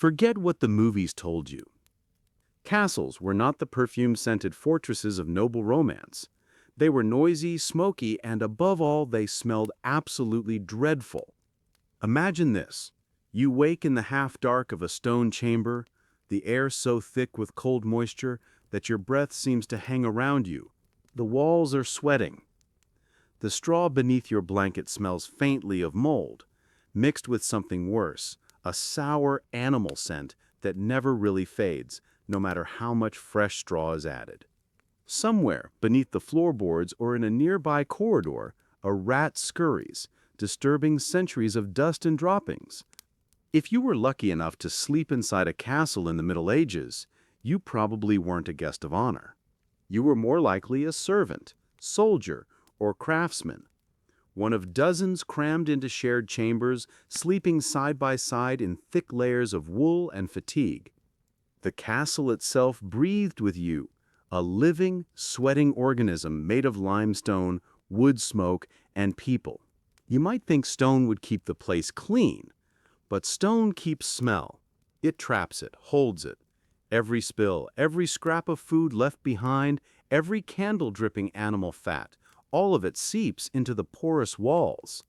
Forget what the movies told you. Castles were not the perfume-scented fortresses of noble romance. They were noisy, smoky, and above all, they smelled absolutely dreadful. Imagine this. You wake in the half-dark of a stone chamber, the air so thick with cold moisture that your breath seems to hang around you. The walls are sweating. The straw beneath your blanket smells faintly of mold, mixed with something worse, a sour animal scent that never really fades, no matter how much fresh straw is added. Somewhere beneath the floorboards or in a nearby corridor, a rat scurries, disturbing centuries of dust and droppings. If you were lucky enough to sleep inside a castle in the Middle Ages, you probably weren't a guest of honor. You were more likely a servant, soldier, or craftsman, one of dozens crammed into shared chambers, sleeping side by side in thick layers of wool and fatigue. The castle itself breathed with you, a living, sweating organism made of limestone, wood smoke, and people. You might think stone would keep the place clean, but stone keeps smell. It traps it, holds it. Every spill, every scrap of food left behind, every candle-dripping animal fat, all of it seeps into the porous walls.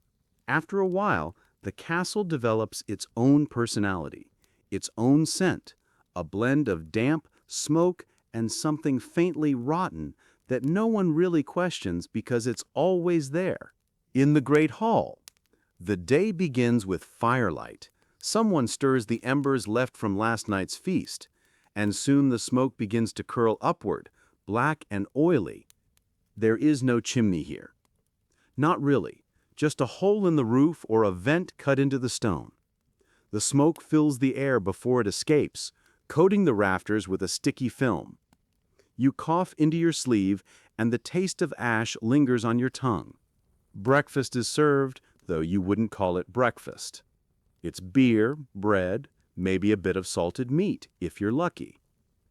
After a while, the castle develops its own personality, its own scent, a blend of damp, smoke, and something faintly rotten that no one really questions because it's always there. In the Great Hall, the day begins with firelight. Someone stirs the embers left from last night's feast, and soon the smoke begins to curl upward, black and oily. There is no chimney here. Not really, just a hole in the roof or a vent cut into the stone. The smoke fills the air before it escapes, coating the rafters with a sticky film. You cough into your sleeve, and the taste of ash lingers on your tongue. Breakfast is served, though you wouldn't call it breakfast. It's beer, bread, maybe a bit of salted meat, if you're lucky.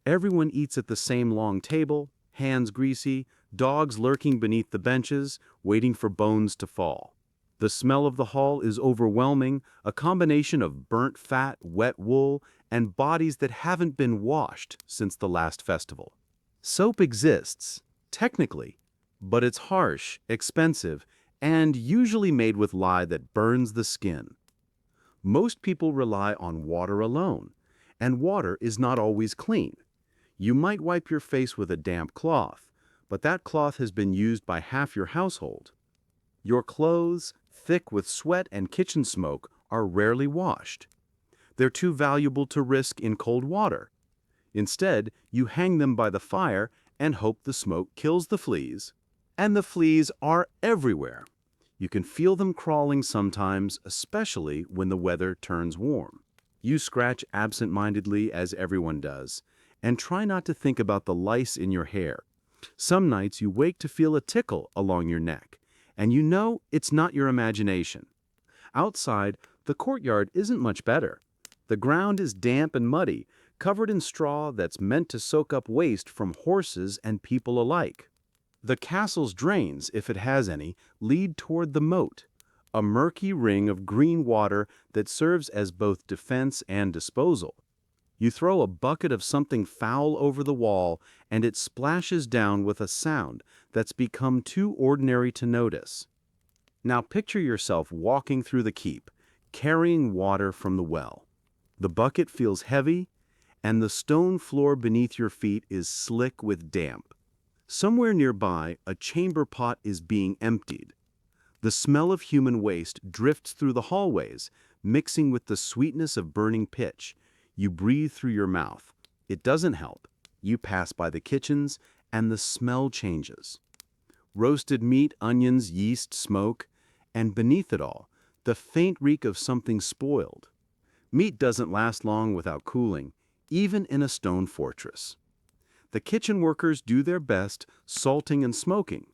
Everyone eats at the same long table, hands greasy, dogs lurking beneath the benches, waiting for bones to fall. The smell of the hall is overwhelming, a combination of burnt fat, wet wool, and bodies that haven't been washed since the last festival. Soap exists, technically, but it's harsh, expensive, and usually made with lye that burns the skin. Most people rely on water alone, and water is not always clean. You might wipe your face with a damp cloth, but that cloth has been used by half your household. Your clothes, thick with sweat and kitchen smoke, are rarely washed. They're too valuable to risk in cold water. Instead, you hang them by the fire and hope the smoke kills the fleas. And the fleas are everywhere. You can feel them crawling sometimes, especially when the weather turns warm. You scratch absent-mindedly, as everyone does, and try not to think about the lice in your hair. Some nights you wake to feel a tickle along your neck, and you know it's not your imagination. Outside, the courtyard isn't much better. The ground is damp and muddy, covered in straw that's meant to soak up waste from horses and people alike. The castle's drains, if it has any, lead toward the moat, a murky ring of green water that serves as both defense and disposal. You throw a bucket of something foul over the wall, and it splashes down with a sound that's become too ordinary to notice. Now picture yourself walking through the keep, carrying water from the well. The bucket feels heavy, and the stone floor beneath your feet is slick with damp. Somewhere nearby, a chamber pot is being emptied. The smell of human waste drifts through the hallways, mixing with the sweetness of burning pitch. You breathe through your mouth. It doesn't help. You pass by the kitchens, and the smell changes. Roasted meat, onions, yeast, smoke, and beneath it all, the faint reek of something spoiled. Meat doesn't last long without cooling, even in a stone fortress. The kitchen workers do their best, salting and smoking,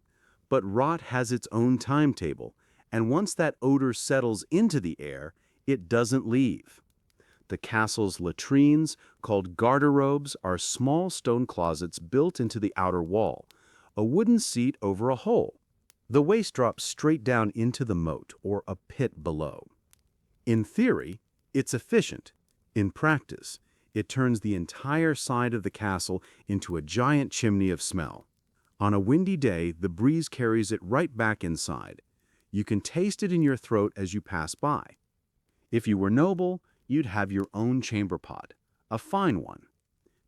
but rot has its own timetable, and once that odor settles into the air, it doesn't leave. The castle's latrines, called garderobes, are small stone closets built into the outer wall, a wooden seat over a hole. The waste drops straight down into the moat or a pit below. In theory, it's efficient. In practice, it turns the entire side of the castle into a giant chimney of smell. On a windy day, the breeze carries it right back inside. You can taste it in your throat as you pass by. If you were noble, you'd have your own chamber pot, a fine one,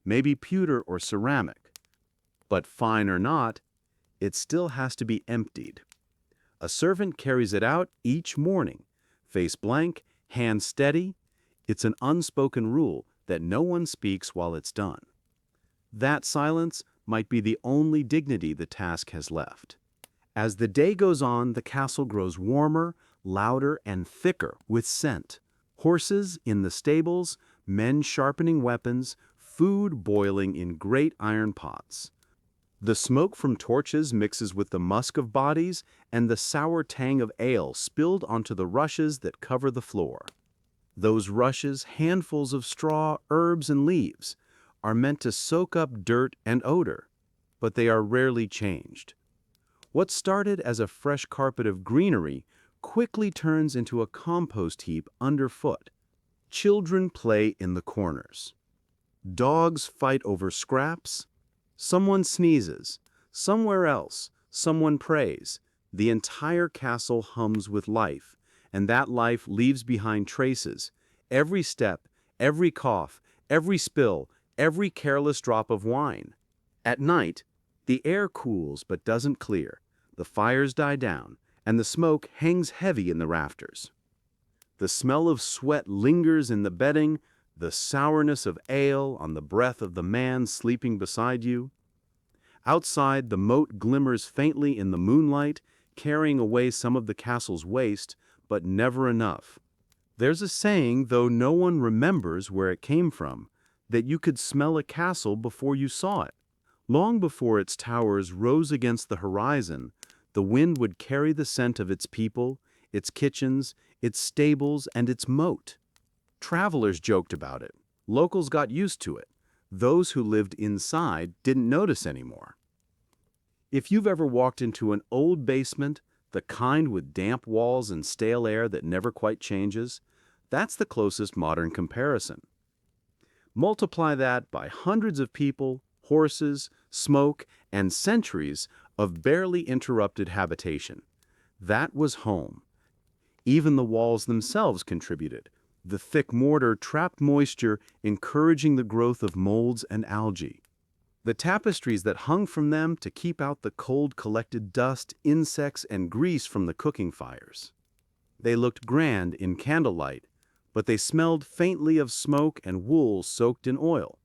maybe pewter or ceramic. But fine or not, it still has to be emptied. A servant carries it out each morning, face blank, hand steady. It's an unspoken rule that no one speaks while it's done. That silence might be the only dignity the task has left. As the day goes on, the castle grows warmer, louder, and thicker with scent. Horses in the stables, men sharpening weapons, food boiling in great iron pots. The smoke from torches mixes with the musk of bodies and the sour tang of ale spilled onto the rushes that cover the floor. Those rushes, handfuls of straw, herbs, and leaves, are meant to soak up dirt and odor, but they are rarely changed. What started as a fresh carpet of greenery quickly turns into a compost heap underfoot. Children play in the corners. Dogs fight over scraps. Someone sneezes. Somewhere else, someone prays. The entire castle hums with life, and that life leaves behind traces. Every step, every cough, every spill, every careless drop of wine. At night, the air cools but doesn't clear. The fires die down, and the smoke hangs heavy in the rafters. The smell of sweat lingers in the bedding, the sourness of ale on the breath of the man sleeping beside you. Outside, the moat glimmers faintly in the moonlight, carrying away some of the castle's waste, but never enough. There's a saying, though no one remembers where it came from, that you could smell a castle before you saw it. Long before its towers rose against the horizon, the wind would carry the scent of its people, its kitchens, its stables, and its moat. Travelers joked about it. Locals got used to it. Those who lived inside didn't notice anymore. If you've ever walked into an old basement, the kind with damp walls and stale air that never quite changes, that's the closest modern comparison. Multiply that by hundreds of people, horses, smoke, and centuries of barely interrupted habitation. That was home. Even the walls themselves contributed. The thick mortar trapped moisture, encouraging the growth of molds and algae. The tapestries that hung from them to keep out the cold collected dust, insects, and grease from the cooking fires. They looked grand in candlelight, but they smelled faintly of smoke and wool soaked in oil.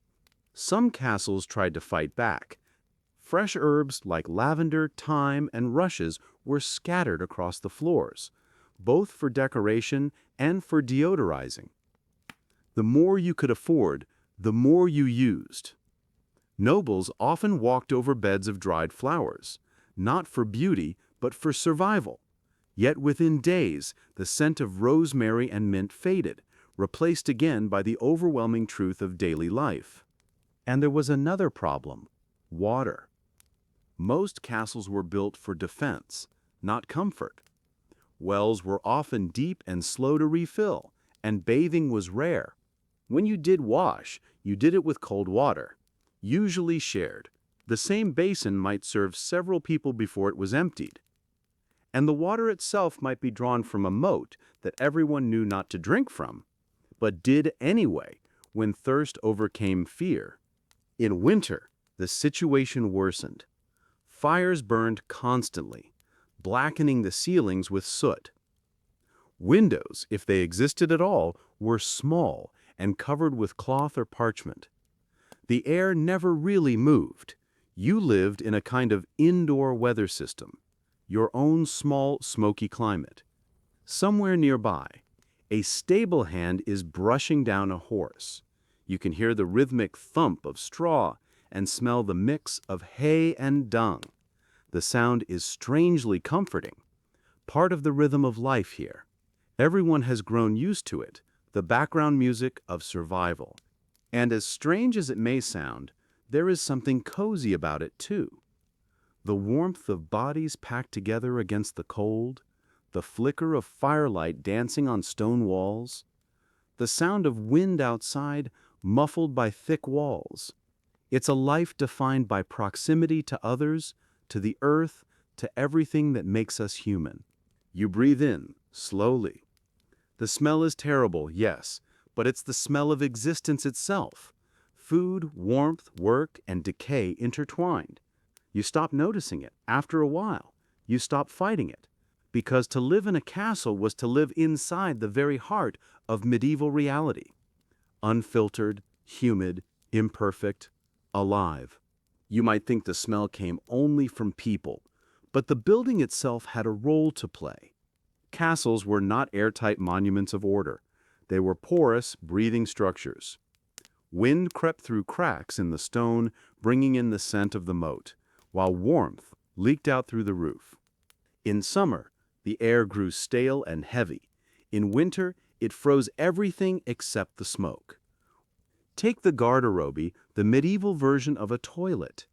Some castles tried to fight back. Fresh herbs like lavender, thyme, and rushes were scattered across the floors, both for decoration and for deodorizing. The more you could afford, the more you used. Nobles often walked over beds of dried flowers, not for beauty, but for survival. Yet within days, the scent of rosemary and mint faded, replaced again by the overwhelming truth of daily life. And there was another problem: water. Most castles were built for defense, not comfort. Wells were often deep and slow to refill, and bathing was rare. When you did wash, you did it with cold water, usually shared. The same basin might serve several people before it was emptied. And the water itself might be drawn from a moat that everyone knew not to drink from, but did anyway when thirst overcame fear. In winter, the situation worsened. Fires burned constantly, blackening the ceilings with soot. Windows, if they existed at all, were small and covered with cloth or parchment. The air never really moved. You lived in a kind of indoor weather system, your own small, smoky climate. Somewhere nearby, a stable hand is brushing down a horse. You can hear the rhythmic thump of straw and smell the mix of hay and dung. The sound is strangely comforting, part of the rhythm of life here. Everyone has grown used to it, the background music of survival. And as strange as it may sound, there is something cozy about it too. The warmth of bodies packed together against the cold, the flicker of firelight dancing on stone walls. the sound of wind outside, muffled by thick walls. It's a life defined by proximity to others, to the earth, to everything that makes us human. You breathe in, slowly. The smell is terrible, yes, but it's the smell of existence itself. Food, warmth, work, and decay intertwined. You stop noticing it. After a while, you stop fighting it. Because to live in a castle was to live inside the very heart of medieval reality. Unfiltered, humid, imperfect, alive. You might think the smell came only from people, but the building itself had a role to play. Castles were not airtight monuments of order. They were porous, breathing structures. Wind crept through cracks in the stone, bringing in the scent of the moat, while warmth leaked out through the roof. In summer, the air grew stale and heavy. In winter, it froze everything except the smoke. Take the garderobe, the medieval version of a toilet.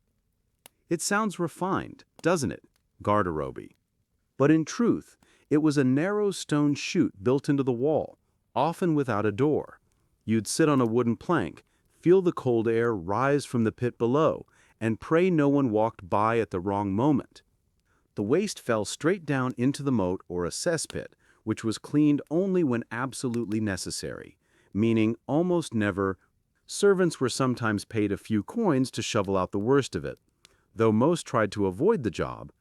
It sounds refined, doesn't it? Garderobe. But in truth, it was a narrow stone chute built into the wall, often without a door. You'd sit on a wooden plank, feel the cold air rise from the pit below, and pray no one walked by at the wrong moment. The waste fell straight down into the moat or a cesspit, which was cleaned only when absolutely necessary, meaning almost never. Servants were sometimes paid a few coins to shovel out the worst of it. Though most tried to avoid the job,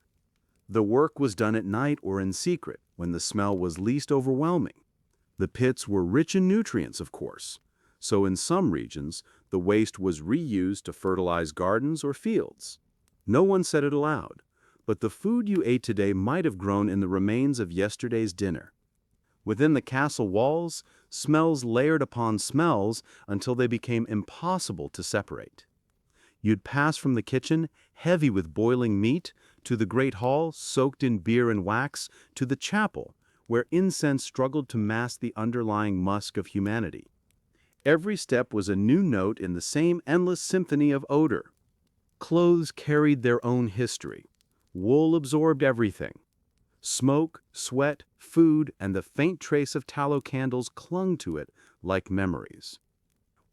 the work was done at night or in secret, when the smell was least overwhelming. The pits were rich in nutrients, of course, so in some regions, the waste was reused to fertilize gardens or fields. No one said it aloud, but the food you ate today might have grown in the remains of yesterday's dinner. Within the castle walls, smells layered upon smells until they became impossible to separate. You'd pass from the kitchen, heavy with boiling meat, to the great hall, soaked in beer and wax, to the chapel, where incense struggled to mask the underlying musk of humanity. Every step was a new note in the same endless symphony of odor. Clothes carried their own history. Wool absorbed everything. Smoke, sweat, food, and the faint trace of tallow candles clung to it like memories.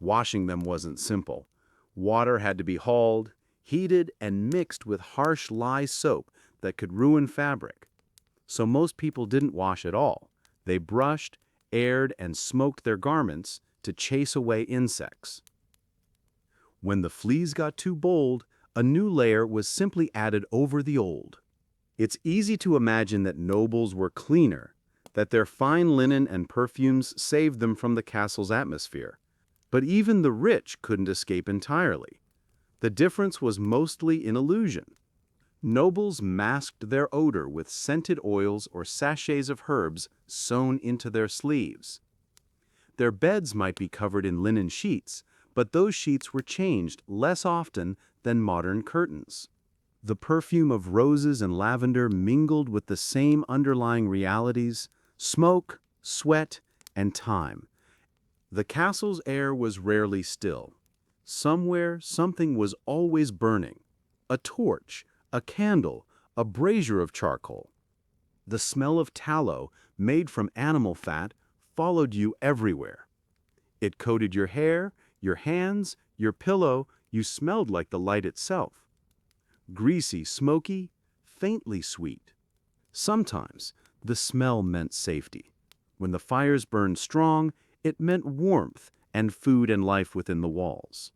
Washing them wasn't simple. Water had to be hauled, heated, and mixed with harsh lye soap that could ruin fabric. So most people didn't wash at all. They brushed, aired, and smoked their garments to chase away insects. When the fleas got too bold, a new layer was simply added over the old. It's easy to imagine that nobles were cleaner, that their fine linen and perfumes saved them from the castle's atmosphere. But even the rich couldn't escape entirely. The difference was mostly in illusion. Nobles masked their odor with scented oils or sachets of herbs sewn into their sleeves. Their beds might be covered in linen sheets, but those sheets were changed less often than modern curtains. The perfume of roses and lavender mingled with the same underlying realities: smoke, sweat, and time. The castle's air was rarely still. Somewhere, something was always burning. A torch, a candle, a brazier of charcoal. The smell of tallow, made from animal fat, followed you everywhere. It coated your hair, your hands, your pillow. You smelled like the light itself. Greasy, smoky, faintly sweet. Sometimes the smell meant safety. When the fires burned strong, it meant warmth and food and life within the walls.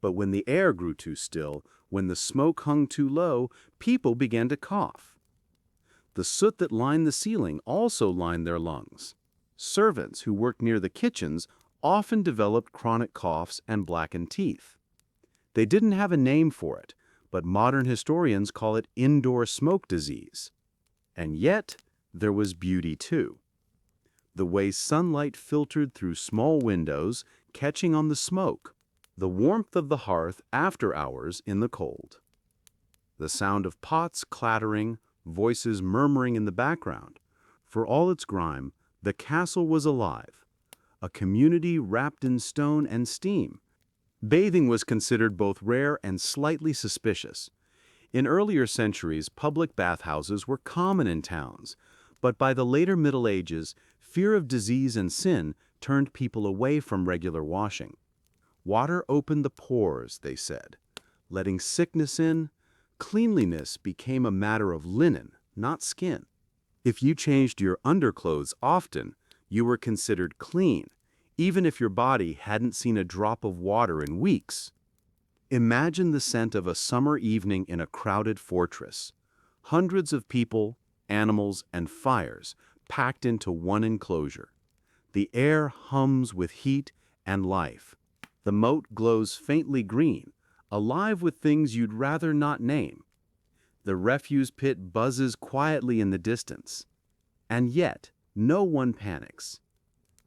But when the air grew too still, when the smoke hung too low, people began to cough. The soot that lined the ceiling also lined their lungs. Servants who worked near the kitchens often developed chronic coughs and blackened teeth. They didn't have a name for it, but modern historians call it indoor smoke disease. And yet, there was beauty too. The way sunlight filtered through small windows, catching on the smoke. The warmth of the hearth after hours in the cold. The sound of pots clattering, voices murmuring in the background. For all its grime, the castle was alive. A community wrapped in stone and steam. Bathing was considered both rare and slightly suspicious. In earlier centuries, public bathhouses were common in towns, but by the later Middle Ages, fear of disease and sin turned people away from regular washing. Water opened the pores, they said. Letting sickness in, cleanliness became a matter of linen, not skin. If you changed your underclothes often, you were considered clean, even if your body hadn't seen a drop of water in weeks. Imagine the scent of a summer evening in a crowded fortress. Hundreds of people, animals, and fires packed into one enclosure. The air hums with heat and life. The moat glows faintly green, alive with things you'd rather not name. The refuse pit buzzes quietly in the distance. And yet, no one panics.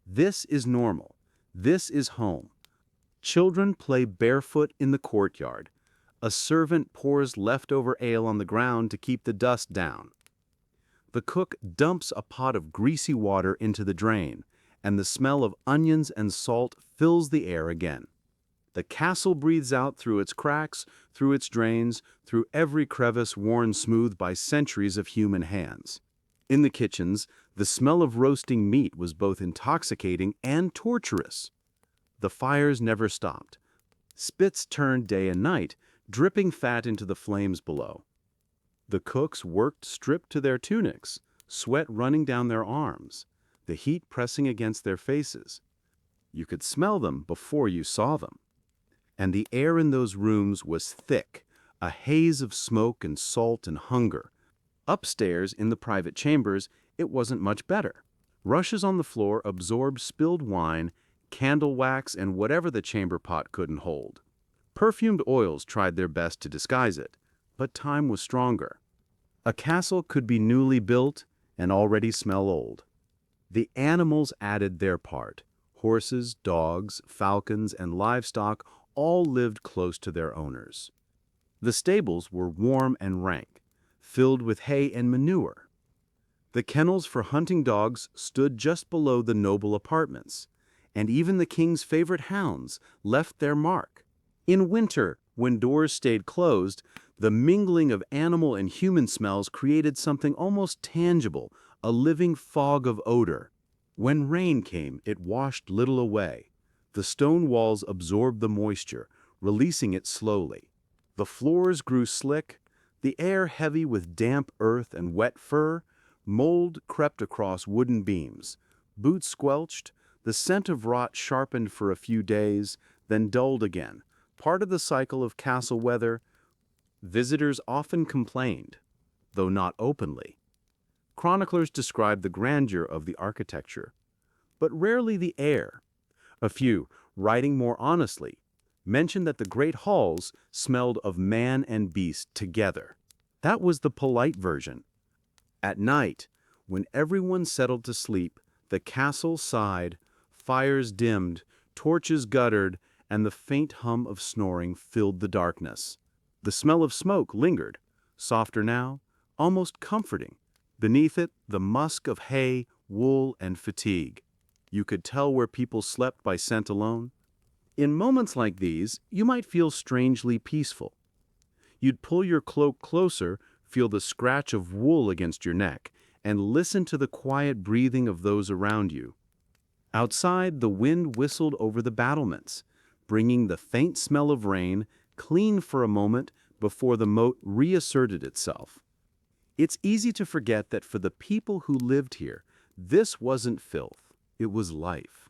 This is normal. This is home. Children play barefoot in the courtyard. A servant pours leftover ale on the ground to keep the dust down. The cook dumps a pot of greasy water into the drain, and the smell of onions and salt fills the air again. The castle breathes out through its cracks, through its drains, through every crevice worn smooth by centuries of human hands. In the kitchens, the smell of roasting meat was both intoxicating and torturous. The fires never stopped. Spits turned day and night, dripping fat into the flames below. The cooks worked stripped to their tunics, sweat running down their arms, the heat pressing against their faces. You could smell them before you saw them. And the air in those rooms was thick, a haze of smoke and salt and hunger. Upstairs, in the private chambers, it wasn't much better. Rushes on the floor absorbed spilled wine, candle wax, and whatever the chamber pot couldn't hold. Perfumed oils tried their best to disguise it, but time was stronger. A castle could be newly built and already smell old. The animals added their part. Horses, dogs, falcons, and livestock all lived close to their owners. The stables were warm and rank, filled with hay and manure. The kennels for hunting dogs stood just below the noble apartments, and even the king's favorite hounds left their mark. In winter, when doors stayed closed, the mingling of animal and human smells created something almost tangible, a living fog of odor. When rain came, it washed little away. The stone walls absorbed the moisture, releasing it slowly. The floors grew slick, the air heavy with damp earth and wet fur. Mold crept across wooden beams. Boots squelched. The scent of rot sharpened for a few days, then dulled again, part of the cycle of castle weather. Visitors often complained, though not openly. Chroniclers described the grandeur of the architecture, but rarely the air. A few, writing more honestly, mentioned that the great halls smelled of man and beast together. That was the polite version. At night, when everyone settled to sleep, the castle sighed, fires dimmed, torches guttered, and the faint hum of snoring filled the darkness. The smell of smoke lingered, softer now, almost comforting. Beneath it, the musk of hay, wool, and fatigue. You could tell where people slept by scent alone. In moments like these, you might feel strangely peaceful. You'd pull your cloak closer, feel the scratch of wool against your neck, and listen to the quiet breathing of those around you. Outside, the wind whistled over the battlements, bringing the faint smell of rain, clean for a moment before the moat reasserted itself. It's easy to forget that for the people who lived here, this wasn't filth, it was life.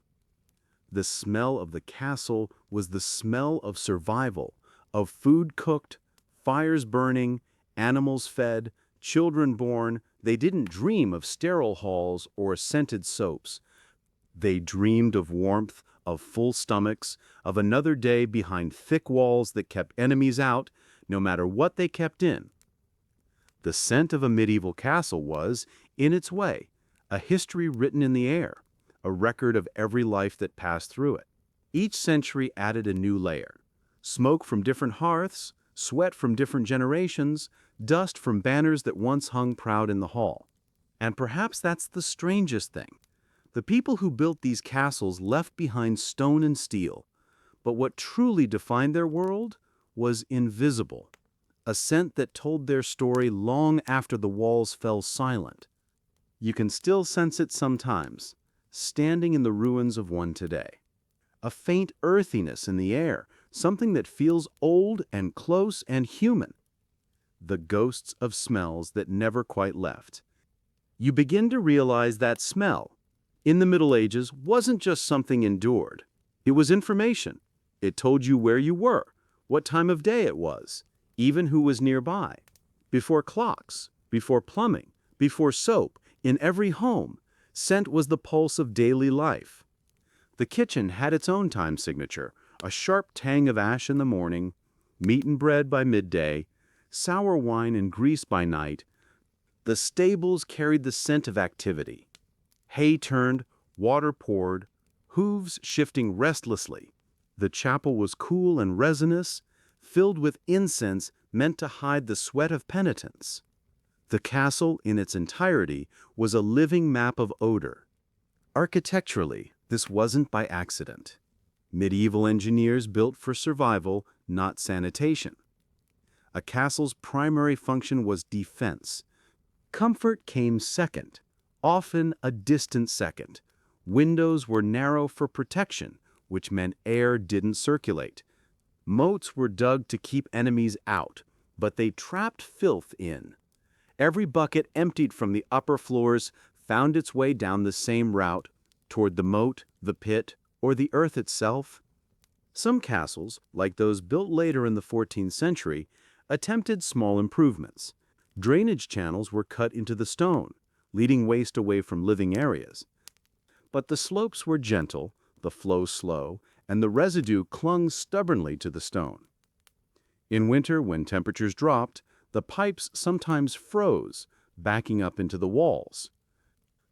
The smell of the castle was the smell of survival, of food cooked, fires burning, animals fed, children born. They didn't dream of sterile halls or scented soaps. They dreamed of warmth, of full stomachs, of another day behind thick walls that kept enemies out, no matter what they kept in. The scent of a medieval castle was, in its way, a history written in the air, a record of every life that passed through it. Each century added a new layer. Smoke from different hearths, sweat from different generations, dust from banners that once hung proud in the hall. And perhaps that's the strangest thing. The people who built these castles left behind stone and steel, but what truly defined their world was invisible, a scent that told their story long after the walls fell silent. You can still sense it sometimes, standing in the ruins of one today. A faint earthiness in the air, something that feels old and close and human. The ghosts of smells that never quite left. You begin to realize that smell, in the Middle Ages, wasn't just something endured. It was information. It told you where you were, what time of day it was, even who was nearby. Before clocks, before plumbing, before soap, in every home, scent was the pulse of daily life. The kitchen had its own time signature, a sharp tang of ash in the morning, meat and bread by midday, sour wine and grease by night. The stables carried the scent of activity. Hay turned, water poured, hooves shifting restlessly. The chapel was cool and resinous, filled with incense meant to hide the sweat of penitence. The castle, in its entirety, was a living map of odor. Architecturally, this wasn't by accident. Medieval engineers built for survival, not sanitation. A castle's primary function was defense. Comfort came second, often a distant second. Windows were narrow for protection, which meant air didn't circulate. Moats were dug to keep enemies out, but they trapped filth in. Every bucket emptied from the upper floors found its way down the same route, toward the moat, the pit, or the earth itself. Some castles, like those built later in the 14th century, attempted small improvements. Drainage channels were cut into the stone, leading waste away from living areas. But the slopes were gentle, the flow slow, and the residue clung stubbornly to the stone. In winter, when temperatures dropped, the pipes sometimes froze, backing up into the walls.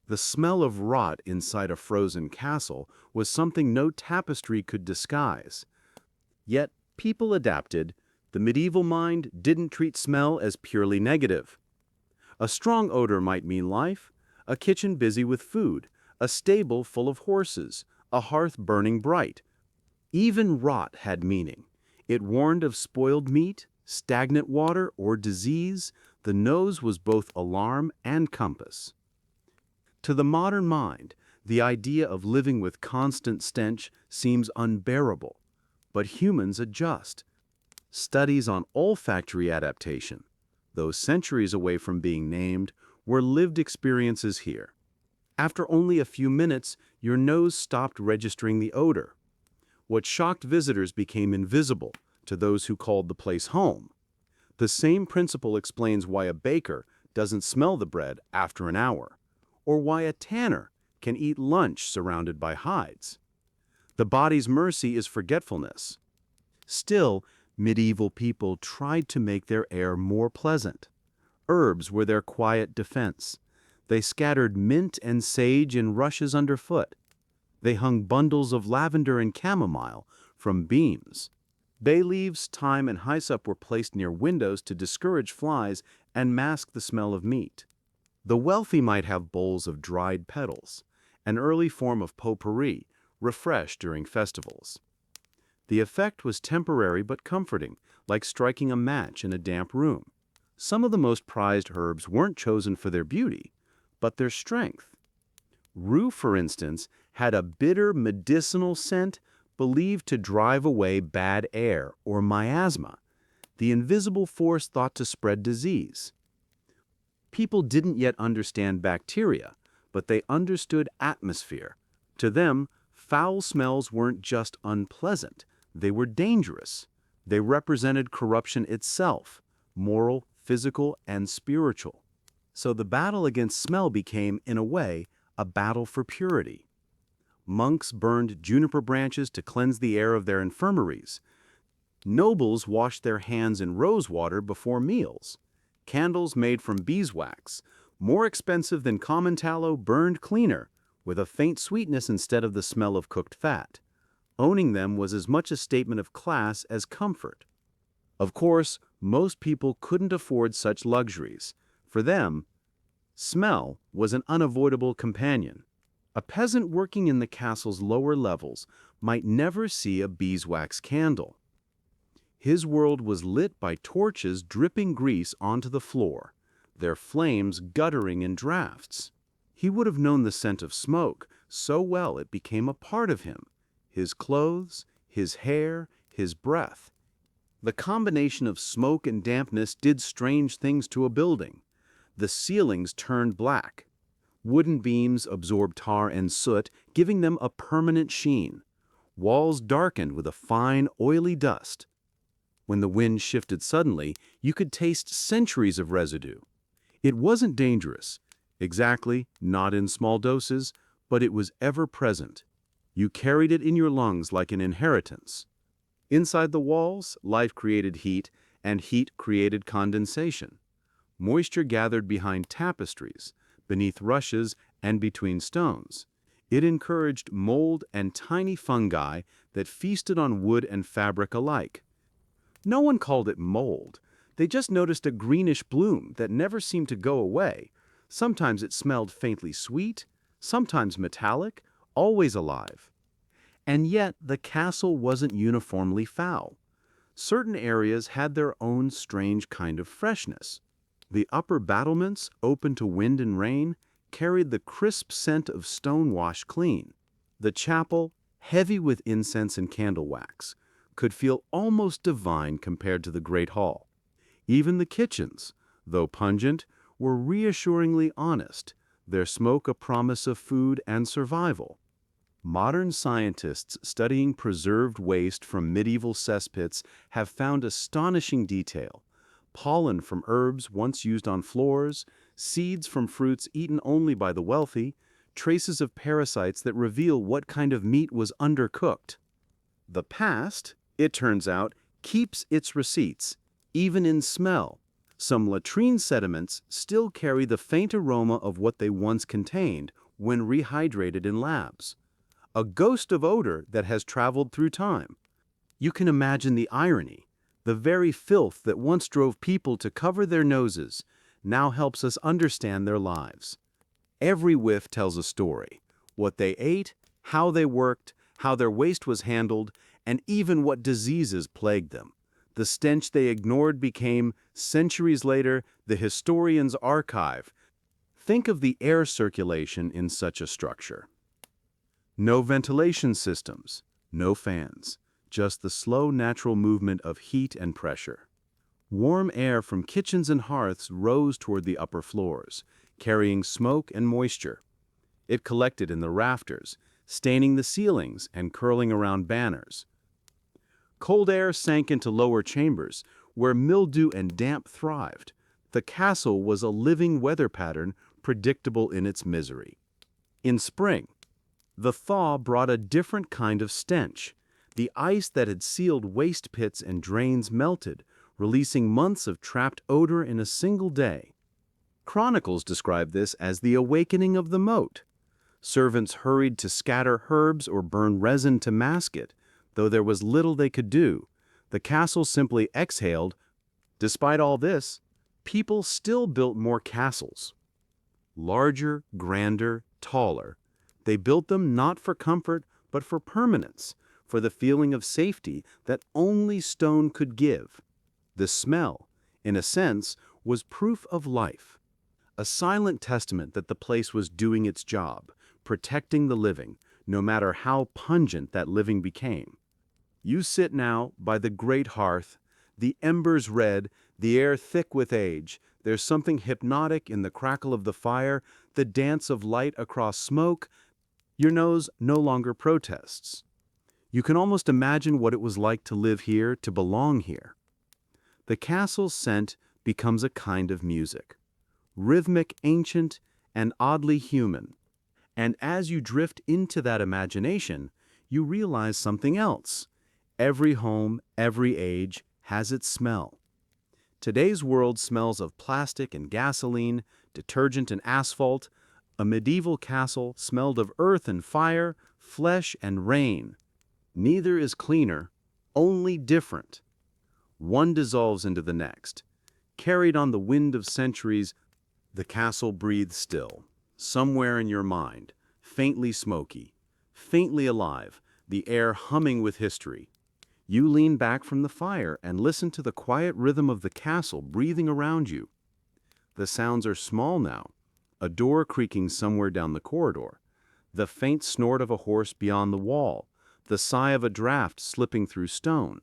The smell of rot inside a frozen castle was something no tapestry could disguise. Yet people adapted. The medieval mind didn't treat smell as purely negative. A strong odor might mean life, a kitchen busy with food, a stable full of horses, a hearth burning bright. Even rot had meaning. It warned of spoiled meat, stagnant water, or disease. The nose was both alarm and compass. To the modern mind, the idea of living with constant stench seems unbearable, but humans adjust. Studies on olfactory adaptation, though centuries away from being named, were lived experiences here. After only a few minutes, your nose stopped registering the odor. What shocked visitors became invisible to those who called the place home. The same principle explains why a baker doesn't smell the bread after an hour, or why a tanner can eat lunch surrounded by hides. The body's mercy is forgetfulness. Still, medieval people tried to make their air more pleasant. Herbs were their quiet defense. They scattered mint and sage in rushes underfoot. They hung bundles of lavender and chamomile from beams. Bay leaves, thyme, and hyssop were placed near windows to discourage flies and mask the smell of meat. The wealthy might have bowls of dried petals, an early form of potpourri, refreshed during festivals. The effect was temporary but comforting, like striking a match in a damp room. Some of the most prized herbs weren't chosen for their beauty, but their strength. Rue, for instance, had a bitter medicinal scent believed to drive away bad air or miasma, the invisible force thought to spread disease. People didn't yet understand bacteria, but they understood atmosphere. To them, foul smells weren't just unpleasant, they were dangerous. They represented corruption itself, moral, physical, and spiritual. So the battle against smell became, in a way, a battle for purity. Monks burned juniper branches to cleanse the air of their infirmaries. Nobles washed their hands in rosewater before meals. Candles made from beeswax, more expensive than common tallow, burned cleaner, with a faint sweetness instead of the smell of cooked fat. Owning them was as much a statement of class as comfort. Of course, most people couldn't afford such luxuries. For them, smell was an unavoidable companion. A peasant working in the castle's lower levels might never see a beeswax candle. His world was lit by torches dripping grease onto the floor, their flames guttering in drafts. He would have known the scent of smoke, so well it became a part of him. His clothes, his hair, his breath. The combination of smoke and dampness did strange things to a building. The ceilings turned black. Wooden beams absorbed tar and soot, giving them a permanent sheen. Walls darkened with a fine, oily dust. When the wind shifted suddenly, you could taste centuries of residue. It wasn't dangerous. Exactly, not in small doses, but it was ever present. You carried it in your lungs like an inheritance. Inside the walls, life created heat, and heat created condensation. Moisture gathered behind tapestries, beneath rushes, and between stones. It encouraged mold and tiny fungi that feasted on wood and fabric alike. No one called it mold. They just noticed a greenish bloom that never seemed to go away. Sometimes it smelled faintly sweet, sometimes metallic, always alive. And yet the castle wasn't uniformly foul. Certain areas had their own strange kind of freshness. The upper battlements, open to wind and rain, carried the crisp scent of stone washed clean. The chapel, heavy with incense and candle wax, could feel almost divine compared to the great hall. Even the kitchens, though pungent, were reassuringly honest, their smoke a promise of food and survival. Modern scientists studying preserved waste from medieval cesspits have found astonishing detail. Pollen from herbs once used on floors, seeds from fruits eaten only by the wealthy, traces of parasites that reveal what kind of meat was undercooked. The past, it turns out, keeps its receipts, even in smell. Some latrine sediments still carry the faint aroma of what they once contained when rehydrated in labs. A ghost of odor that has traveled through time. You can imagine the irony. The very filth that once drove people to cover their noses now helps us understand their lives. Every whiff tells a story. What they ate, how they worked, how their waste was handled, and even what diseases plagued them. The stench they ignored became, centuries later, the historian's archive. Think of the air circulation in such a structure. No ventilation systems, no fans, just the slow natural movement of heat and pressure. Warm air from kitchens and hearths rose toward the upper floors, carrying smoke and moisture. It collected in the rafters, staining the ceilings and curling around banners. Cold air sank into lower chambers, where mildew and damp thrived. The castle was a living weather pattern, predictable in its misery. In spring, the thaw brought a different kind of stench. The ice that had sealed waste pits and drains melted, releasing months of trapped odor in a single day. Chronicles describe this as the awakening of the moat. Servants hurried to scatter herbs or burn resin to mask it, though there was little they could do. The castle simply exhaled. Despite all this, people still built more castles. Larger, grander, taller. They built them not for comfort, but for permanence, for the feeling of safety that only stone could give. The smell, in a sense, was proof of life. A silent testament that the place was doing its job, protecting the living, no matter how pungent that living became. You sit now by the great hearth, the embers red, the air thick with age. There's something hypnotic in the crackle of the fire, the dance of light across smoke. Your nose no longer protests. You can almost imagine what it was like to live here, to belong here. The castle's scent becomes a kind of music. Rhythmic, ancient, and oddly human. And as you drift into that imagination, you realize something else. Every home, every age, has its smell. Today's world smells of plastic and gasoline, detergent and asphalt. A medieval castle smelled of earth and fire, flesh and rain. Neither is cleaner, only different. One dissolves into the next. Carried on the wind of centuries, the castle breathes still. Somewhere in your mind, faintly smoky, faintly alive, the air humming with history. You lean back from the fire and listen to the quiet rhythm of the castle breathing around you. The sounds are small now, a door creaking somewhere down the corridor, The faint snort of a horse beyond the wall, the sigh of a draft slipping through stone.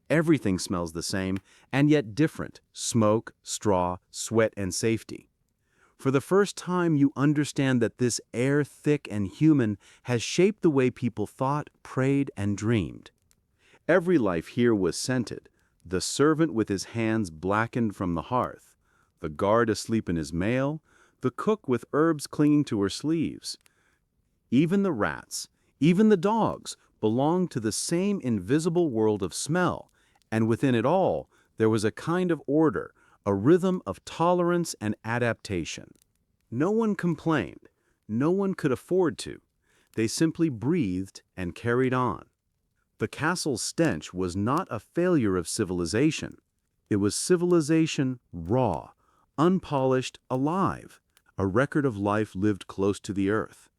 Everything smells the same, and yet different: smoke, straw, sweat, and safety. For the first time, you understand that this air, thick and human, has shaped the way people thought, prayed, and dreamed. Every life here was scented: the servant with his hands blackened from the hearth, the guard asleep in his mail, the cook with herbs clinging to her sleeves. Even the rats, even the dogs, belonged to the same invisible world of smell, and within it all, there was a kind of order, a rhythm of tolerance and adaptation. No one complained. No one could afford to. They simply breathed and carried on. The castle's stench was not a failure of civilization. It was civilization raw, unpolished, alive, a record of life lived close to the earth.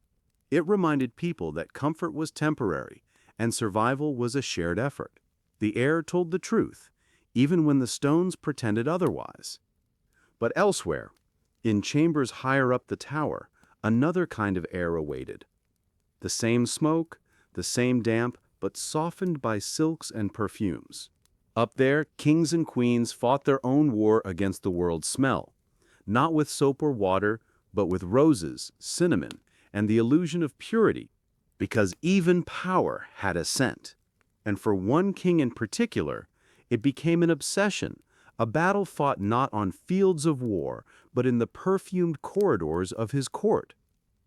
It reminded people that comfort was temporary and survival was a shared effort. The air told the truth, even when the stones pretended otherwise. But elsewhere, in chambers higher up the tower, another kind of air awaited. The same smoke, the same damp, but softened by silks and perfumes. Up there, kings and queens fought their own war against the world's smell, not with soap or water, but with roses, cinnamon, and the illusion of purity, because even power had a scent. And for one king in particular, it became an obsession, a battle fought not on fields of war, but in the perfumed corridors of his court.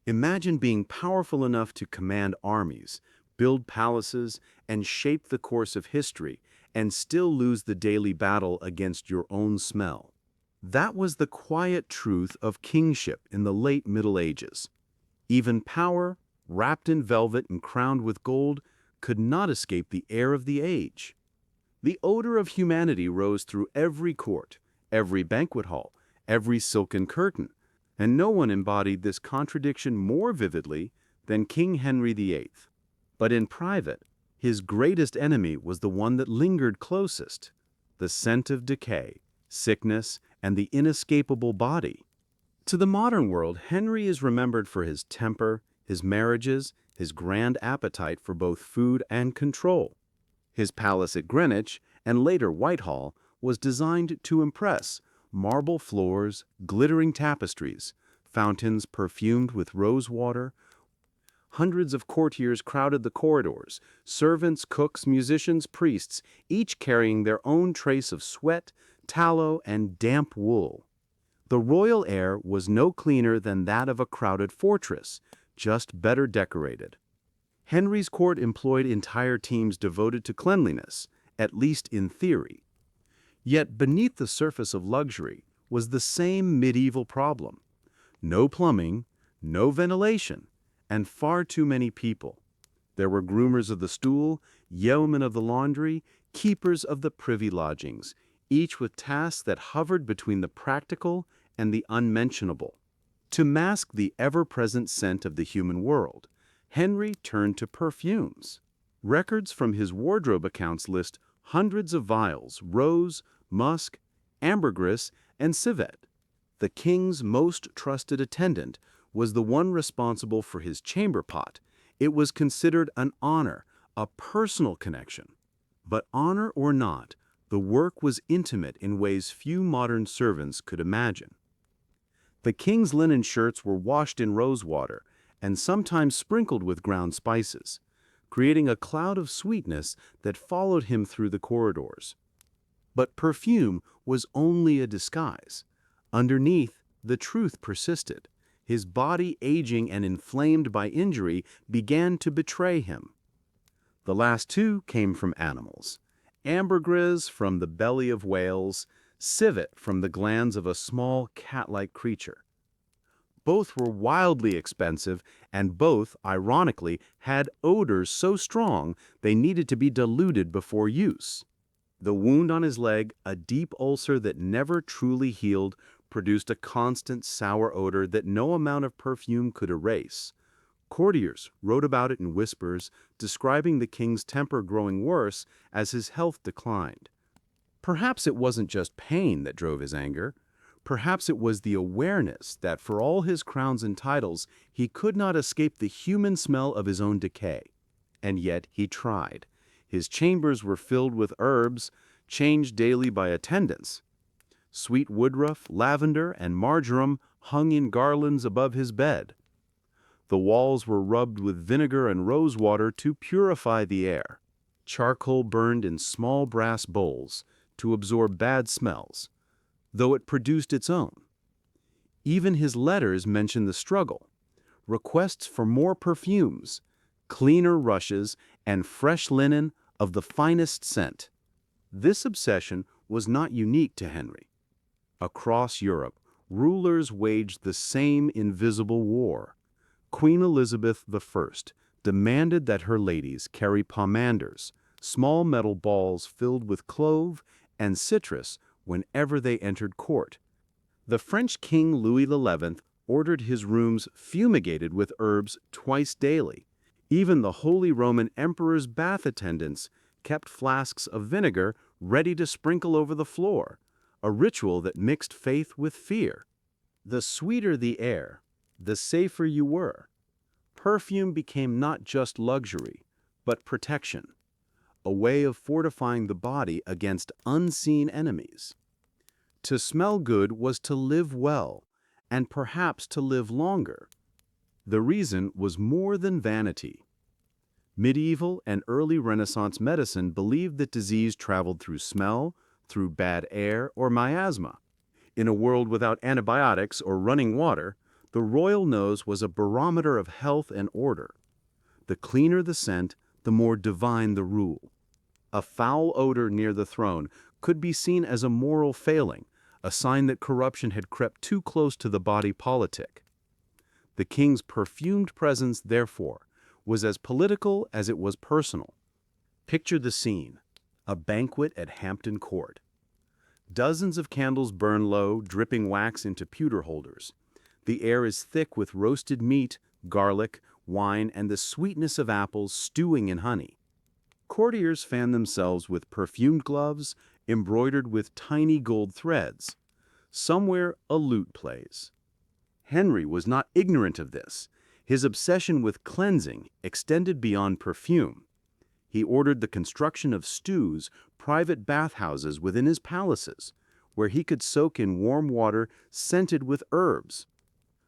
Imagine being powerful enough to command armies, build palaces, and shape the course of history, and still lose the daily battle against your own smell. That was the quiet truth of kingship in the late Middle Ages. Even power, wrapped in velvet and crowned with gold, could not escape the air of the age. The odor of humanity rose through every court, every banquet hall, every silken curtain, and no one embodied this contradiction more vividly than King Henry VIII. But in private, his greatest enemy was the one that lingered closest: the scent of decay, sickness, and the inescapable body. To the modern world, Henry is remembered for his temper, his marriages, his grand appetite for both food and control. His palace at Greenwich, and later Whitehall, was designed to impress: marble floors, glittering tapestries, fountains perfumed with rosewater. Hundreds of courtiers crowded the corridors, servants, cooks, musicians, priests, each carrying their own trace of sweat, tallow, and damp wool. The royal air was no cleaner than that of a crowded fortress, just better decorated. Henry's court employed entire teams devoted to cleanliness, at least in theory. Yet beneath the surface of luxury was the same medieval problem: no plumbing, no ventilation, and far too many people. There were groomers of the stool, yeomen of the laundry, keepers of the privy lodgings, each with tasks that hovered between the practical and the unmentionable. To mask the ever-present scent of the human world, Henry turned to perfumes. Records from his wardrobe accounts list hundreds of vials: rose, musk, ambergris, and civet. The king's most trusted attendant was the one responsible for his chamber pot. It was considered an honor, a personal connection. But honor or not, the work was intimate in ways few modern servants could imagine. The king's linen shirts were washed in rosewater and sometimes sprinkled with ground spices, creating a cloud of sweetness that followed him through the corridors. But perfume was only a disguise. Underneath, the truth persisted. His body, aging and inflamed by injury, began to betray him. The last two came from animals: ambergris from the belly of whales, civet from the glands of a small cat-like creature. Both were wildly expensive, and both, ironically, had odors so strong they needed to be diluted before use. The wound on his leg, a deep ulcer that never truly healed, produced a constant sour odor that no amount of perfume could erase. Courtiers wrote about it in whispers, describing the king's temper growing worse as his health declined. Perhaps it wasn't just pain that drove his anger. Perhaps it was the awareness that for all his crowns and titles, he could not escape the human smell of his own decay. And yet he tried. His chambers were filled with herbs, changed daily by attendants. Sweet woodruff, lavender, and marjoram hung in garlands above his bed. The walls were rubbed with vinegar and rosewater to purify the air. Charcoal burned in small brass bowls to absorb bad smells, though it produced its own. Even his letters mention the struggle. Requests for more perfumes, cleaner rushes, and fresh linen of the finest scent. This obsession was not unique to Henry. Across Europe, rulers waged the same invisible war. Queen Elizabeth I demanded that her ladies carry pomanders, small metal balls filled with clove and citrus whenever they entered court. The French King Louis XI ordered his rooms fumigated with herbs twice daily. Even the Holy Roman Emperor's bath attendants kept flasks of vinegar ready to sprinkle over the floor, a ritual that mixed faith with fear. The sweeter the air, the safer you were. Perfume became not just luxury, but protection, a way of fortifying the body against unseen enemies. To smell good was to live well, and perhaps to live longer. The reason was more than vanity. Medieval and early Renaissance medicine believed that disease traveled through smell, through bad air, or miasma. In a world without antibiotics or running water, the royal nose was a barometer of health and order. The cleaner the scent, the more divine the rule. A foul odor near the throne could be seen as a moral failing, a sign that corruption had crept too close to the body politic. The king's perfumed presence, therefore, was as political as it was personal. Picture the scene: a banquet at Hampton Court. Dozens of candles burn low, dripping wax into pewter holders. The air is thick with roasted meat, garlic, wine, and the sweetness of apples stewing in honey. Courtiers fan themselves with perfumed gloves, embroidered with tiny gold threads. Somewhere a lute plays. Henry was not ignorant of this. His obsession with cleansing extended beyond perfume. He ordered the construction of stews, private bathhouses within his palaces, where he could soak in warm water scented with herbs.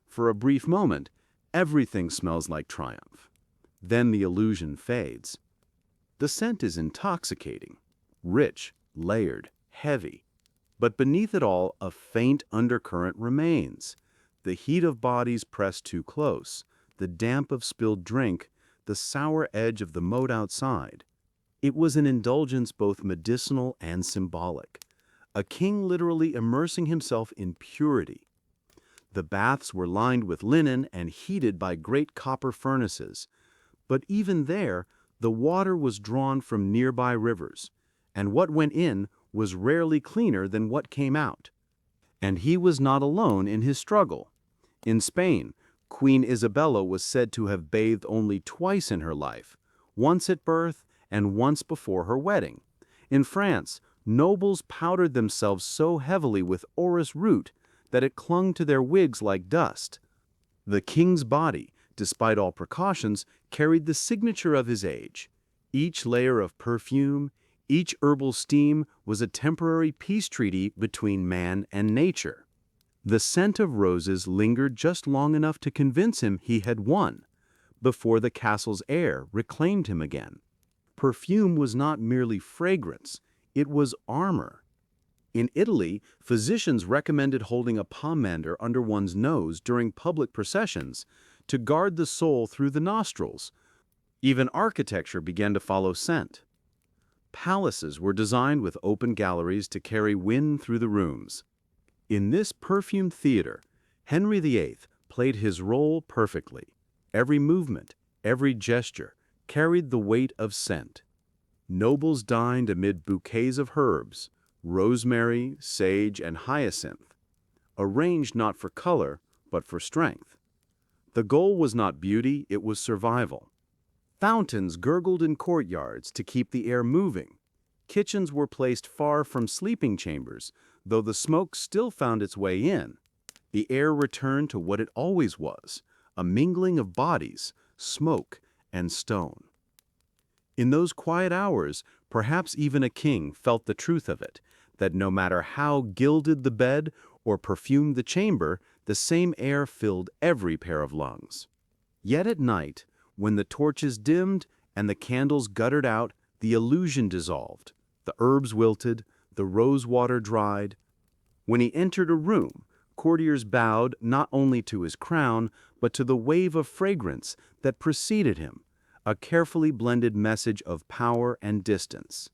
For a brief moment, everything smells like triumph. Then the illusion fades. The scent is intoxicating, rich, layered, heavy. But beneath it all, a faint undercurrent remains. The heat of bodies pressed too close, the damp of spilled drink, the sour edge of the moat outside. It was an indulgence both medicinal and symbolic, a king literally immersing himself in purity. The baths were lined with linen and heated by great copper furnaces, but even there, the water was drawn from nearby rivers, and what went in was rarely cleaner than what came out. And he was not alone in his struggle. In Spain, Queen Isabella was said to have bathed only twice in her life, once at birth and once before her wedding. In France, nobles powdered themselves so heavily with orris root that it clung to their wigs like dust. The king's body, despite all precautions, carried the signature of his age. Each layer of perfume, each herbal steam was a temporary peace treaty between man and nature. The scent of roses lingered just long enough to convince him he had won, before the castle's air reclaimed him again. Perfume was not merely fragrance, it was armor. In Italy, physicians recommended holding a pomander under one's nose during public processions to guard the soul through the nostrils. Even architecture began to follow scent. Palaces were designed with open galleries to carry wind through the rooms. In this perfumed theater, Henry VIII played his role perfectly. Every movement, every gesture, carried the weight of scent. Nobles dined amid bouquets of herbs, rosemary, sage, and hyacinth, arranged not for color, but for strength. The goal was not beauty, it was survival. Fountains gurgled in courtyards to keep the air moving. Kitchens were placed far from sleeping chambers, Though the smoke still found its way in, the air returned to what it always was, a mingling of bodies, smoke, and stone. In those quiet hours, perhaps even a king felt the truth of it, that no matter how gilded the bed or perfumed the chamber, the same air filled every pair of lungs. Yet at night, when the torches dimmed and the candles guttered out, the illusion dissolved, the herbs wilted, the rosewater dried. When he entered a room, courtiers bowed not only to his crown, but to the wave of fragrance that preceded him, a carefully blended message of power and distance.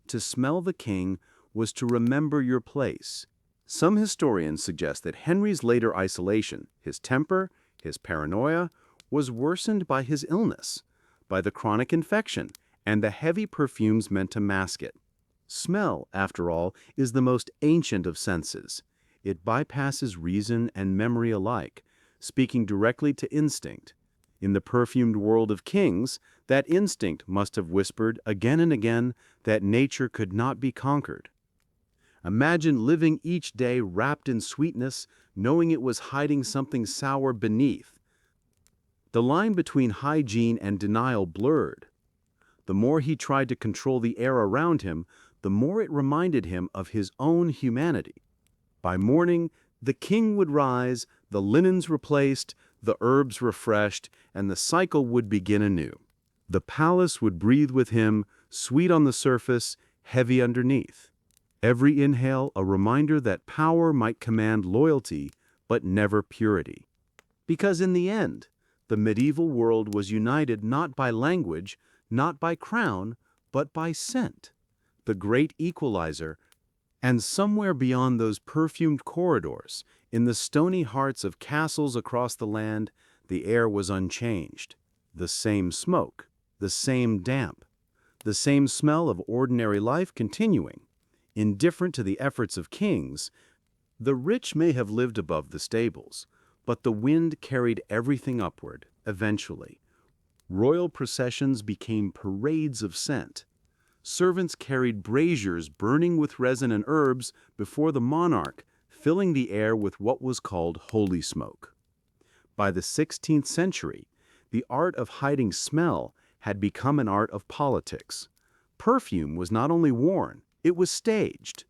To smell the king was to remember your place. Some historians suggest that Henry's later isolation, his temper, his paranoia, was worsened by his illness, by the chronic infection, and the heavy perfumes meant to mask it. Smell, after all, is the most ancient of senses. It bypasses reason and memory alike, speaking directly to instinct. In the perfumed world of kings, that instinct must have whispered again and again that nature could not be conquered. Imagine living each day wrapped in sweetness, knowing it was hiding something sour beneath. The line between hygiene and denial blurred. The more he tried to control the air around him, the more it reminded him of his own humanity. By morning, the king would rise, the linens replaced, the herbs refreshed, and the cycle would begin anew. The palace would breathe with him, sweet on the surface, heavy underneath. Every inhale a reminder that power might command loyalty, but never purity. Because in the end, the medieval world was united not by language, not by crown, but by scent, the great equalizer. And somewhere beyond those perfumed corridors, in the stony hearts of castles across the land, the air was unchanged. The same smoke, the same damp, the same smell of ordinary life continuing. Indifferent to the efforts of kings, the rich may have lived above the stables, but the wind carried everything upward, eventually. Royal processions became parades of scent. Servants carried braziers burning with resin and herbs before the monarch, filling the air with what was called holy smoke. By the 16th century, the art of hiding smell had become an art of politics. Perfume was not only worn, it was staged.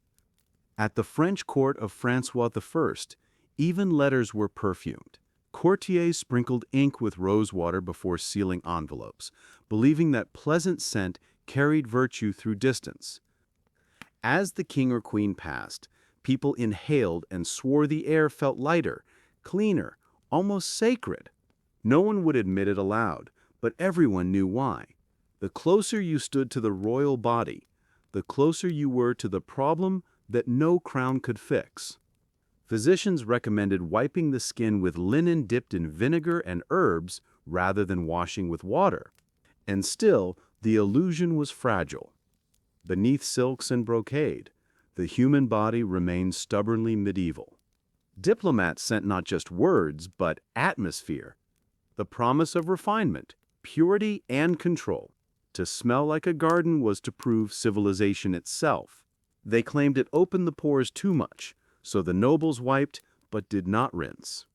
At the French court of François I, even letters were perfumed. Courtiers sprinkled ink with rosewater before sealing envelopes, believing that pleasant scent carried virtue through distance. As the king or queen passed, people inhaled and swore the air felt lighter, cleaner, almost sacred. No one would admit it aloud, but everyone knew why. The closer you stood to the royal body, the closer you were to the problem that no crown could fix. Physicians recommended wiping the skin with linen dipped in vinegar and herbs rather than washing with water. And still, the illusion was fragile. Beneath silks and brocade, the human body remained stubbornly medieval. Diplomats sent not just words, but atmosphere, the promise of refinement, purity, and control. To smell like a garden was to prove civilization itself. They claimed it opened the pores too much, so the nobles wiped but did not rinse.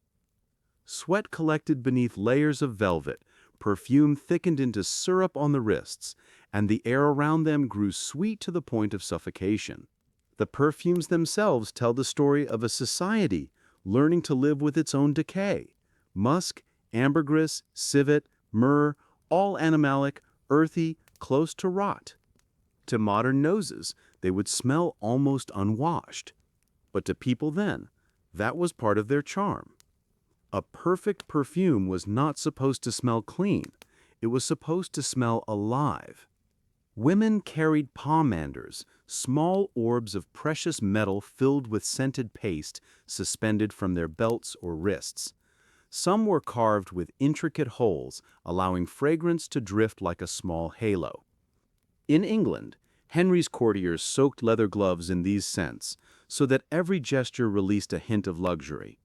Sweat collected beneath layers of velvet, perfume thickened into syrup on the wrists, and the air around them grew sweet to the point of suffocation. The perfumes themselves tell the story of a society learning to live with its own decay. Musk, ambergris, civet, myrrh, all animalic, earthy, close to rot. To modern noses, they would smell almost unwashed. But to people then, that was part of their charm. A perfect perfume was not supposed to smell clean. It was supposed to smell alive. Women carried pomanders, small orbs of precious metal filled with scented paste suspended from their belts or wrists. Some were carved with intricate holes, allowing fragrance to drift like a small halo. In England, Henry's courtiers soaked leather gloves in these scents, so that every gesture released a hint of luxury.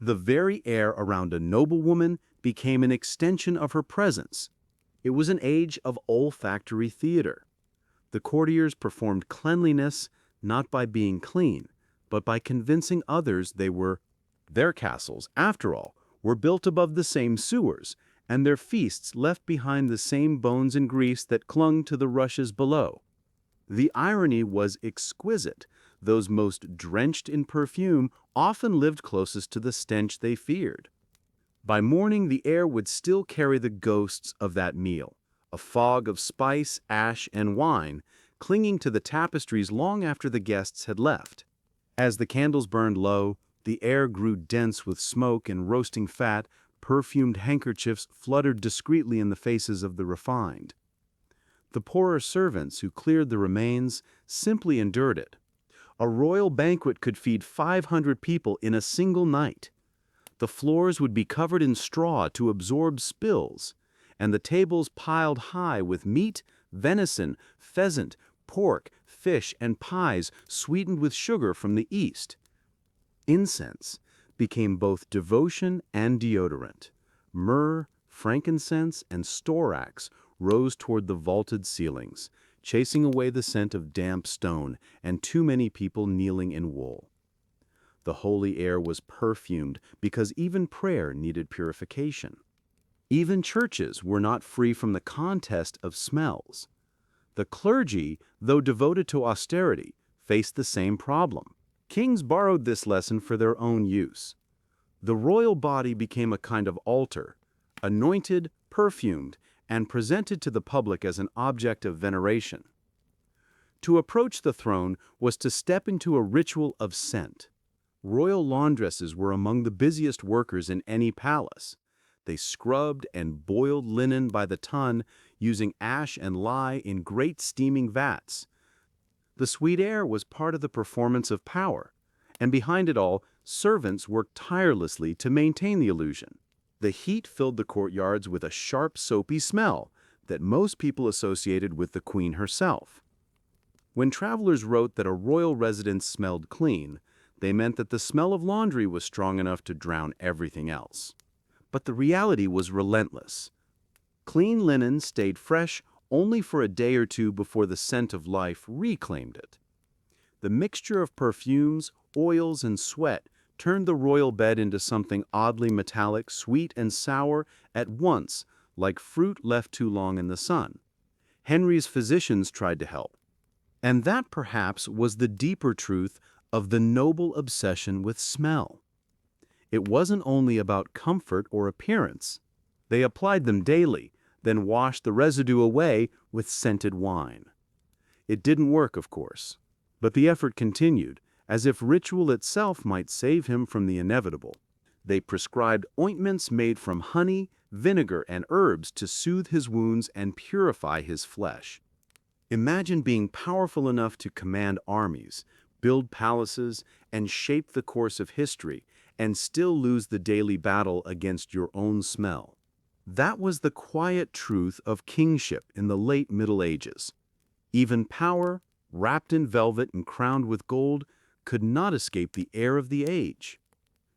The very air around a noblewoman became an extension of her presence. It was an age of olfactory theater. The courtiers performed cleanliness not by being clean, but by convincing others they were. Their castles, after all, were built above the same sewers, and their feasts left behind the same bones and grease that clung to the rushes below. The irony was exquisite. Those most drenched in perfume often lived closest to the stench they feared. By morning, the air would still carry the ghosts of that meal, a fog of spice, ash, and wine, clinging to the tapestries long after the guests had left. As the candles burned low, the air grew dense with smoke and roasting fat. Perfumed handkerchiefs fluttered discreetly in the faces of the refined. The poorer servants who cleared the remains simply endured it. A royal banquet could feed 500 people in a single night. The floors would be covered in straw to absorb spills, and the tables piled high with meat, venison, pheasant, pork, fish, and pies sweetened with sugar from the east. Incense became both devotion and deodorant. Myrrh, frankincense, and storax rose toward the vaulted ceilings, chasing away the scent of damp stone and too many people kneeling in wool. The holy air was perfumed because even prayer needed purification. Even churches were not free from the contest of smells. The clergy, though devoted to austerity, faced the same problem. Kings borrowed this lesson for their own use. The royal body became a kind of altar, anointed, perfumed, and presented to the public as an object of veneration. To approach the throne was to step into a ritual of scent. Royal laundresses were among the busiest workers in any palace. They scrubbed and boiled linen by the ton, using ash and lye in great steaming vats. The sweet air was part of the performance of power, and behind it all, servants worked tirelessly to maintain the illusion. The heat filled the courtyards with a sharp, soapy smell that most people associated with the queen herself. When travelers wrote that a royal residence smelled clean, they meant that the smell of laundry was strong enough to drown everything else. But the reality was relentless. Clean linen stayed fresh only for a day or two before the scent of life reclaimed it. The mixture of perfumes, oils, and sweat turned the royal bed into something oddly metallic, sweet and sour at once, like fruit left too long in the sun. Henry's physicians tried to help. And that perhaps was the deeper truth of the noble obsession with smell. It wasn't only about comfort or appearance. They applied them daily, then washed the residue away with scented wine. It didn't work, of course, but the effort continued, as if ritual itself might save him from the inevitable. They prescribed ointments made from honey, vinegar, and herbs to soothe his wounds and purify his flesh. Imagine being powerful enough to command armies, build palaces, and shape the course of history, and still lose the daily battle against your own smell. That was the quiet truth of kingship in the late Middle Ages. Even power, wrapped in velvet and crowned with gold, could not escape the air of the age.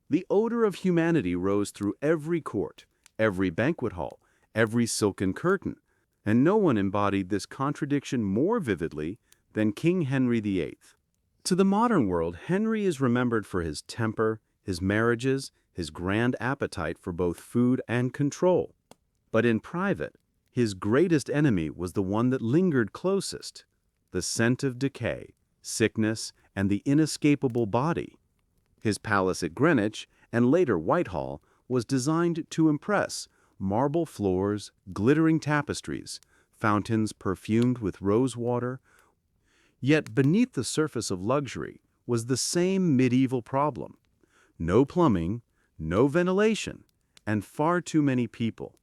The odor of humanity rose through every court, every banquet hall, every silken curtain, and no one embodied this contradiction more vividly than King Henry VIII. To the modern world, Henry is remembered for his temper, his marriages, his grand appetite for both food and control. But in private, his greatest enemy was the one that lingered closest, the scent of decay, sickness, and the inescapable body. His palace at Greenwich, and later Whitehall, was designed to impress: marble floors, glittering tapestries, fountains perfumed with rosewater. Yet beneath the surface of luxury was the same medieval problem: no plumbing, no ventilation, and far too many people.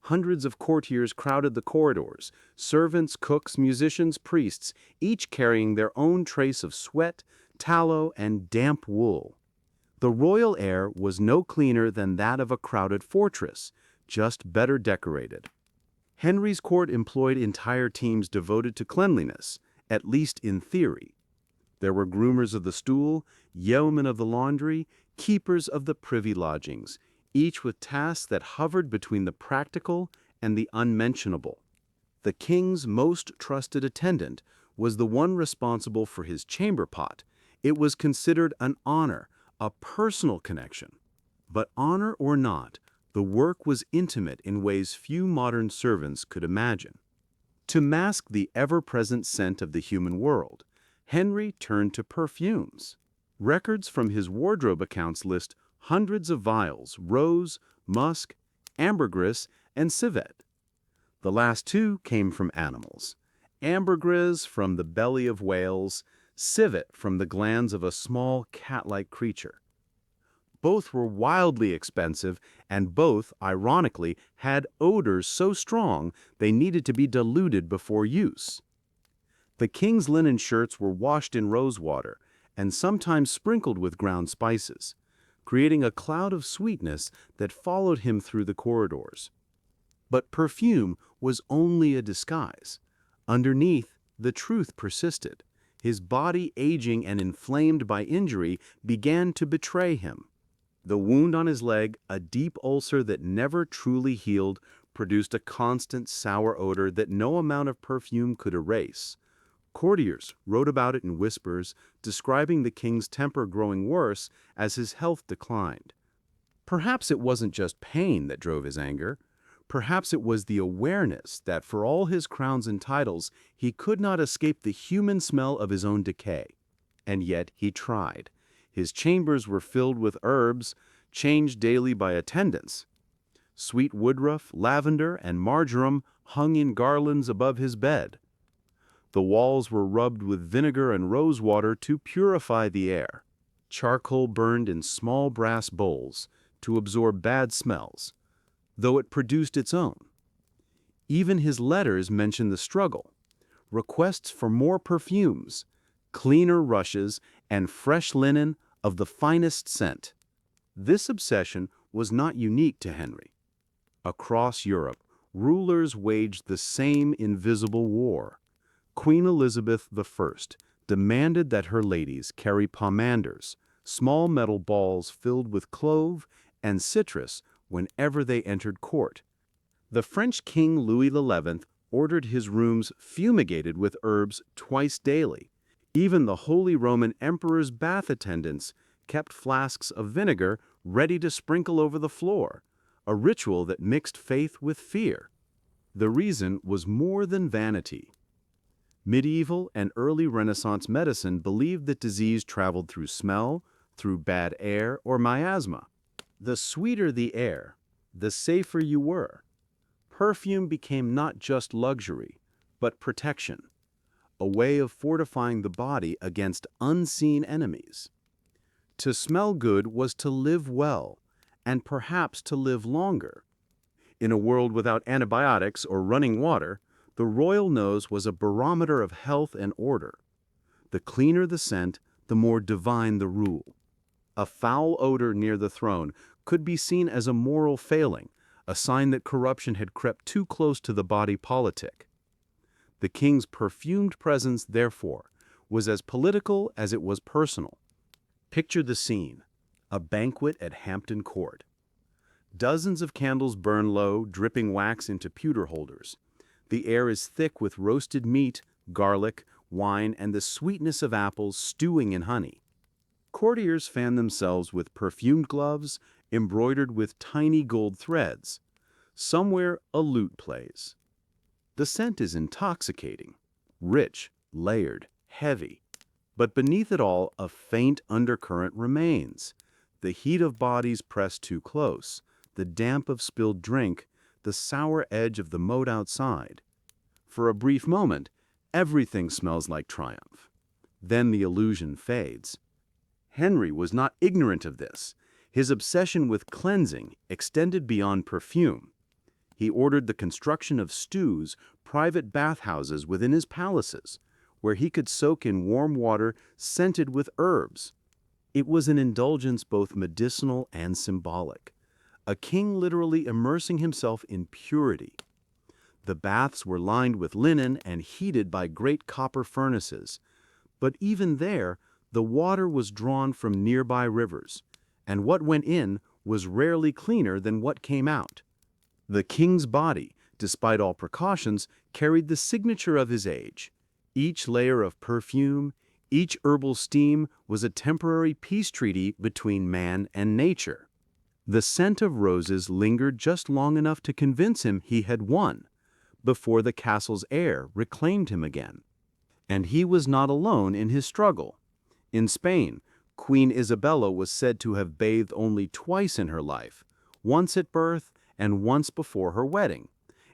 Hundreds of courtiers crowded the corridors, servants, cooks, musicians, priests, each carrying their own trace of sweat, tallow, and damp wool. The royal air was no cleaner than that of a crowded fortress, just better decorated. Henry's court employed entire teams devoted to cleanliness, at least in theory. There were groomers of the stool, yeomen of the laundry, keepers of the privy lodgings, each with tasks that hovered between the practical and the unmentionable. The king's most trusted attendant was the one responsible for his chamber pot. It was considered an honor, a personal connection. But honor or not, the work was intimate in ways few modern servants could imagine. To mask the ever-present scent of the human world, Henry turned to perfumes. Records from his wardrobe accounts list hundreds of vials: rose, musk, ambergris, and civet. The last two came from animals: ambergris from the belly of whales, civet from the glands of a small cat-like creature. Both were wildly expensive, and both, ironically, had odors so strong they needed to be diluted before use. The king's linen shirts were washed in rosewater and sometimes sprinkled with ground spices, creating a cloud of sweetness that followed him through the corridors. But perfume was only a disguise. Underneath, the truth persisted. His body, aging and inflamed by injury, began to betray him. The wound on his leg, a deep ulcer that never truly healed, produced a constant sour odor that no amount of perfume could erase. Courtiers wrote about it in whispers, describing the king's temper growing worse as his health declined. Perhaps it wasn't just pain that drove his anger. Perhaps it was the awareness that for all his crowns and titles, he could not escape the human smell of his own decay. And yet he tried. His chambers were filled with herbs, changed daily by attendants. Sweet woodruff, lavender, and marjoram hung in garlands above his bed. The walls were rubbed with vinegar and rosewater to purify the air. Charcoal burned in small brass bowls to absorb bad smells, though it produced its own. Even his letters mention the struggle: requests for more perfumes, cleaner rushes, and fresh linen of the finest scent. This obsession was not unique to Henry. Across Europe, rulers waged the same invisible war. Queen Elizabeth I demanded that her ladies carry pomanders, small metal balls filled with clove and citrus, whenever they entered court. The French King Louis XI ordered his rooms fumigated with herbs twice daily. Even the Holy Roman Emperor's bath attendants kept flasks of vinegar ready to sprinkle over the floor, a ritual that mixed faith with fear. The reason was more than vanity. Medieval and early Renaissance medicine believed that disease traveled through smell, through bad air, or miasma. The sweeter the air, the safer you were. Perfume became not just luxury, but protection, a way of fortifying the body against unseen enemies. To smell good was to live well, and perhaps to live longer. In a world without antibiotics or running water, the royal nose was a barometer of health and order. The cleaner the scent, the more divine the rule. A foul odor near the throne could be seen as a moral failing, a sign that corruption had crept too close to the body politic. The king's perfumed presence, therefore, was as political as it was personal. Picture the scene: a banquet at Hampton Court. Dozens of candles burn low, dripping wax into pewter holders. The air is thick with roasted meat, garlic, wine, and the sweetness of apples stewing in honey. Courtiers fan themselves with perfumed gloves, embroidered with tiny gold threads. Somewhere a lute plays. The scent is intoxicating, rich, layered, heavy. But beneath it all, a faint undercurrent remains. The heat of bodies pressed too close, the damp of spilled drink, the sour edge of the moat outside. For a brief moment, everything smells like triumph. Then the illusion fades. Henry was not ignorant of this. His obsession with cleansing extended beyond perfume. He ordered the construction of stews, private bathhouses within his palaces, where he could soak in warm water scented with herbs. It was an indulgence both medicinal and symbolic, a king literally immersing himself in purity. The baths were lined with linen and heated by great copper furnaces, but even there, the water was drawn from nearby rivers, and what went in was rarely cleaner than what came out. The king's body, despite all precautions, carried the signature of his age. Each layer of perfume, each herbal steam was a temporary peace treaty between man and nature. The scent of roses lingered just long enough to convince him he had won, before the castle's air reclaimed him again. And he was not alone in his struggle. In Spain, Queen Isabella was said to have bathed only twice in her life, once at birth and once before her wedding.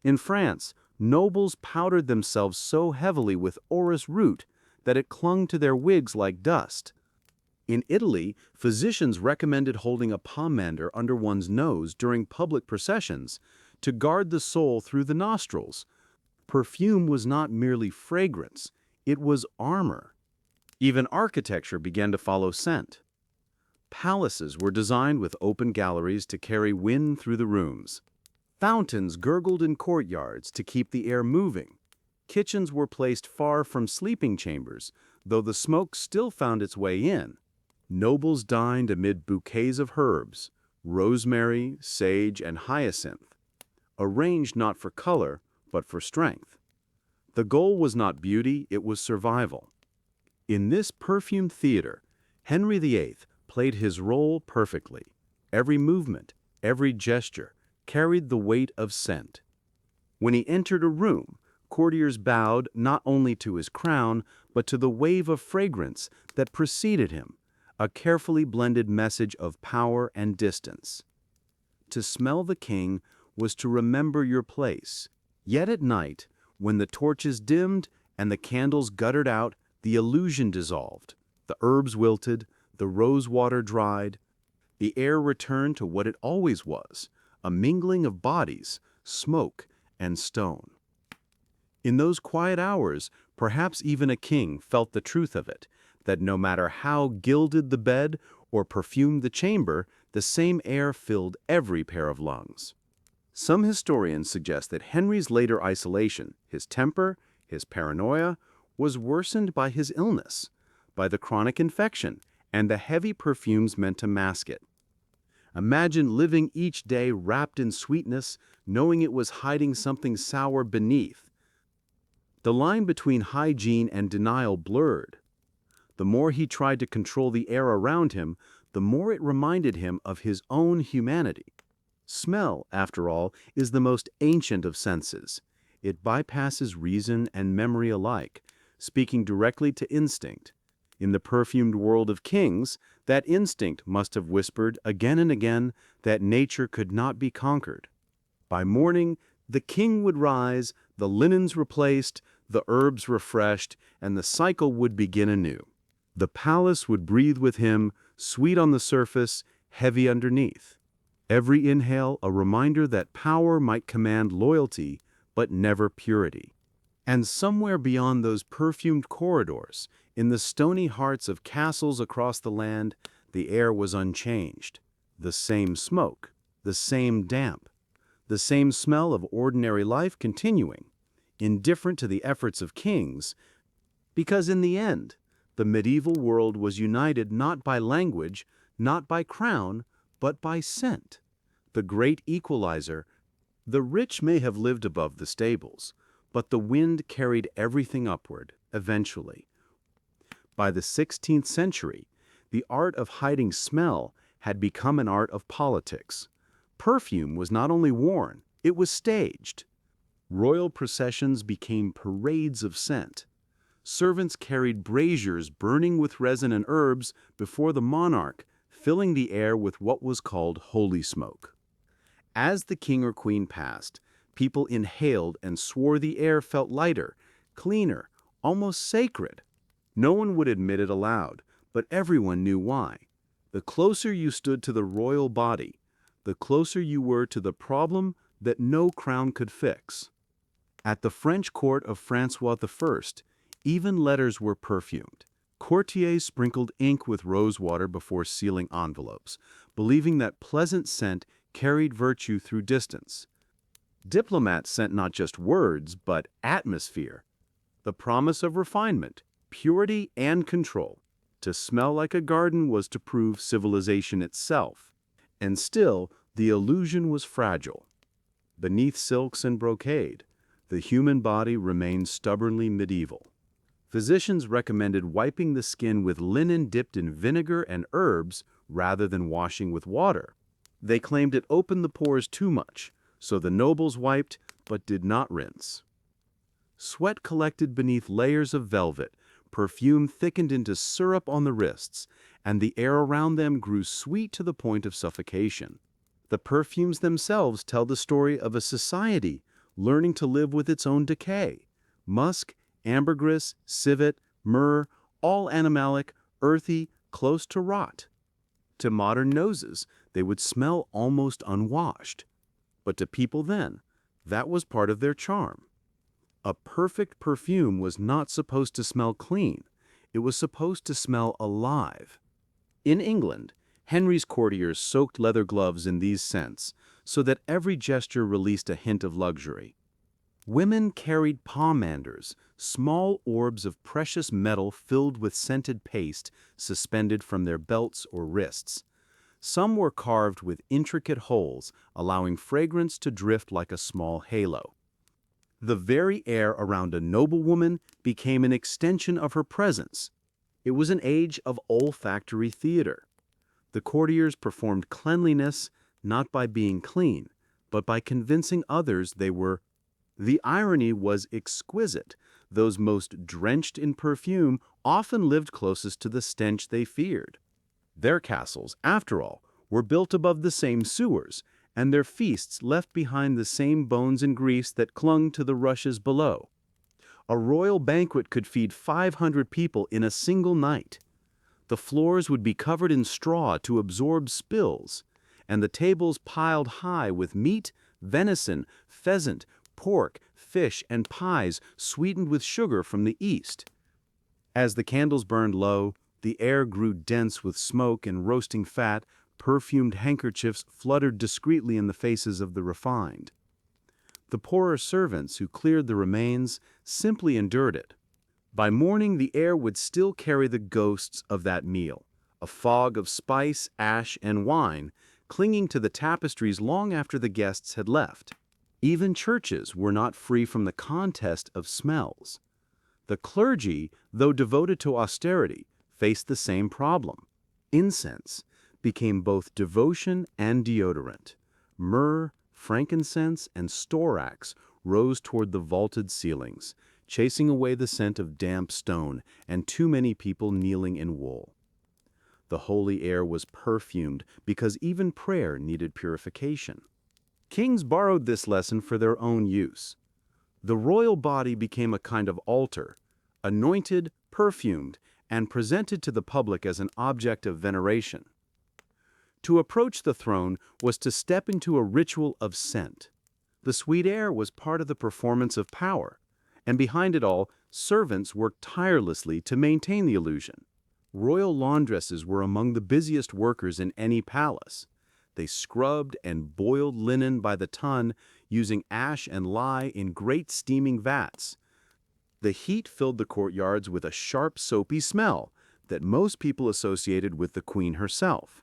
In France, nobles powdered themselves so heavily with orris root that it clung to their wigs like dust. In Italy, physicians recommended holding a pomander under one's nose during public processions to guard the soul through the nostrils. Perfume was not merely fragrance, it was armor. Even architecture began to follow scent. Palaces were designed with open galleries to carry wind through the rooms. Fountains gurgled in courtyards to keep the air moving. Kitchens were placed far from sleeping chambers, though the smoke still found its way in. Nobles dined amid bouquets of herbs, rosemary, sage, and hyacinth, arranged not for color, but for strength. The goal was not beauty, it was survival. In this perfumed theater, Henry VIII played his role perfectly. Every movement, every gesture, carried the weight of scent. When he entered a room, courtiers bowed not only to his crown, but to the wave of fragrance that preceded him, a carefully blended message of power and distance. To smell the king was to remember your place. Yet at night, when the torches dimmed and the candles guttered out, the illusion dissolved. The herbs wilted, the rosewater dried. The air returned to what it always was, a mingling of bodies, smoke, and stone. In those quiet hours, perhaps even a king felt the truth of it, that no matter how gilded the bed or perfumed the chamber, the same air filled every pair of lungs. Some historians suggest that Henry's later isolation, his temper, his paranoia, was worsened by his illness, by the chronic infection, and the heavy perfumes meant to mask it. Imagine living each day wrapped in sweetness, knowing it was hiding something sour beneath. The line between hygiene and denial blurred. The more he tried to control the air around him, the more it reminded him of his own humanity. Smell, after all, is the most ancient of senses. It bypasses reason and memory alike, speaking directly to instinct. In the perfumed world of kings, that instinct must have whispered again and again that nature could not be conquered. By morning, the king would rise, the linens replaced, the herbs refreshed, and the cycle would begin anew. The palace would breathe with him, sweet on the surface, heavy underneath. Every inhale a reminder that power might command loyalty, but never purity. And somewhere beyond those perfumed corridors, in the stony hearts of castles across the land, the air was unchanged. The same smoke, the same damp, the same smell of ordinary life continuing, indifferent to the efforts of kings, because in the end, the medieval world was united not by language, not by crown, but by scent. The great equalizer. The rich may have lived above the stables, but the wind carried everything upward, eventually. By the 16th century, the art of hiding smell had become an art of politics. Perfume was not only worn, it was staged. Royal processions became parades of scent. Servants carried braziers burning with resin and herbs before the monarch, filling the air with what was called holy smoke. As the king or queen passed, people inhaled and swore the air felt lighter, cleaner, almost sacred. No one would admit it aloud, but everyone knew why. The closer you stood to the royal body, the closer you were to the problem that no crown could fix. At the French court of Francois I, even letters were perfumed. Courtiers sprinkled ink with rosewater before sealing envelopes, believing that pleasant scent carried virtue through distance. Diplomats sent not just words, but atmosphere, the promise of refinement, purity, and control. To smell like a garden was to prove civilization itself. And still, the illusion was fragile. Beneath silks and brocade, the human body remained stubbornly medieval. Physicians recommended wiping the skin with linen dipped in vinegar and herbs rather than washing with water. They claimed it opened the pores too much, so the nobles wiped but did not rinse. Sweat collected beneath layers of velvet, perfume thickened into syrup on the wrists, and the air around them grew sweet to the point of suffocation. The perfumes themselves tell the story of a society learning to live with its own decay. Musk, ambergris, civet, myrrh, all animalic, earthy, close to rot. To modern noses, they would smell almost unwashed. But to people then, that was part of their charm. A perfect perfume was not supposed to smell clean. It was supposed to smell alive. In England, Henry's courtiers soaked leather gloves in these scents, so that every gesture released a hint of luxury. Women carried pomanders, small orbs of precious metal filled with scented paste suspended from their belts or wrists. Some were carved with intricate holes, allowing fragrance to drift like a small halo. The very air around a noblewoman became an extension of her presence. It was an age of olfactory theater. The courtiers performed cleanliness not by being clean, but by convincing others they were. The irony was exquisite. Those most drenched in perfume often lived closest to the stench they feared. Their castles, after all, were built above the same sewers, and their feasts left behind the same bones and grease that clung to the rushes below. A royal banquet could feed 500 people in a single night. The floors would be covered in straw to absorb spills, and the tables piled high with meat, venison, pheasant, pork, fish, and pies sweetened with sugar from the east. As the candles burned low, the air grew dense with smoke and roasting fat. Perfumed handkerchiefs fluttered discreetly in the faces of the refined. The poorer servants who cleared the remains simply endured it. By morning, the air would still carry the ghosts of that meal, a fog of spice, ash, and wine, clinging to the tapestries long after the guests had left. Even churches were not free from the contest of smells. The clergy, though devoted to austerity, faced the same problem. Incense became both devotion and deodorant. Myrrh, frankincense, and storax rose toward the vaulted ceilings, chasing away the scent of damp stone and too many people kneeling in wool. The holy air was perfumed because even prayer needed purification. Kings borrowed this lesson for their own use. The royal body became a kind of altar, anointed, perfumed, and presented to the public as an object of veneration. To approach the throne was to step into a ritual of scent. The sweet air was part of the performance of power, and behind it all, servants worked tirelessly to maintain the illusion. Royal laundresses were among the busiest workers in any palace. They scrubbed and boiled linen by the ton, using ash and lye in great steaming vats. The heat filled the courtyards with a sharp, soapy smell that most people associated with the queen herself.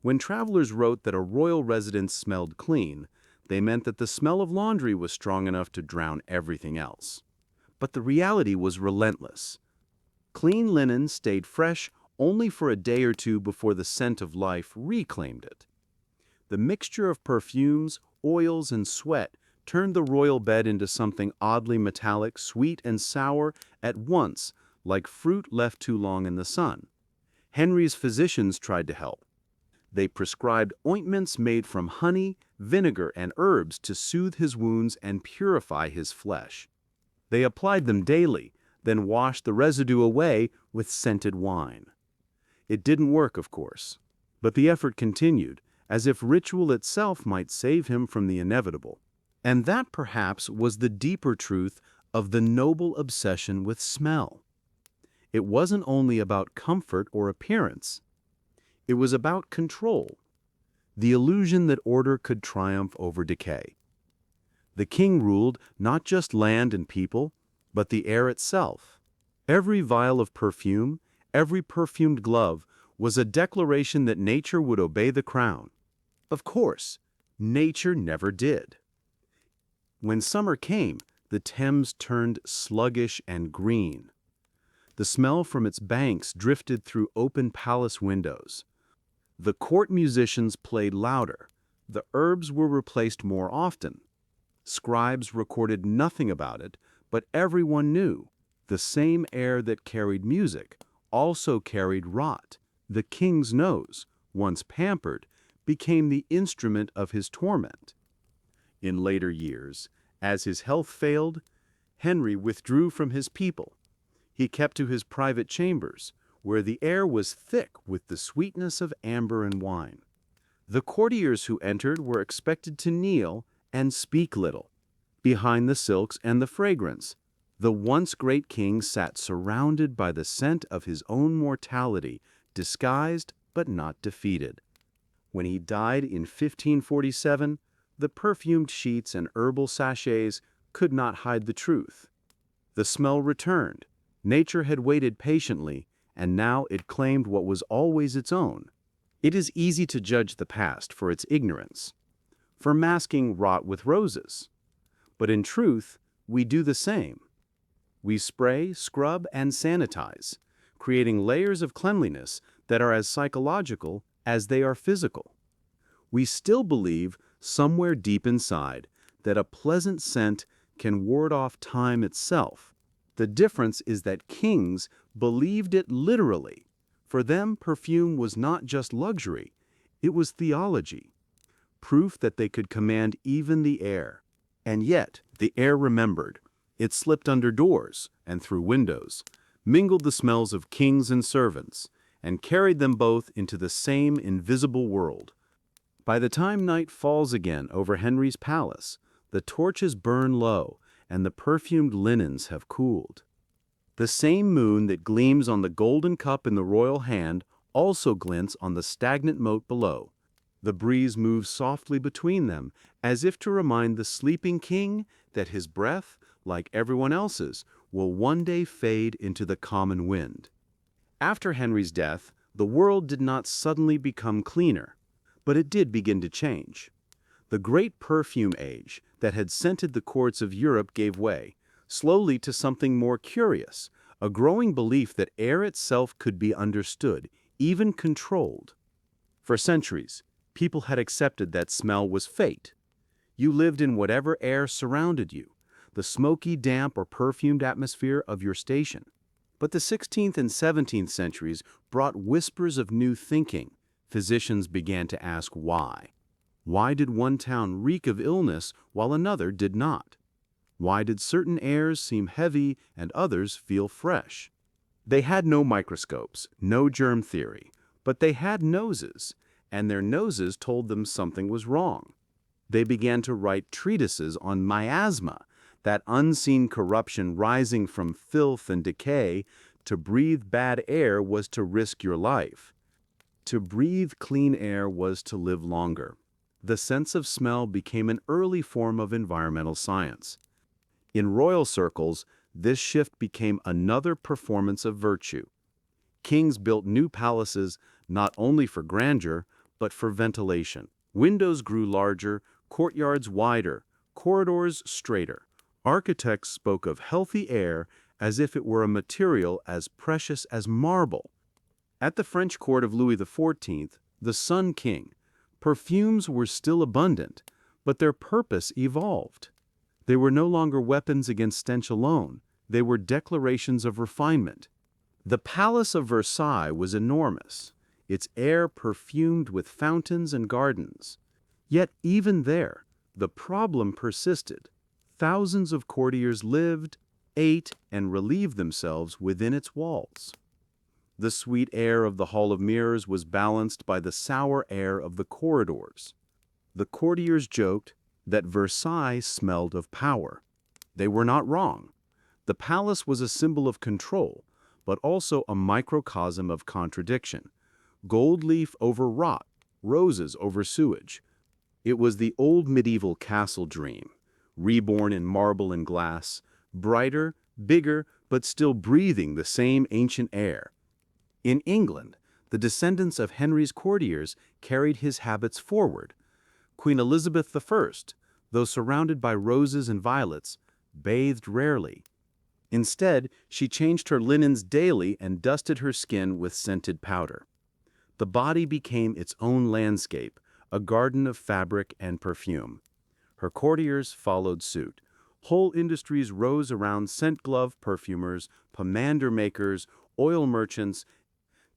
When travelers wrote that a royal residence smelled clean, they meant that the smell of laundry was strong enough to drown everything else. But the reality was relentless. Clean linen stayed fresh only for a day or two before the scent of life reclaimed it. The mixture of perfumes, oils, and sweat turned the royal bed into something oddly metallic, sweet and sour at once, like fruit left too long in the sun. Henry's physicians tried to help. They prescribed ointments made from honey, vinegar, and herbs to soothe his wounds and purify his flesh. They applied them daily, then washed the residue away with scented wine. It didn't work, of course, but the effort continued, as if ritual itself might save him from the inevitable. And that perhaps was the deeper truth of the noble obsession with smell. It wasn't only about comfort or appearance. It was about control, the illusion that order could triumph over decay. The king ruled not just land and people, but the air itself. Every vial of perfume, every perfumed glove, was a declaration that nature would obey the crown. Of course, nature never did. When summer came, the Thames turned sluggish and green. The smell from its banks drifted through open palace windows. The court musicians played louder. The herbs were replaced more often. Scribes recorded nothing about it, but everyone knew. The same air that carried music also carried rot. The king's nose, once pampered, became the instrument of his torment. In later years, as his health failed, Henry withdrew from his people. He kept to his private chambers, where the air was thick with the sweetness of amber and wine. The courtiers who entered were expected to kneel and speak little. Behind the silks and the fragrance, the once great king sat surrounded by the scent of his own mortality, disguised but not defeated. When he died in 1547, the perfumed sheets and herbal sachets could not hide the truth. The smell returned. Nature had waited patiently, and now it claimed what was always its own. It is easy to judge the past for its ignorance, for masking rot with roses. But in truth, we do the same. We spray, scrub, and sanitize, creating layers of cleanliness that are as psychological as they are physical. We still believe, somewhere deep inside, that a pleasant scent can ward off time itself. The difference is that kings believed it literally. For them, perfume was not just luxury, it was theology, proof that they could command even the air. And yet, the air remembered. It slipped under doors and through windows, mingled the smells of kings and servants, and carried them both into the same invisible world. By the time night falls again over Henry's palace, the torches burn low, and the perfumed linens have cooled. The same moon that gleams on the golden cup in the royal hand also glints on the stagnant moat below. The breeze moves softly between them, as if to remind the sleeping king that his breath, like everyone else's, will one day fade into the common wind. After Henry's death, the world did not suddenly become cleaner, but it did begin to change. The great perfume age that had scented the courts of Europe gave way, slowly, to something more curious, a growing belief that air itself could be understood, even controlled. For centuries, people had accepted that smell was fate. You lived in whatever air surrounded you, the smoky, damp, or perfumed atmosphere of your station. But the 16th and 17th centuries brought whispers of new thinking. Physicians began to ask why. Why did one town reek of illness while another did not? Why did certain airs seem heavy and others feel fresh? They had no microscopes, no germ theory, but they had noses, and their noses told them something was wrong. They began to write treatises on miasma, that unseen corruption rising from filth and decay. To breathe bad air was to risk your life. To breathe clean air was to live longer. The sense of smell became an early form of environmental science. In royal circles, this shift became another performance of virtue. Kings built new palaces not only for grandeur, but for ventilation. Windows grew larger, courtyards wider, corridors straighter. Architects spoke of healthy air as if it were a material as precious as marble. At the French court of Louis XIV, the Sun King, perfumes were still abundant, but their purpose evolved. They were no longer weapons against stench alone, they were declarations of refinement. The Palace of Versailles was enormous, its air perfumed with fountains and gardens. Yet even there, the problem persisted. Thousands of courtiers lived, ate, and relieved themselves within its walls. The sweet air of the Hall of Mirrors was balanced by the sour air of the corridors. The courtiers joked that Versailles smelled of power. They were not wrong. The palace was a symbol of control, but also a microcosm of contradiction. Gold leaf over rot, roses over sewage. It was the old medieval castle dream, reborn in marble and glass, brighter, bigger, but still breathing the same ancient air. In England, the descendants of Henry's courtiers carried his habits forward. Queen Elizabeth I, though surrounded by roses and violets, bathed rarely. Instead, she changed her linens daily and dusted her skin with scented powder. The body became its own landscape, a garden of fabric and perfume. Her courtiers followed suit. Whole industries rose around scent glove perfumers, pomander makers, oil merchants.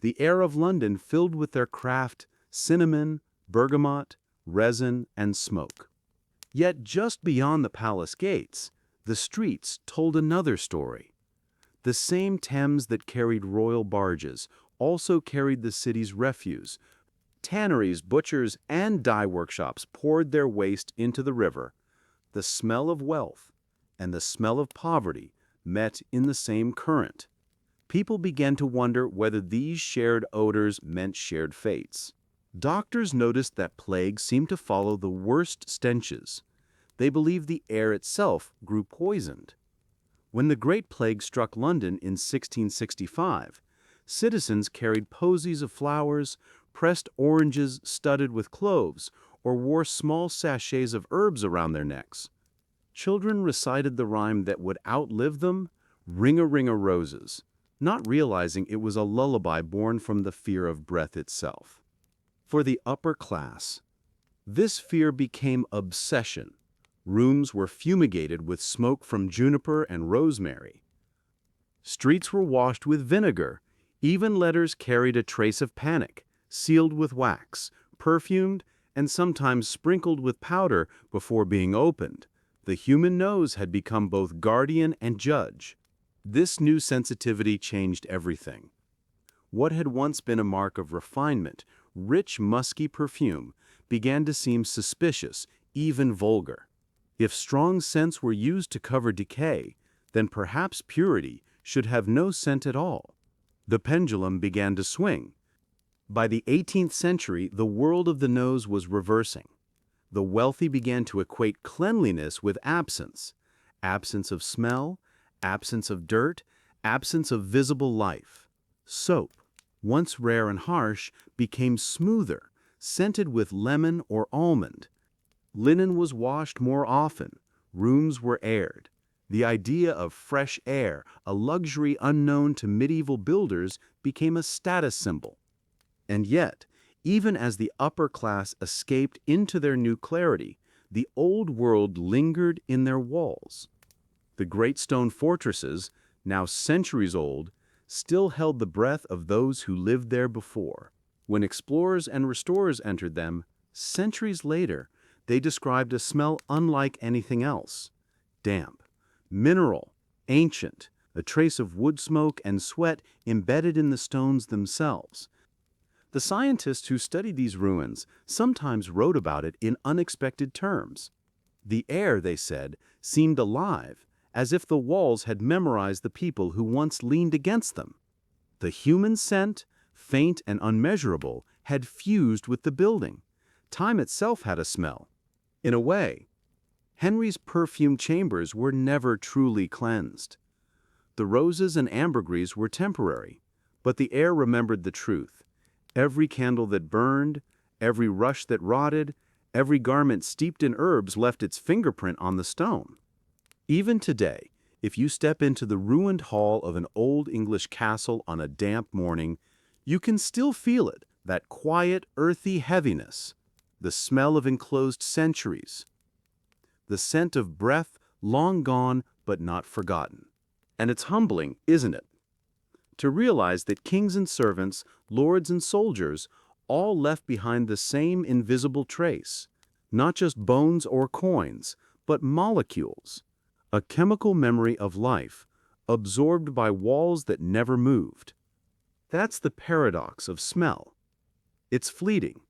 The air of London filled with their craft, cinnamon, bergamot, resin, and smoke. Yet just beyond the palace gates, the streets told another story. The same Thames that carried royal barges also carried the city's refuse. Tanneries, butchers, and dye workshops poured their waste into the river. The smell of wealth and the smell of poverty met in the same current. People began to wonder whether these shared odors meant shared fates. Doctors noticed that plague seemed to follow the worst stenches. They believed the air itself grew poisoned. When the Great Plague struck London in 1665, citizens carried posies of flowers, pressed oranges studded with cloves, or wore small sachets of herbs around their necks. Children recited the rhyme that would outlive them, "Ring-a-ring-a roses," not realizing it was a lullaby born from the fear of breath itself. For the upper class, this fear became obsession. Rooms were fumigated with smoke from juniper and rosemary. Streets were washed with vinegar. Even letters carried a trace of panic, sealed with wax, perfumed, and sometimes sprinkled with powder before being opened. The human nose had become both guardian and judge. This new sensitivity changed everything. What had once been a mark of refinement, rich, musky perfume, began to seem suspicious, even vulgar. If strong scents were used to cover decay, then perhaps purity should have no scent at all. The pendulum began to swing. By the 18th century, the world of the nose was reversing. The wealthy began to equate cleanliness with absence. Absence of smell, absence of dirt, absence of visible life. Soap, once rare and harsh, became smoother, scented with lemon or almond. Linen was washed more often. Rooms were aired. The idea of fresh air, a luxury unknown to medieval builders, became a status symbol. And yet, even as the upper class escaped into their new clarity, the old world lingered in their walls. The great stone fortresses, now centuries old, still held the breath of those who lived there before. When explorers and restorers entered them, centuries later, they described a smell unlike anything else. Damp, mineral, ancient, a trace of wood smoke and sweat embedded in the stones themselves. The scientists who studied these ruins sometimes wrote about it in unexpected terms. The air, they said, seemed alive, as if the walls had memorized the people who once leaned against them. The human scent, faint and unmeasurable, had fused with the building. Time itself had a smell. In a way, Henry's perfume chambers were never truly cleansed. The roses and ambergris were temporary, but the air remembered the truth. Every candle that burned, every rush that rotted, every garment steeped in herbs left its fingerprint on the stone. Even today, if you step into the ruined hall of an old English castle on a damp morning, you can still feel it, that quiet, earthy heaviness, the smell of enclosed centuries, the scent of breath long gone but not forgotten. And it's humbling, isn't it? To realize that kings and servants, lords and soldiers, all left behind the same invisible trace, not just bones or coins, but molecules, a chemical memory of life, absorbed by walls that never moved. That's the paradox of smell. It's fleeting,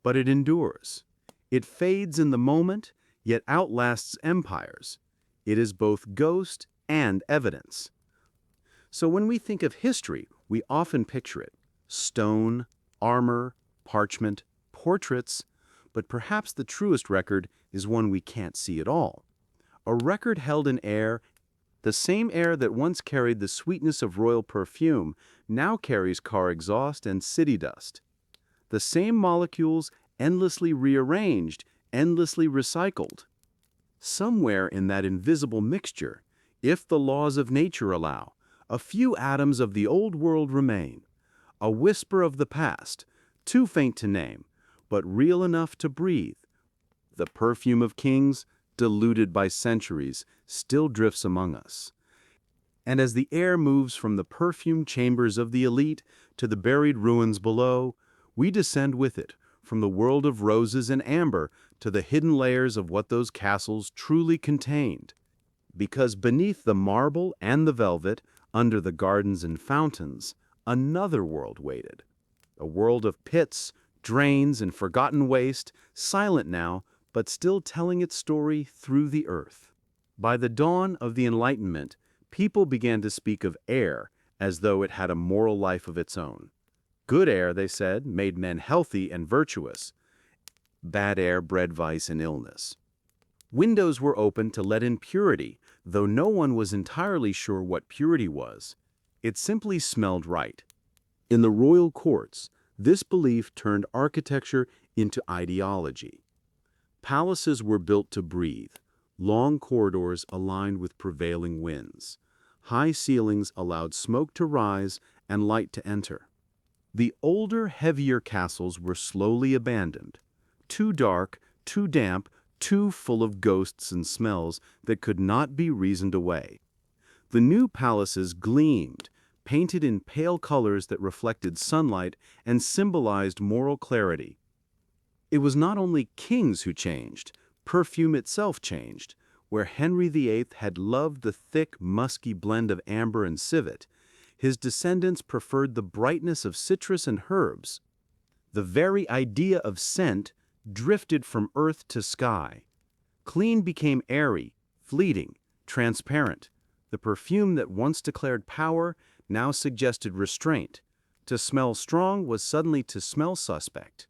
but it endures. It fades in the moment, yet outlasts empires. It is both ghost and evidence. So when we think of history, we often picture it: stone, armor, parchment, portraits, but perhaps the truest record is one we can't see at all. A record held in air, the same air that once carried the sweetness of royal perfume now carries car exhaust and city dust. The same molecules endlessly rearranged, endlessly recycled. Somewhere in that invisible mixture, If the laws of nature allow, a few atoms of the old world remain, a whisper of the past, too faint to name, but real enough to breathe. The perfume of kings, diluted by centuries, still drifts among us. And as the air moves from the perfumed chambers of the elite to the buried ruins below, we descend with it, from the world of roses and amber to the hidden layers of what those castles truly contained. Because beneath the marble and the velvet, under the gardens and fountains, another world waited. A world of pits, drains, and forgotten waste, silent now, but still telling its story through the earth. By the dawn of the Enlightenment, people began to speak of air as though it had a moral life of its own. Good air, they said, made men healthy and virtuous. Bad air bred vice and illness. Windows were opened to let in purity, though no one was entirely sure what purity was. It simply smelled right. In the royal courts, this belief turned architecture into ideology. Palaces were built to breathe, long corridors aligned with prevailing winds. High ceilings allowed smoke to rise and light to enter. The older, heavier castles were slowly abandoned. Too dark, too damp, too full of ghosts and smells that could not be reasoned away. The new palaces gleamed, painted in pale colors that reflected sunlight and symbolized moral clarity. It was not only kings who changed, perfume itself changed. Where Henry VIII had loved the thick, musky blend of amber and civet, his descendants preferred the brightness of citrus and herbs. The very idea of scent drifted from earth to sky. Clean became airy, fleeting, transparent. The perfume that once declared power now suggested restraint. To smell strong was suddenly to smell suspect.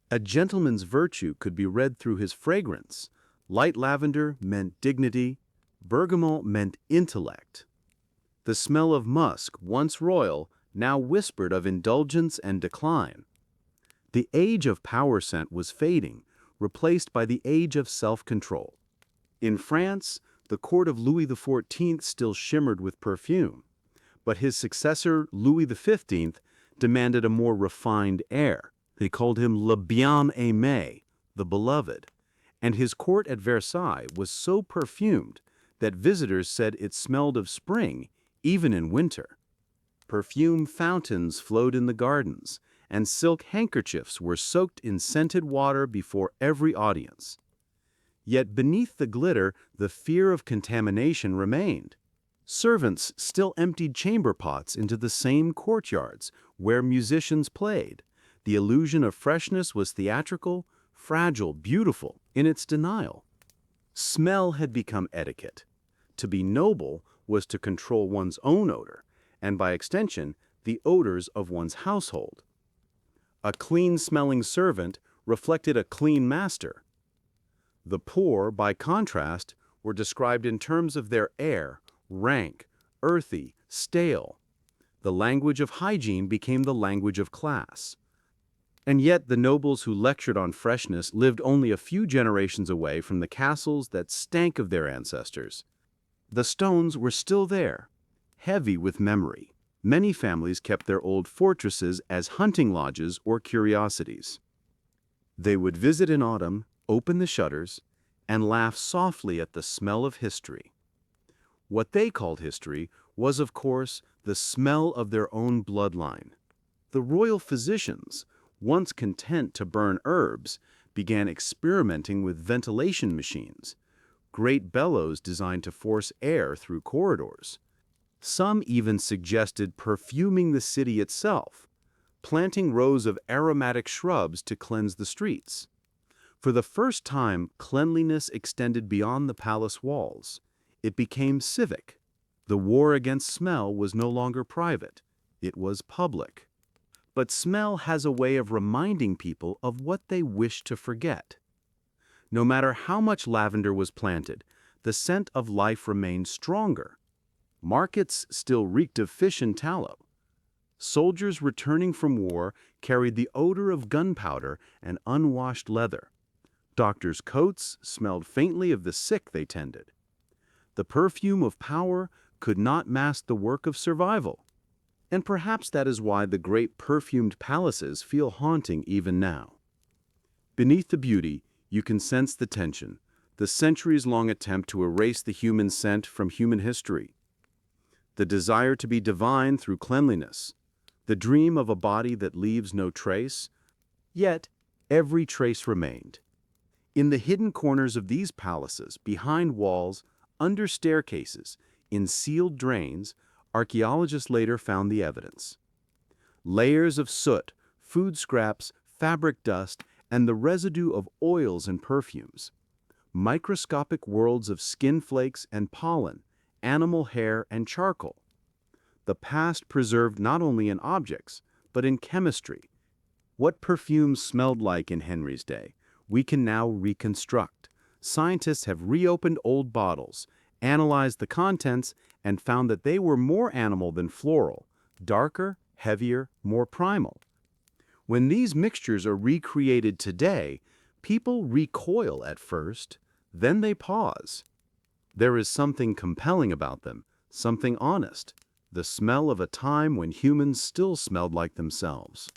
A gentleman's virtue could be read through his fragrance. Light lavender meant dignity. Bergamot meant intellect. The smell of musk, once royal, now whispered of indulgence and decline. The age of power scent was fading, replaced by the age of self-control. In France, the court of Louis XIV still shimmered with perfume, but his successor, Louis XV, demanded a more refined air. They called him le bien-aimé, the beloved, and his court at Versailles was so perfumed that visitors said it smelled of spring, even in winter. Perfume fountains flowed in the gardens, and silk handkerchiefs were soaked in scented water before every audience. Yet beneath the glitter, the fear of contamination remained. Servants still emptied chamber pots into the same courtyards where musicians played. The illusion of freshness was theatrical, fragile, beautiful in its denial. Smell had become etiquette. To be noble was to control one's own odor, and by extension, the odors of one's household. A clean-smelling servant reflected a clean master. The poor, by contrast, were described in terms of their air, rank, earthy, stale. The language of hygiene became the language of class. And yet the nobles who lectured on freshness lived only a few generations away from the castles that stank of their ancestors. The stones were still there, heavy with memory. Many families kept their old fortresses as hunting lodges or curiosities. They would visit in autumn, open the shutters, and laugh softly at the smell of history. What they called history was, of course, the smell of their own bloodline. The royal physicians, once content to burn herbs, began experimenting with ventilation machines, great bellows designed to force air through corridors. Some even suggested perfuming the city itself, planting rows of aromatic shrubs to cleanse the streets. For the first time, cleanliness extended beyond the palace walls. It became civic. The war against smell was no longer private. It was public. But smell has a way of reminding people of what they wish to forget. No matter how much lavender was planted, the scent of life remained stronger. Markets still reeked of fish and tallow. Soldiers returning from war carried the odor of gunpowder and unwashed leather. Doctors' coats smelled faintly of the sick they tended. The perfume of power could not mask the work of survival. And perhaps that is why the great perfumed palaces feel haunting even now. Beneath the beauty, you can sense the tension, the centuries-long attempt to erase the human scent from human history, the desire to be divine through cleanliness, the dream of a body that leaves no trace, yet every trace remained. In the hidden corners of these palaces, behind walls, under staircases, in sealed drains, archaeologists later found the evidence. Layers of soot, food scraps, fabric dust, and the residue of oils and perfumes. Microscopic worlds of skin flakes and pollen, animal hair and charcoal. The past preserved not only in objects, but in chemistry. What perfumes smelled like in Henry's day, we can now reconstruct. Scientists have reopened old bottles, analyzed the contents, and found that they were more animal than floral, darker, heavier, more primal. When these mixtures are recreated today, people recoil at first, then they pause. There is something compelling about them, something honest, the smell of a time when humans still smelled like themselves.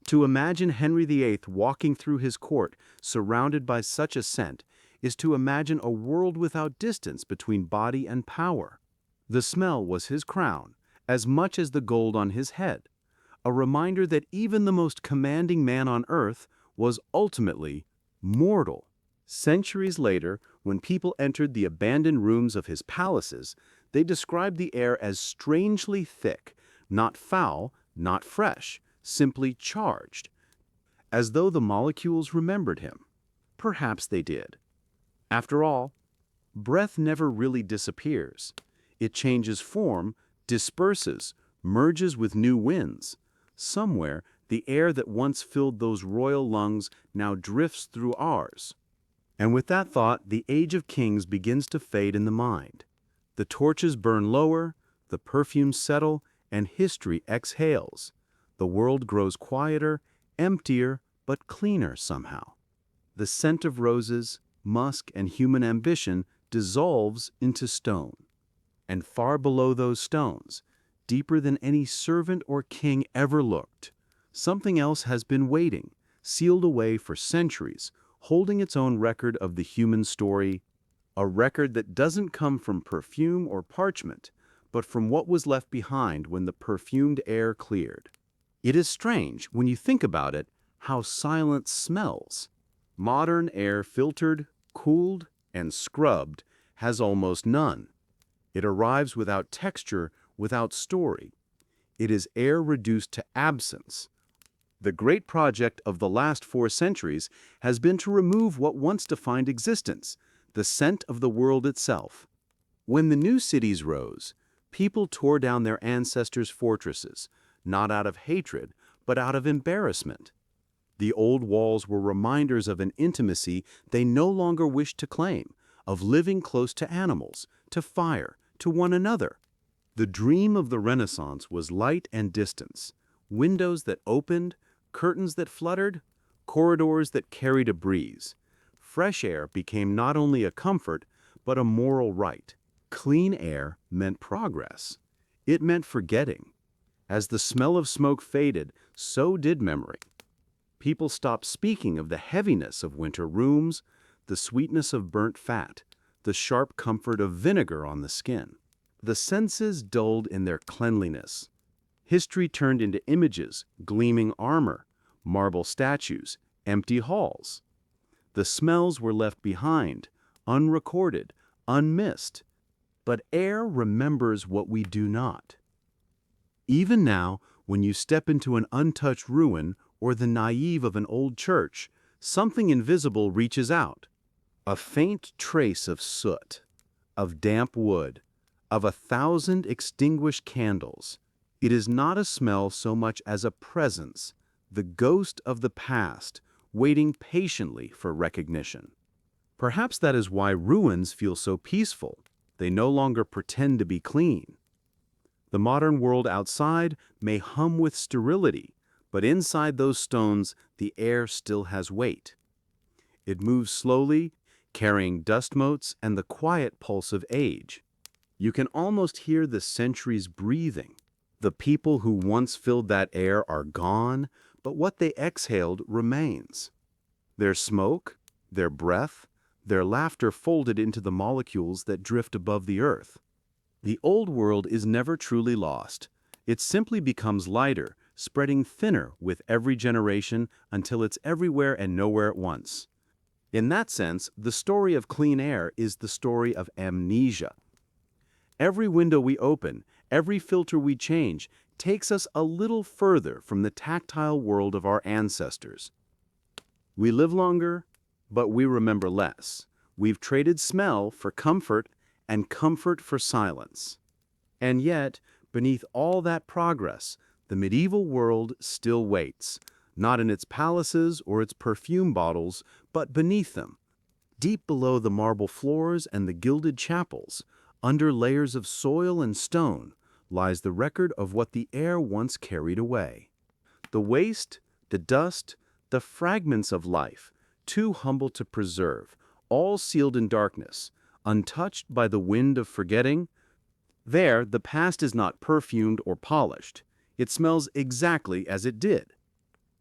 To imagine Henry VIII walking through his court surrounded by such a scent is to imagine a world without distance between body and power. The smell was his crown, as much as the gold on his head, a reminder that even the most commanding man on earth was ultimately mortal. Centuries later, when people entered the abandoned rooms of his palaces, they described the air as strangely thick, not foul, not fresh, simply charged, as though the molecules remembered him. Perhaps they did. After all, breath never really disappears. It changes form, disperses, merges with new winds. Somewhere, the air that once filled those royal lungs now drifts through ours. And with that thought, the age of kings begins to fade in the mind. The torches burn lower, the perfumes settle, and history exhales. The world grows quieter, emptier, but cleaner somehow. The scent of roses, musk, and human ambition dissolves into stone. And far below those stones, deeper than any servant or king ever looked, something else has been waiting, sealed away for centuries, holding its own record of the human story, a record that doesn't come from perfume or parchment, but from what was left behind when the perfumed air cleared. It is strange, when you think about it, how silence smells. Modern air filtered, cooled, and scrubbed has almost none. It arrives without texture, without story. It is air reduced to absence. The great project of the last 4 centuries has been to remove what once defined existence, the scent of the world itself. When the new cities rose, people tore down their ancestors' fortresses, not out of hatred, but out of embarrassment. The old walls were reminders of an intimacy they no longer wished to claim, of living close to animals, to fire, to one another. The dream of the Renaissance was light and distance, windows that opened, curtains that fluttered, corridors that carried a breeze. Fresh air became not only a comfort, but a moral right. Clean air meant progress. It meant forgetting. As the smell of smoke faded, so did memory. People stopped speaking of the heaviness of winter rooms, the sweetness of burnt fat, the sharp comfort of vinegar on the skin. The senses dulled in their cleanliness. History turned into images, gleaming armor, marble statues, empty halls. The smells were left behind, unrecorded, unmissed. But air remembers what we do not. Even now, when you step into an untouched ruin or the nave of an old church, something invisible reaches out. A faint trace of soot, of damp wood, of 1,000 extinguished candles. It is not a smell so much as a presence, the ghost of the past, waiting patiently for recognition. Perhaps that is why ruins feel so peaceful. They no longer pretend to be clean. The modern world outside may hum with sterility, but inside those stones the air still has weight. It moves slowly, carrying dust motes and the quiet pulse of age. You can almost hear the centuries breathing. The people who once filled that air are gone, but what they exhaled remains. Their smoke, their breath, their laughter folded into the molecules that drift above the earth. The old world is never truly lost. It simply becomes lighter, spreading thinner with every generation until it's everywhere and nowhere at once. In that sense, the story of clean air is the story of amnesia. Every window we open, every filter we change, takes us a little further from the tactile world of our ancestors. We live longer, but we remember less. We've traded smell for comfort and comfort for silence. And yet, beneath all that progress, the medieval world still waits, not in its palaces or its perfume bottles, but beneath them. Deep below the marble floors and the gilded chapels, under layers of soil and stone, lies the record of what the air once carried away. The waste, the dust, the fragments of life, too humble to preserve, all sealed in darkness, untouched by the wind of forgetting. There, the past is not perfumed or polished. It smells exactly as it did.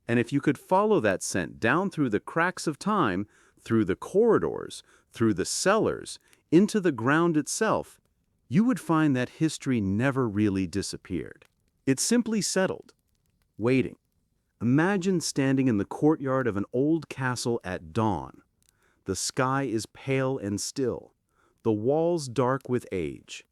And if you could follow that scent down through the cracks of time, through the corridors, through the cellars, into the ground itself, you would find that history never really disappeared. It simply settled, waiting. Imagine standing in the courtyard of an old castle at dawn. The sky is pale and still, the walls dark with age.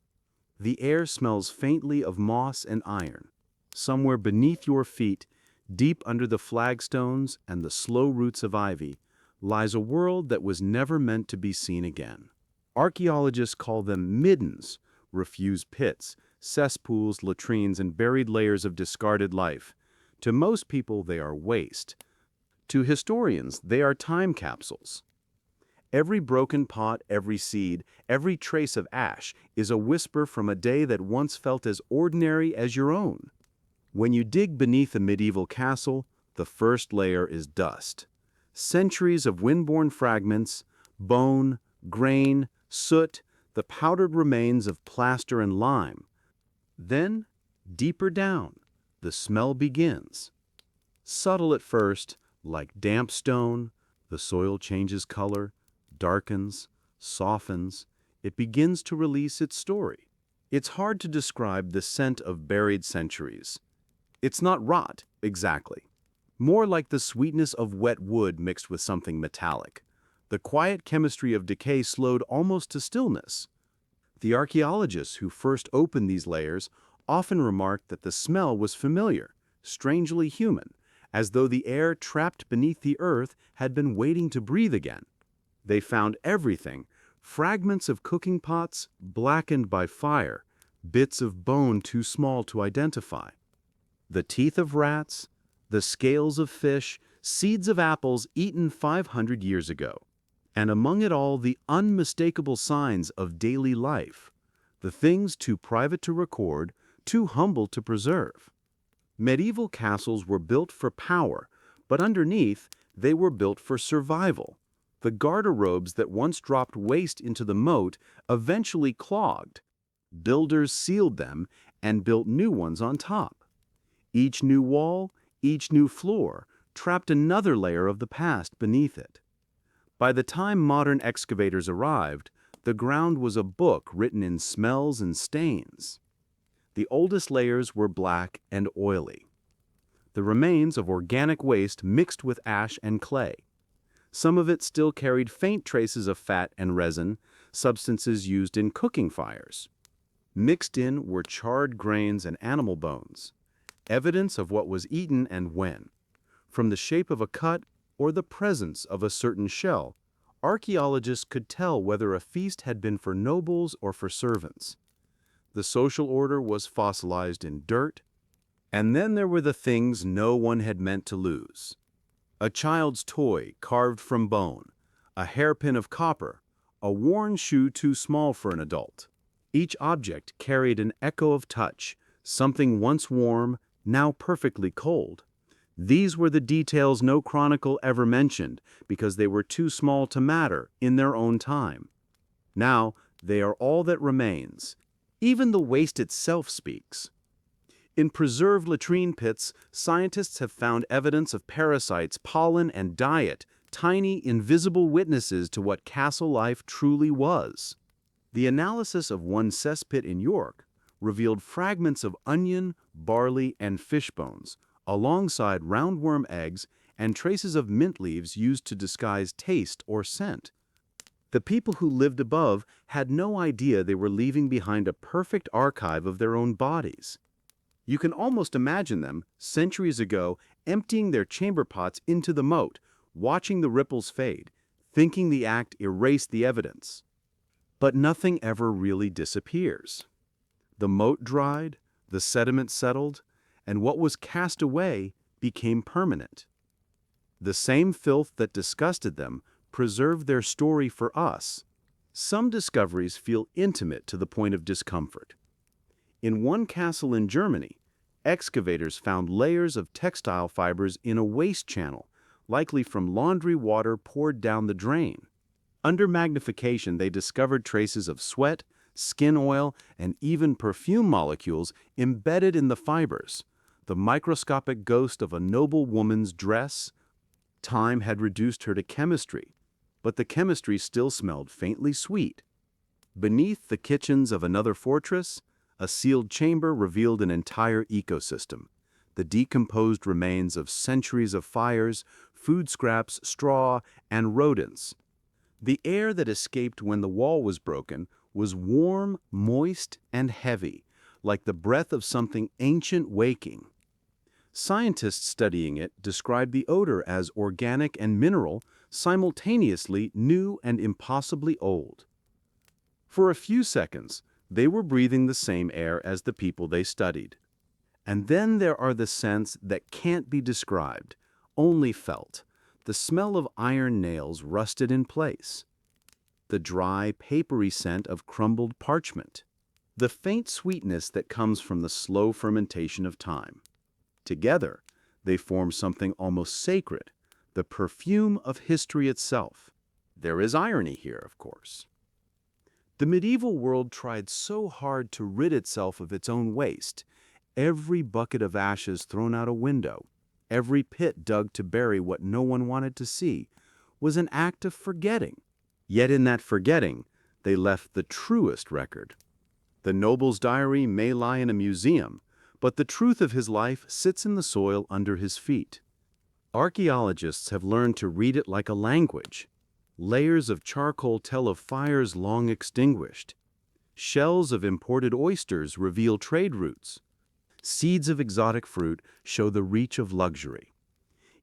The air smells faintly of moss and iron. Somewhere beneath your feet, deep under the flagstones and the slow roots of ivy, lies a world that was never meant to be seen again. Archaeologists call them middens, refuse pits, cesspools, latrines, and buried layers of discarded life. To most people, they are waste. To historians, they are time capsules. Every broken pot, every seed, every trace of ash is a whisper from a day that once felt as ordinary as your own. When you dig beneath a medieval castle, the first layer is dust. Centuries of wind-borne fragments, bone, grain, soot, the powdered remains of plaster and lime. Then, deeper down, the smell begins. Subtle at first, like damp stone, the soil changes color, darkens, softens. It begins to release its story. It's hard to describe the scent of buried centuries. It's not rot, exactly. More like the sweetness of wet wood mixed with something metallic. The quiet chemistry of decay slowed almost to stillness. The archaeologists who first opened these layers often remarked that the smell was familiar, strangely human, as though the air trapped beneath the earth had been waiting to breathe again. They found everything: fragments of cooking pots blackened by fire, bits of bone too small to identify, the teeth of rats, the scales of fish, seeds of apples eaten 500 years ago. And among it all, the unmistakable signs of daily life, the things too private to record, too humble to preserve. Medieval castles were built for power, but underneath, they were built for survival. The garderobes that once dropped waste into the moat eventually clogged. Builders sealed them and built new ones on top. Each new wall, each new floor, trapped another layer of the past beneath it. By the time modern excavators arrived, the ground was a book written in smells and stains. The oldest layers were black and oily. The remains of organic waste mixed with ash and clay. Some of it still carried faint traces of fat and resin, substances used in cooking fires. Mixed in were charred grains and animal bones, evidence of what was eaten and when. From the shape of a cut or the presence of a certain shell, archaeologists could tell whether a feast had been for nobles or for servants. The social order was fossilized in dirt. And then there were the things no one had meant to lose. A child's toy carved from bone, a hairpin of copper, a worn shoe too small for an adult. Each object carried an echo of touch, something once warm, now perfectly cold. These were the details no chronicle ever mentioned because they were too small to matter in their own time. Now, they are all that remains. Even the waste itself speaks. In preserved latrine pits, scientists have found evidence of parasites, pollen, and diet, tiny, invisible witnesses to what castle life truly was. The analysis of one cesspit in York revealed fragments of onion, barley, and fish bones, alongside roundworm eggs and traces of mint leaves used to disguise taste or scent. The people who lived above had no idea they were leaving behind a perfect archive of their own bodies. You can almost imagine them, centuries ago, emptying their chamber pots into the moat, watching the ripples fade, thinking the act erased the evidence. But nothing ever really disappears. The moat dried, the sediment settled, and what was cast away became permanent. The same filth that disgusted them preserved their story for us. Some discoveries feel intimate to the point of discomfort. In one castle in Germany, excavators found layers of textile fibers in a waste channel, likely from laundry water poured down the drain. Under magnification, they discovered traces of sweat, skin oil, and even perfume molecules embedded in the fibers, the microscopic ghost of a noble woman's dress. Time had reduced her to chemistry, but the chemistry still smelled faintly sweet. Beneath the kitchens of another fortress, a sealed chamber revealed an entire ecosystem, the decomposed remains of centuries of fires, food scraps, straw, and rodents. The air that escaped when the wall was broken was warm, moist, and heavy, like the breath of something ancient waking. Scientists studying it described the odor as organic and mineral, simultaneously new and impossibly old. For a few seconds, they were breathing the same air as the people they studied. And then there are the scents that can't be described, only felt. The smell of iron nails rusted in place. The dry, papery scent of crumbled parchment. The faint sweetness that comes from the slow fermentation of time. Together, they form something almost sacred, the perfume of history itself. There is irony here, of course. The medieval world tried so hard to rid itself of its own waste. Every bucket of ashes thrown out a window, every pit dug to bury what no one wanted to see, was an act of forgetting. Yet in that forgetting, they left the truest record. The noble's diary may lie in a museum, but the truth of his life sits in the soil under his feet. Archaeologists have learned to read it like a language. Layers of charcoal tell of fires long extinguished. Shells of imported oysters reveal trade routes. Seeds of exotic fruit show the reach of luxury.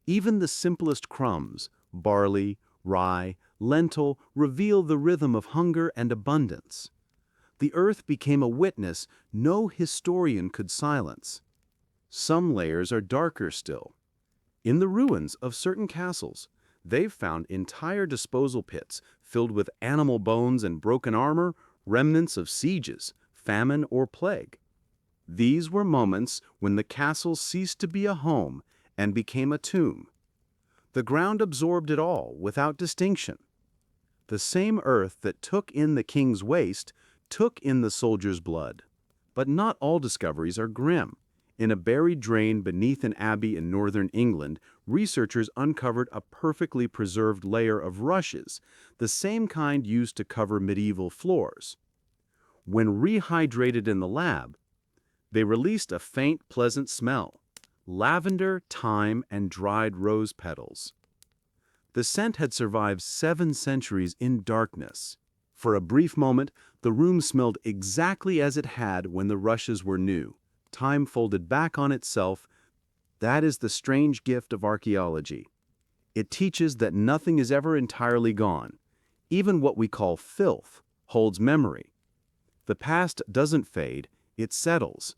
Even the simplest crumbs, barley, rye, lentil, reveal the rhythm of hunger and abundance. The earth became a witness no historian could silence. Some layers are darker still. In the ruins of certain castles, they've found entire disposal pits filled with animal bones and broken armor, remnants of sieges, famine, or plague. These were moments when the castle ceased to be a home and became a tomb. The ground absorbed it all without distinction. The same earth that took in the king's waste took in the soldier's blood. But not all discoveries are grim. In a buried drain beneath an abbey in northern England, researchers uncovered a perfectly preserved layer of rushes, the same kind used to cover medieval floors. When rehydrated in the lab, they released a faint, pleasant smell: lavender, thyme, and dried rose petals. The scent had survived 7 centuries in darkness. For a brief moment, the room smelled exactly as it had when the rushes were new. Time folded back on itself. That is the strange gift of archaeology. It teaches that nothing is ever entirely gone. Even what we call filth holds memory. The past doesn't fade, it settles.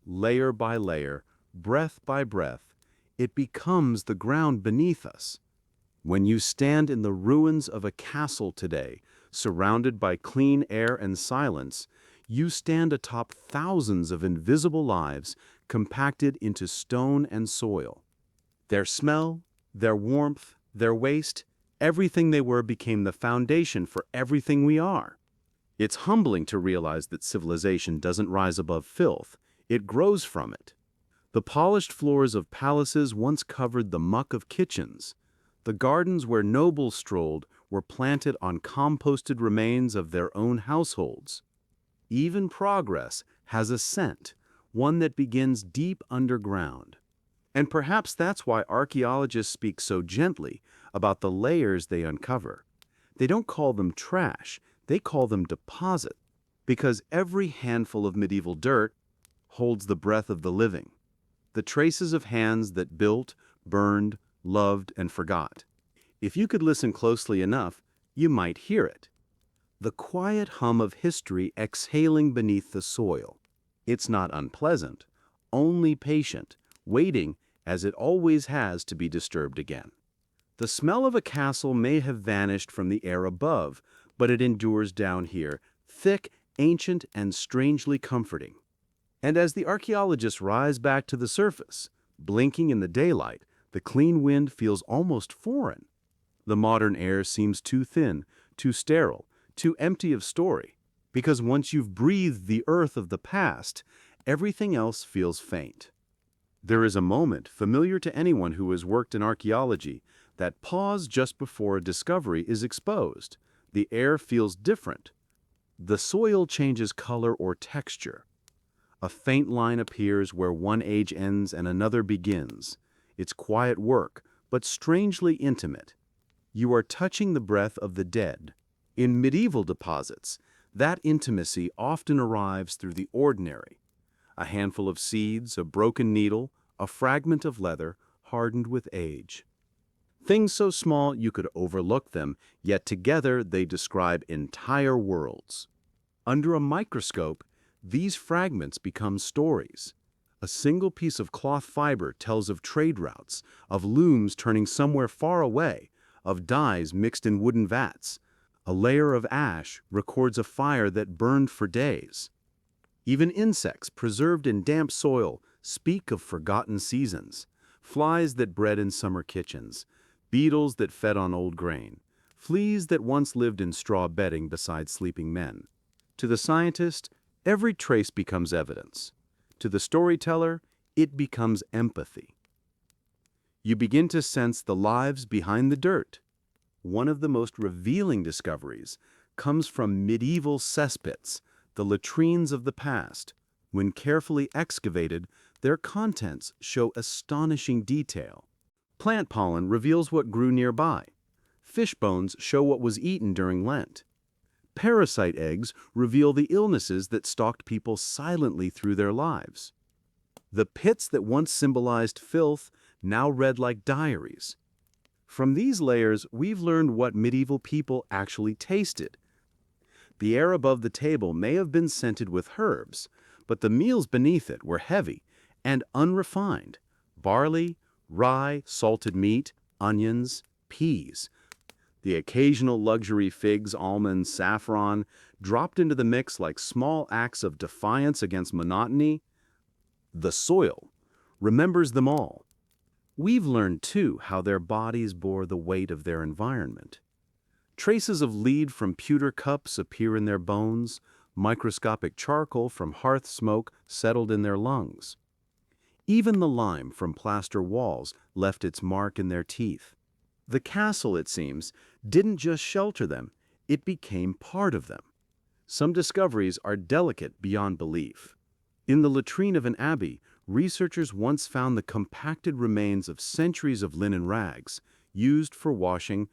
Layer by layer, breath by breath, it becomes the ground beneath us. When you stand in the ruins of a castle today, surrounded by clean air and silence, you stand atop thousands of invisible lives compacted into stone and soil. Their smell, their warmth, their waste, everything they were became the foundation for everything we are. It's humbling to realize that civilization doesn't rise above filth, it grows from it. The polished floors of palaces once covered the muck of kitchens. The gardens where nobles strolled were planted on composted remains of their own households. Even progress has a scent, one that begins deep underground. And perhaps that's why archaeologists speak so gently about the layers they uncover. They don't call them trash, they call them deposit, because every handful of medieval dirt holds the breath of the living, the traces of hands that built, burned, loved, and forgot. If you could listen closely enough, you might hear it. The quiet hum of history exhaling beneath the soil. It's not unpleasant, only patient, waiting as it always has to be disturbed again. The smell of a castle may have vanished from the air above, but it endures down here, thick, ancient, and strangely comforting. And as the archaeologists rise back to the surface, blinking in the daylight, the clean wind feels almost foreign. The modern air seems too thin, too sterile, too empty of story, because once you've breathed the earth of the past, everything else feels faint. There is a moment, familiar to anyone who has worked in archaeology, that pause just before a discovery is exposed. The air feels different. The soil changes color or texture. A faint line appears where one age ends and another begins. It's quiet work, but strangely intimate. You are touching the breath of the dead. In medieval deposits, that intimacy often arrives through the ordinary. A handful of seeds, a broken needle, a fragment of leather hardened with age. Things so small you could overlook them, yet together they describe entire worlds. Under a microscope, these fragments become stories. A single piece of cloth fiber tells of trade routes, of looms turning somewhere far away, of dyes mixed in wooden vats. A layer of ash records a fire that burned for days. Even insects preserved in damp soil speak of forgotten seasons, flies that bred in summer kitchens, beetles that fed on old grain, fleas that once lived in straw bedding beside sleeping men. To the scientist, every trace becomes evidence. To the storyteller, it becomes empathy. You begin to sense the lives behind the dirt. One of the most revealing discoveries comes from medieval cesspits, the latrines of the past. When carefully excavated, their contents show astonishing detail. Plant pollen reveals what grew nearby. Fish bones show what was eaten during Lent. Parasite eggs reveal the illnesses that stalked people silently through their lives. The pits that once symbolized filth now read like diaries. From these layers, we've learned what medieval people actually tasted. The air above the table may have been scented with herbs, but the meals beneath it were heavy and unrefined. Barley, rye, salted meat, onions, peas. The occasional luxury figs, almonds, saffron, dropped into the mix like small acts of defiance against monotony. The soil remembers them all. We've learned, too, how their bodies bore the weight of their environment. Traces of lead from pewter cups appear in their bones, microscopic charcoal from hearth smoke settled in their lungs. Even the lime from plaster walls left its mark in their teeth. The castle, it seems, didn't just shelter them, it became part of them. Some discoveries are delicate beyond belief. In the latrine of an abbey, researchers once found the compacted remains of centuries of linen rags, used for washing.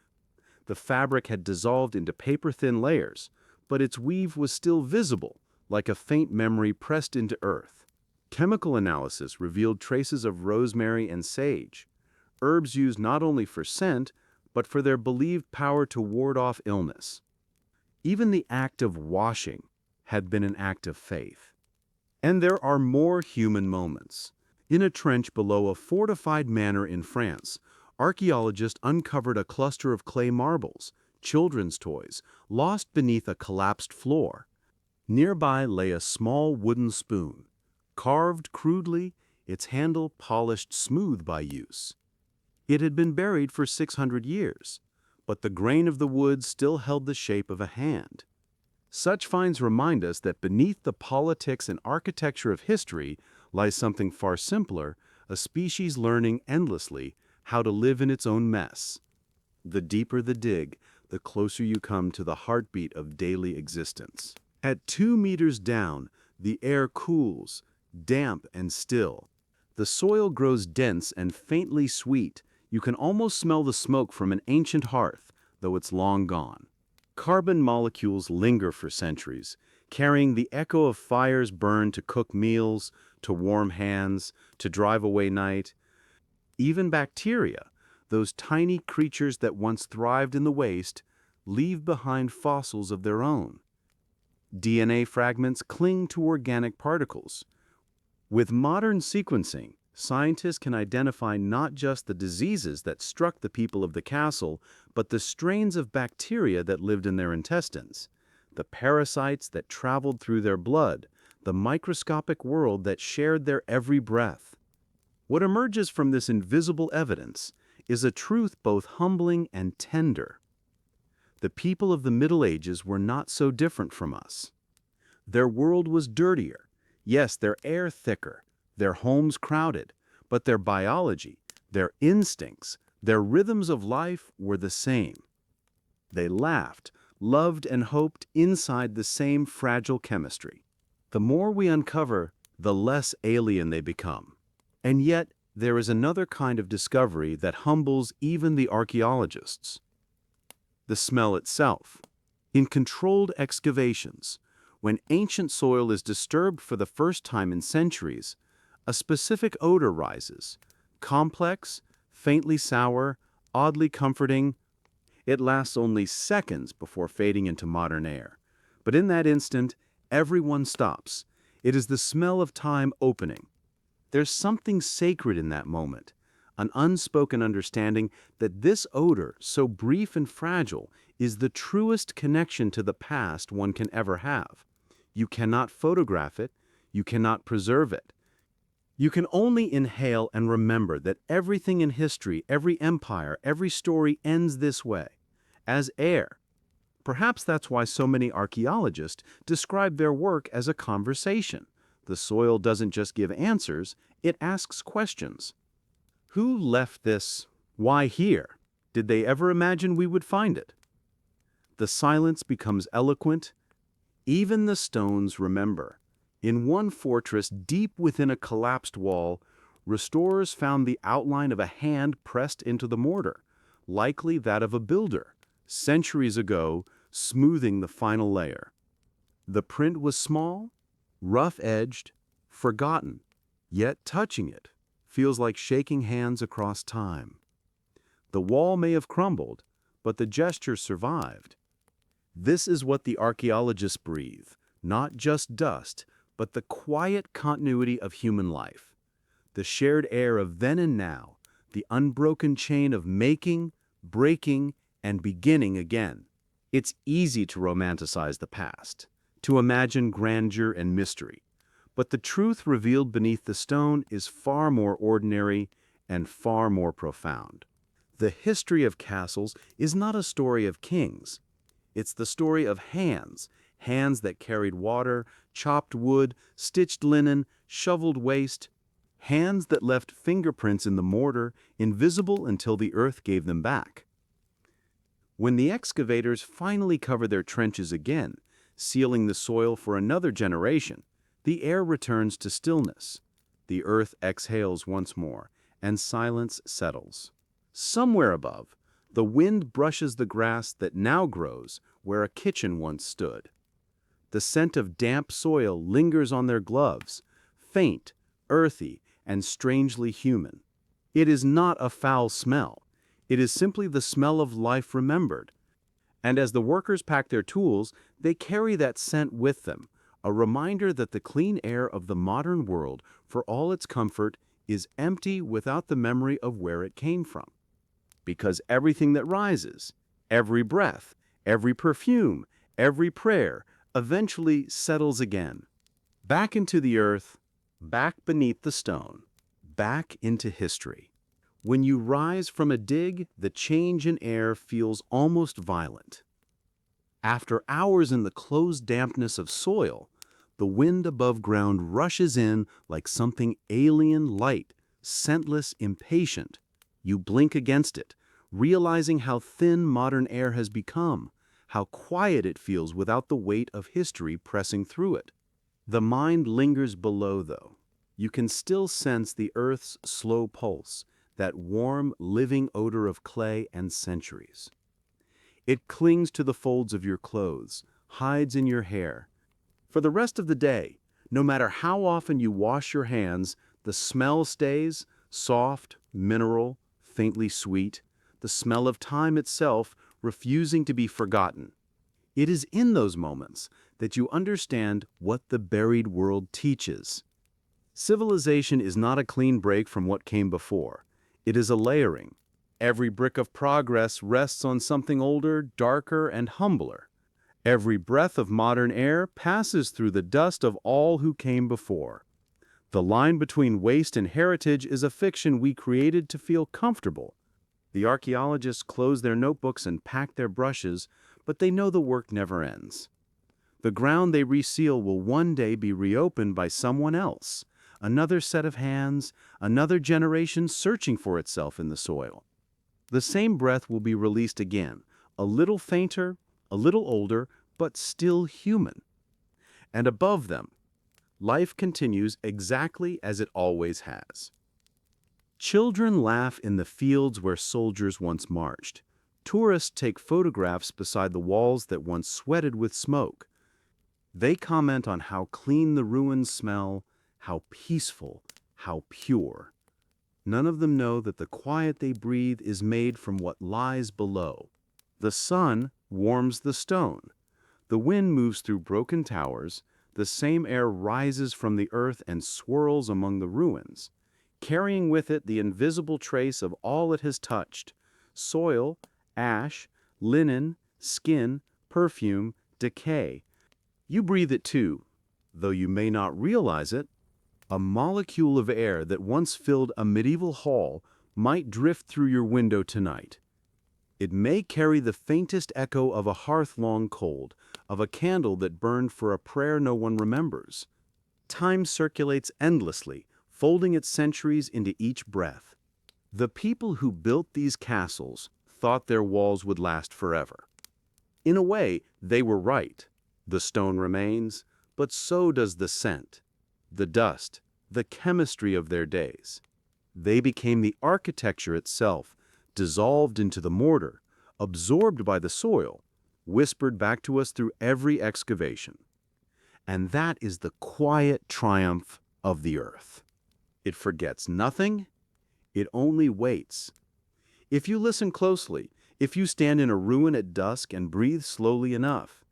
The fabric had dissolved into paper-thin layers, but its weave was still visible, like a faint memory pressed into earth. Chemical analysis revealed traces of rosemary and sage, herbs used not only for scent, but for their believed power to ward off illness. Even the act of washing had been an act of faith. And there are more human moments. In a trench below a fortified manor in France, archaeologists uncovered a cluster of clay marbles, children's toys, lost beneath a collapsed floor. Nearby lay a small wooden spoon, carved crudely, its handle polished smooth by use. It had been buried for 600 years, but the grain of the wood still held the shape of a hand. Such finds remind us that beneath the politics and architecture of history lies something far simpler, a species learning endlessly how to live in its own mess. The deeper the dig, the closer you come to the heartbeat of daily existence. At 2 meters down, the air cools, damp and still. The soil grows dense and faintly sweet. You can almost smell the smoke from an ancient hearth, though it's long gone. Carbon molecules linger for centuries, carrying the echo of fires burned to cook meals, to warm hands, to drive away night. Even bacteria, those tiny creatures that once thrived in the waste, leave behind fossils of their own. DNA fragments cling to organic particles. With modern sequencing, scientists can identify not just the diseases that struck the people of the castle, but the strains of bacteria that lived in their intestines, the parasites that traveled through their blood, the microscopic world that shared their every breath. What emerges from this invisible evidence is a truth both humbling and tender. The people of the Middle Ages were not so different from us. Their world was dirtier, yes, their air thicker, their homes crowded, but their biology, their instincts, their rhythms of life were the same. They laughed, loved, and hoped inside the same fragile chemistry. The more we uncover, the less alien they become. And yet, there is another kind of discovery that humbles even the archaeologists. The smell itself. In controlled excavations, when ancient soil is disturbed for the first time in centuries, a specific odor rises, complex, faintly sour, oddly comforting. It lasts only seconds before fading into modern air. But in that instant, everyone stops. It is the smell of time opening. There's something sacred in that moment, an unspoken understanding that this odor, so brief and fragile, is the truest connection to the past one can ever have. You cannot photograph it, you cannot preserve it. You can only inhale and remember that everything in history, every empire, every story ends this way, as air. Perhaps that's why so many archaeologists describe their work as a conversation. The soil doesn't just give answers, it asks questions. Who left this? Why here? Did they ever imagine we would find it? The silence becomes eloquent. Even the stones remember. In one fortress deep within a collapsed wall, restorers found the outline of a hand pressed into the mortar, likely that of a builder, centuries ago, smoothing the final layer. The print was small, rough-edged, forgotten, yet touching it feels like shaking hands across time. The wall may have crumbled, but the gesture survived. This is what the archaeologists breathe, not just dust, but the quiet continuity of human life, the shared air of then and now, the unbroken chain of making, breaking, and beginning again. It's easy to romanticize the past, to imagine grandeur and mystery, but the truth revealed beneath the stone is far more ordinary and far more profound. The history of castles is not a story of kings. It's the story of hands, hands that carried water, chopped wood, stitched linen, shoveled waste, hands that left fingerprints in the mortar, invisible until the earth gave them back. When the excavators finally cover their trenches again, sealing the soil for another generation, the air returns to stillness. The earth exhales once more, and silence settles. Somewhere above, the wind brushes the grass that now grows where a kitchen once stood. The scent of damp soil lingers on their gloves, faint, earthy, and strangely human. It is not a foul smell. It is simply the smell of life remembered. And as the workers pack their tools, they carry that scent with them, a reminder that the clean air of the modern world, for all its comfort, is empty without the memory of where it came from. Because everything that rises, every breath, every perfume, every prayer, eventually settles again. Back into the earth, back beneath the stone, back into history. When you rise from a dig, the change in air feels almost violent. After hours in the closed dampness of soil, the wind above ground rushes in like something alien, light, scentless, impatient. You blink against it, realizing how thin modern air has become, how quiet it feels without the weight of history pressing through it. The mind lingers below, though. You can still sense the earth's slow pulse, that warm, living odor of clay and centuries. It clings to the folds of your clothes, hides in your hair. For the rest of the day, no matter how often you wash your hands, the smell stays soft, mineral, faintly sweet, the smell of time itself refusing to be forgotten. It is in those moments that you understand what the buried world teaches. Civilization is not a clean break from what came before. It is a layering. Every brick of progress rests on something older, darker, and humbler. Every breath of modern air passes through the dust of all who came before. The line between waste and heritage is a fiction we created to feel comfortable. The archaeologists close their notebooks and pack their brushes, but they know the work never ends. The ground they reseal will one day be reopened by someone else, another set of hands, another generation searching for itself in the soil. The same breath will be released again, a little fainter, a little older, but still human. And above them, life continues exactly as it always has. Children laugh in the fields where soldiers once marched. Tourists take photographs beside the walls that once sweated with smoke. They comment on how clean the ruins smell, how peaceful, how pure. None of them know that the quiet they breathe is made from what lies below. The sun warms the stone. The wind moves through broken towers. The same air rises from the earth and swirls among the ruins, carrying with it the invisible trace of all it has touched: soil, ash, linen, skin, perfume, decay. You breathe it too, though you may not realize it. A molecule of air that once filled a medieval hall might drift through your window tonight. It may carry the faintest echo of a hearth long cold, of a candle that burned for a prayer no one remembers. Time circulates endlessly, folding its centuries into each breath. The people who built these castles thought their walls would last forever. In a way, they were right. The stone remains, but so does the scent, the dust, the chemistry of their days. They became the architecture itself, dissolved into the mortar, absorbed by the soil, whispered back to us through every excavation. And that is the quiet triumph of the earth. It forgets nothing, it only waits. If you listen closely, if you stand in a ruin at dusk and breathe slowly enough,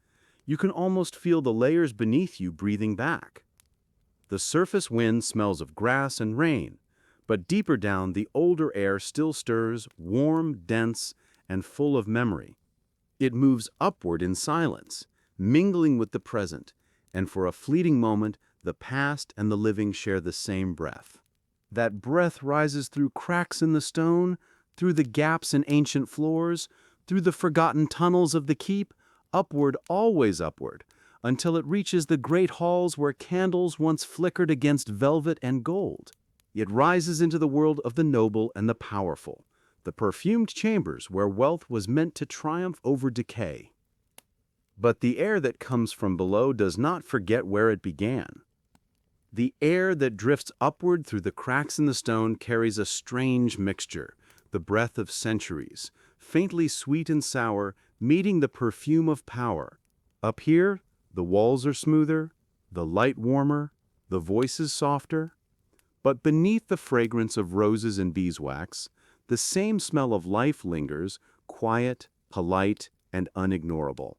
you can almost feel the layers beneath you breathing back. The surface wind smells of grass and rain, but deeper down the older air still stirs, warm, dense, and full of memory. It moves upward in silence, mingling with the present, and for a fleeting moment, the past and the living share the same breath. That breath rises through cracks in the stone, through the gaps in ancient floors, through the forgotten tunnels of the keep, upward, always upward, until it reaches the great halls where candles once flickered against velvet and gold. It rises into the world of the noble and the powerful, the perfumed chambers where wealth was meant to triumph over decay. But the air that comes from below does not forget where it began. The air that drifts upward through the cracks in the stone carries a strange mixture, the breath of centuries, faintly sweet and sour, meeting the perfume of power. Up here, the walls are smoother, the light warmer, the voices softer. But beneath the fragrance of roses and beeswax, the same smell of life lingers, quiet, polite, and unignorable.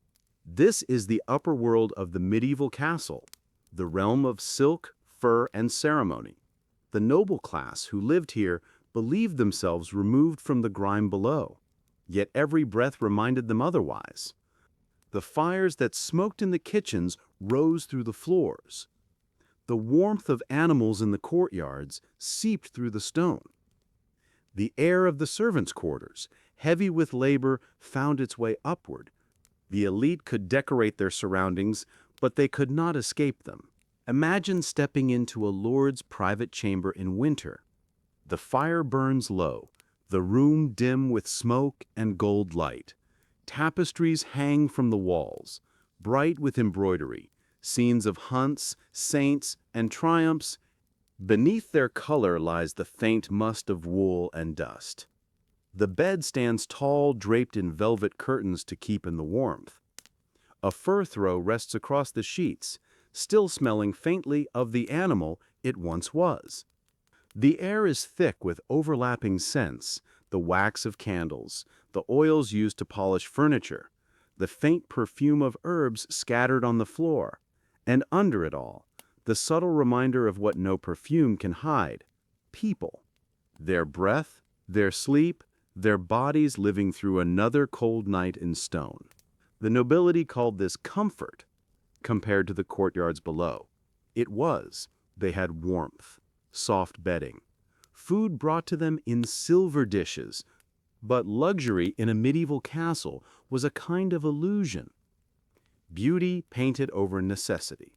This is the upper world of the medieval castle, the realm of silk, fur, and ceremony. The noble class who lived here believed themselves removed from the grime below, yet every breath reminded them otherwise. The fires that smoked in the kitchens rose through the floors. The warmth of animals in the courtyards seeped through the stone. The air of the servants' quarters, heavy with labor, found its way upward. The elite could decorate their surroundings, but they could not escape them. Imagine stepping into a lord's private chamber in winter. The fire burns low, the room dim with smoke and gold light. Tapestries hang from the walls, bright with embroidery, scenes of hunts, saints, and triumphs. Beneath their color lies the faint must of wool and dust. The bed stands tall, draped in velvet curtains to keep in the warmth. A fur throw rests across the sheets, still smelling faintly of the animal it once was. The air is thick with overlapping scents, the wax of candles, the oils used to polish furniture, the faint perfume of herbs scattered on the floor, and under it all, the subtle reminder of what no perfume can hide: people. Their breath, their sleep, their bodies living through another cold night in stone. The nobility called this comfort, compared to the courtyards below. It was. They had warmth, soft bedding, food brought to them in silver dishes, but luxury in a medieval castle was a kind of illusion. Beauty painted over necessity.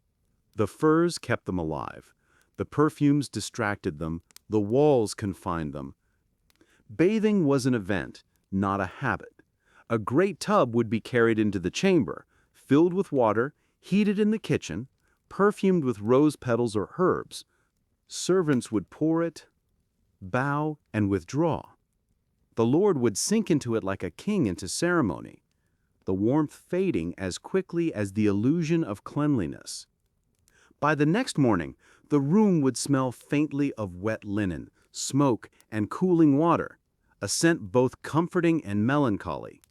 The furs kept them alive. The perfumes distracted them. The walls confined them. Bathing was an event, not a habit. A great tub would be carried into the chamber, filled with water, heated in the kitchen, perfumed with rose petals or herbs. Servants would pour it, bow, and withdraw. The Lord would sink into it like a king into ceremony, the warmth fading as quickly as the illusion of cleanliness. By the next morning, the room would smell faintly of wet linen, smoke, and cooling water, a scent both comforting and melancholy.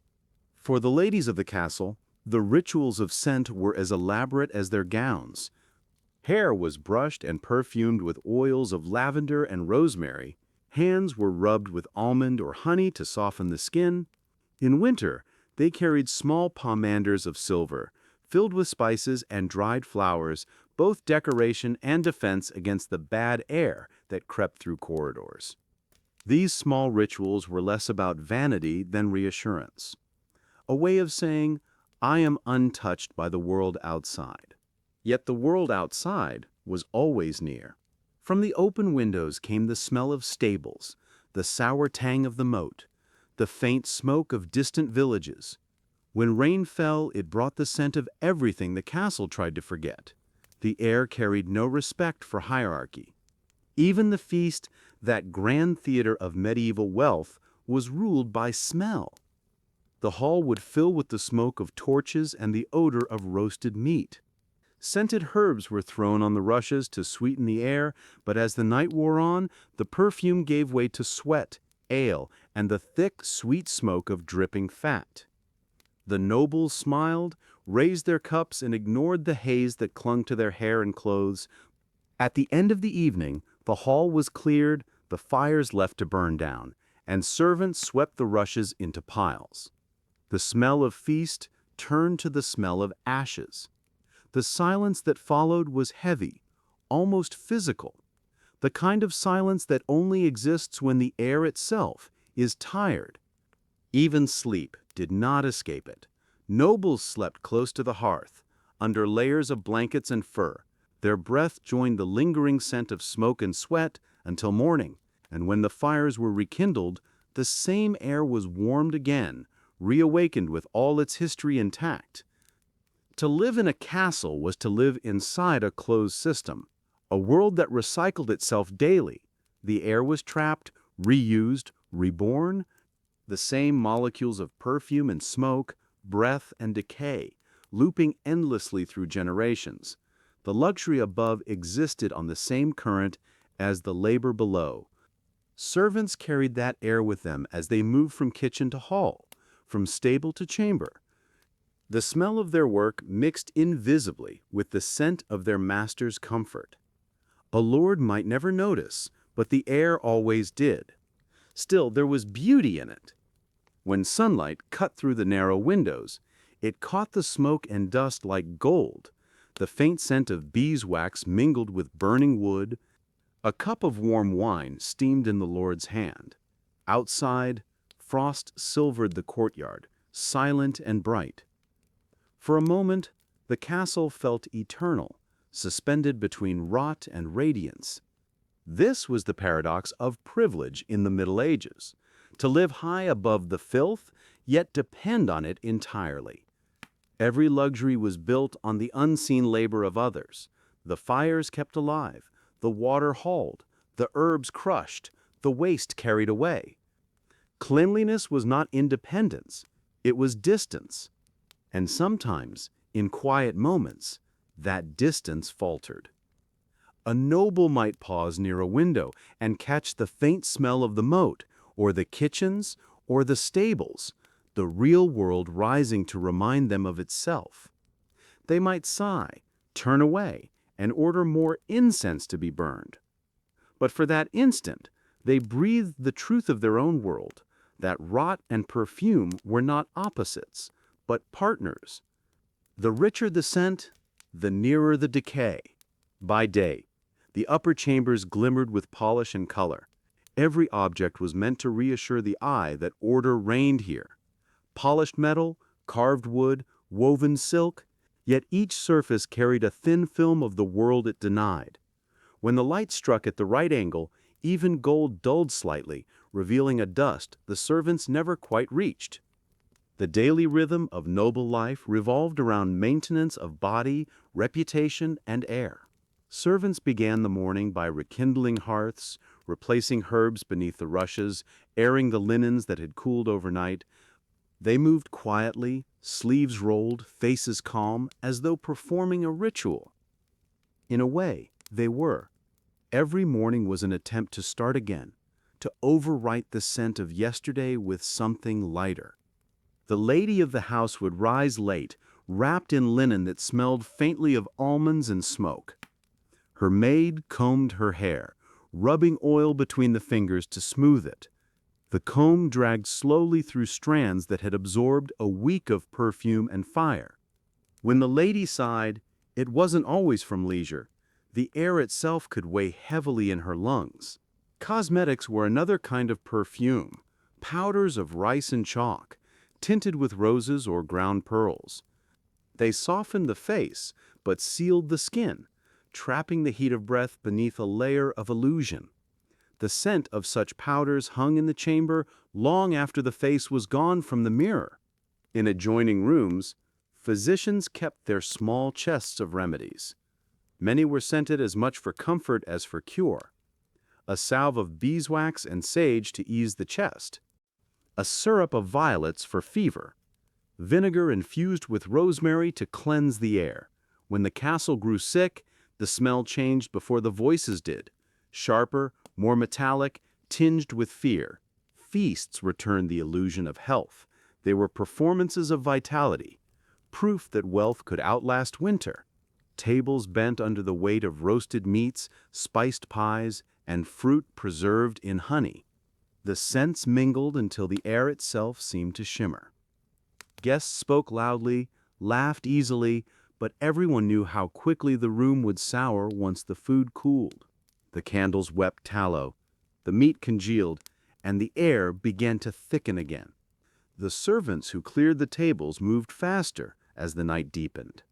For the ladies of the castle, the rituals of scent were as elaborate as their gowns. Hair was brushed and perfumed with oils of lavender and rosemary. Hands were rubbed with almond or honey to soften the skin. In winter, they carried small pomanders of silver, filled with spices and dried flowers, both decoration and defense against the bad air that crept through corridors. These small rituals were less about vanity than reassurance. A way of saying, I am untouched by the world outside. Yet the world outside was always near. From the open windows came the smell of stables, the sour tang of the moat, the faint smoke of distant villages. When rain fell, it brought the scent of everything the castle tried to forget. The air carried no respect for hierarchy. Even the feast, that grand theater of medieval wealth, was ruled by smell. The hall would fill with the smoke of torches and the odor of roasted meat. Scented herbs were thrown on the rushes to sweeten the air, but as the night wore on, the perfume gave way to sweat, ale, and the thick, sweet smoke of dripping fat. The nobles smiled, raised their cups, and ignored the haze that clung to their hair and clothes. At the end of the evening, the hall was cleared, the fires left to burn down, and servants swept the rushes into piles. The smell of feast turned to the smell of ashes. The silence that followed was heavy, almost physical, the kind of silence that only exists when the air itself is tired. Even sleep did not escape it. Nobles slept close to the hearth, under layers of blankets and fur. Their breath joined the lingering scent of smoke and sweat until morning, and when the fires were rekindled, the same air was warmed again, reawakened with all its history intact. To live in a castle was to live inside a closed system, a world that recycled itself daily. The air was trapped, reused, reborn. The same molecules of perfume and smoke, breath and decay, looping endlessly through generations. The luxury above existed on the same current as the labor below. Servants carried that air with them as they moved from kitchen to hall, from stable to chamber. The smell of their work mixed invisibly with the scent of their master's comfort. A lord might never notice, but the air always did. Still, there was beauty in it. When sunlight cut through the narrow windows, it caught the smoke and dust like gold. The faint scent of beeswax mingled with burning wood. A cup of warm wine steamed in the lord's hand. Outside, frost silvered the courtyard, silent and bright. For a moment, the castle felt eternal, suspended between rot and radiance. This was the paradox of privilege in the Middle Ages, to live high above the filth, yet depend on it entirely. Every luxury was built on the unseen labor of others, the fires kept alive, the water hauled, the herbs crushed, the waste carried away. Cleanliness was not independence, it was distance. And sometimes, in quiet moments, that distance faltered. A noble might pause near a window and catch the faint smell of the moat, or the kitchens, or the stables, the real world rising to remind them of itself. They might sigh, turn away, and order more incense to be burned. But for that instant, they breathed the truth of their own world, that rot and perfume were not opposites, but partners. The richer the scent, the nearer the decay. By day, the upper chambers glimmered with polish and color. Every object was meant to reassure the eye that order reigned here. Polished metal, carved wood, woven silk, yet each surface carried a thin film of the world it denied. When the light struck at the right angle, even gold dulled slightly, revealing a dust the servants never quite reached. The daily rhythm of noble life revolved around maintenance of body, reputation, and air. Servants began the morning by rekindling hearths, replacing herbs beneath the rushes, airing the linens that had cooled overnight. They moved quietly, sleeves rolled, faces calm, as though performing a ritual. In a way, they were. Every morning was an attempt to start again, to overwrite the scent of yesterday with something lighter. The lady of the house would rise late, wrapped in linen that smelled faintly of almonds and smoke. Her maid combed her hair, rubbing oil between the fingers to smooth it. The comb dragged slowly through strands that had absorbed a week of perfume and fire. When the lady sighed, it wasn't always from leisure. The air itself could weigh heavily in her lungs. Cosmetics were another kind of perfume, powders of rice and chalk, tinted with roses or ground pearls. They softened the face, but sealed the skin, trapping the heat of breath beneath a layer of illusion. The scent of such powders hung in the chamber long after the face was gone from the mirror. In adjoining rooms, physicians kept their small chests of remedies. Many were scented as much for comfort as for cure. A salve of beeswax and sage to ease the chest. A syrup of violets for fever. Vinegar infused with rosemary to cleanse the air. When the castle grew sick, the smell changed before the voices did. Sharper, more metallic, tinged with fear. Feasts returned the illusion of health. They were performances of vitality, proof that wealth could outlast winter. Tables bent under the weight of roasted meats, spiced pies, and fruit preserved in honey. The scents mingled until the air itself seemed to shimmer. Guests spoke loudly, laughed easily, but everyone knew how quickly the room would sour once the food cooled. The candles wept tallow, the meat congealed, and the air began to thicken again. The servants who cleared the tables moved faster as the night deepened.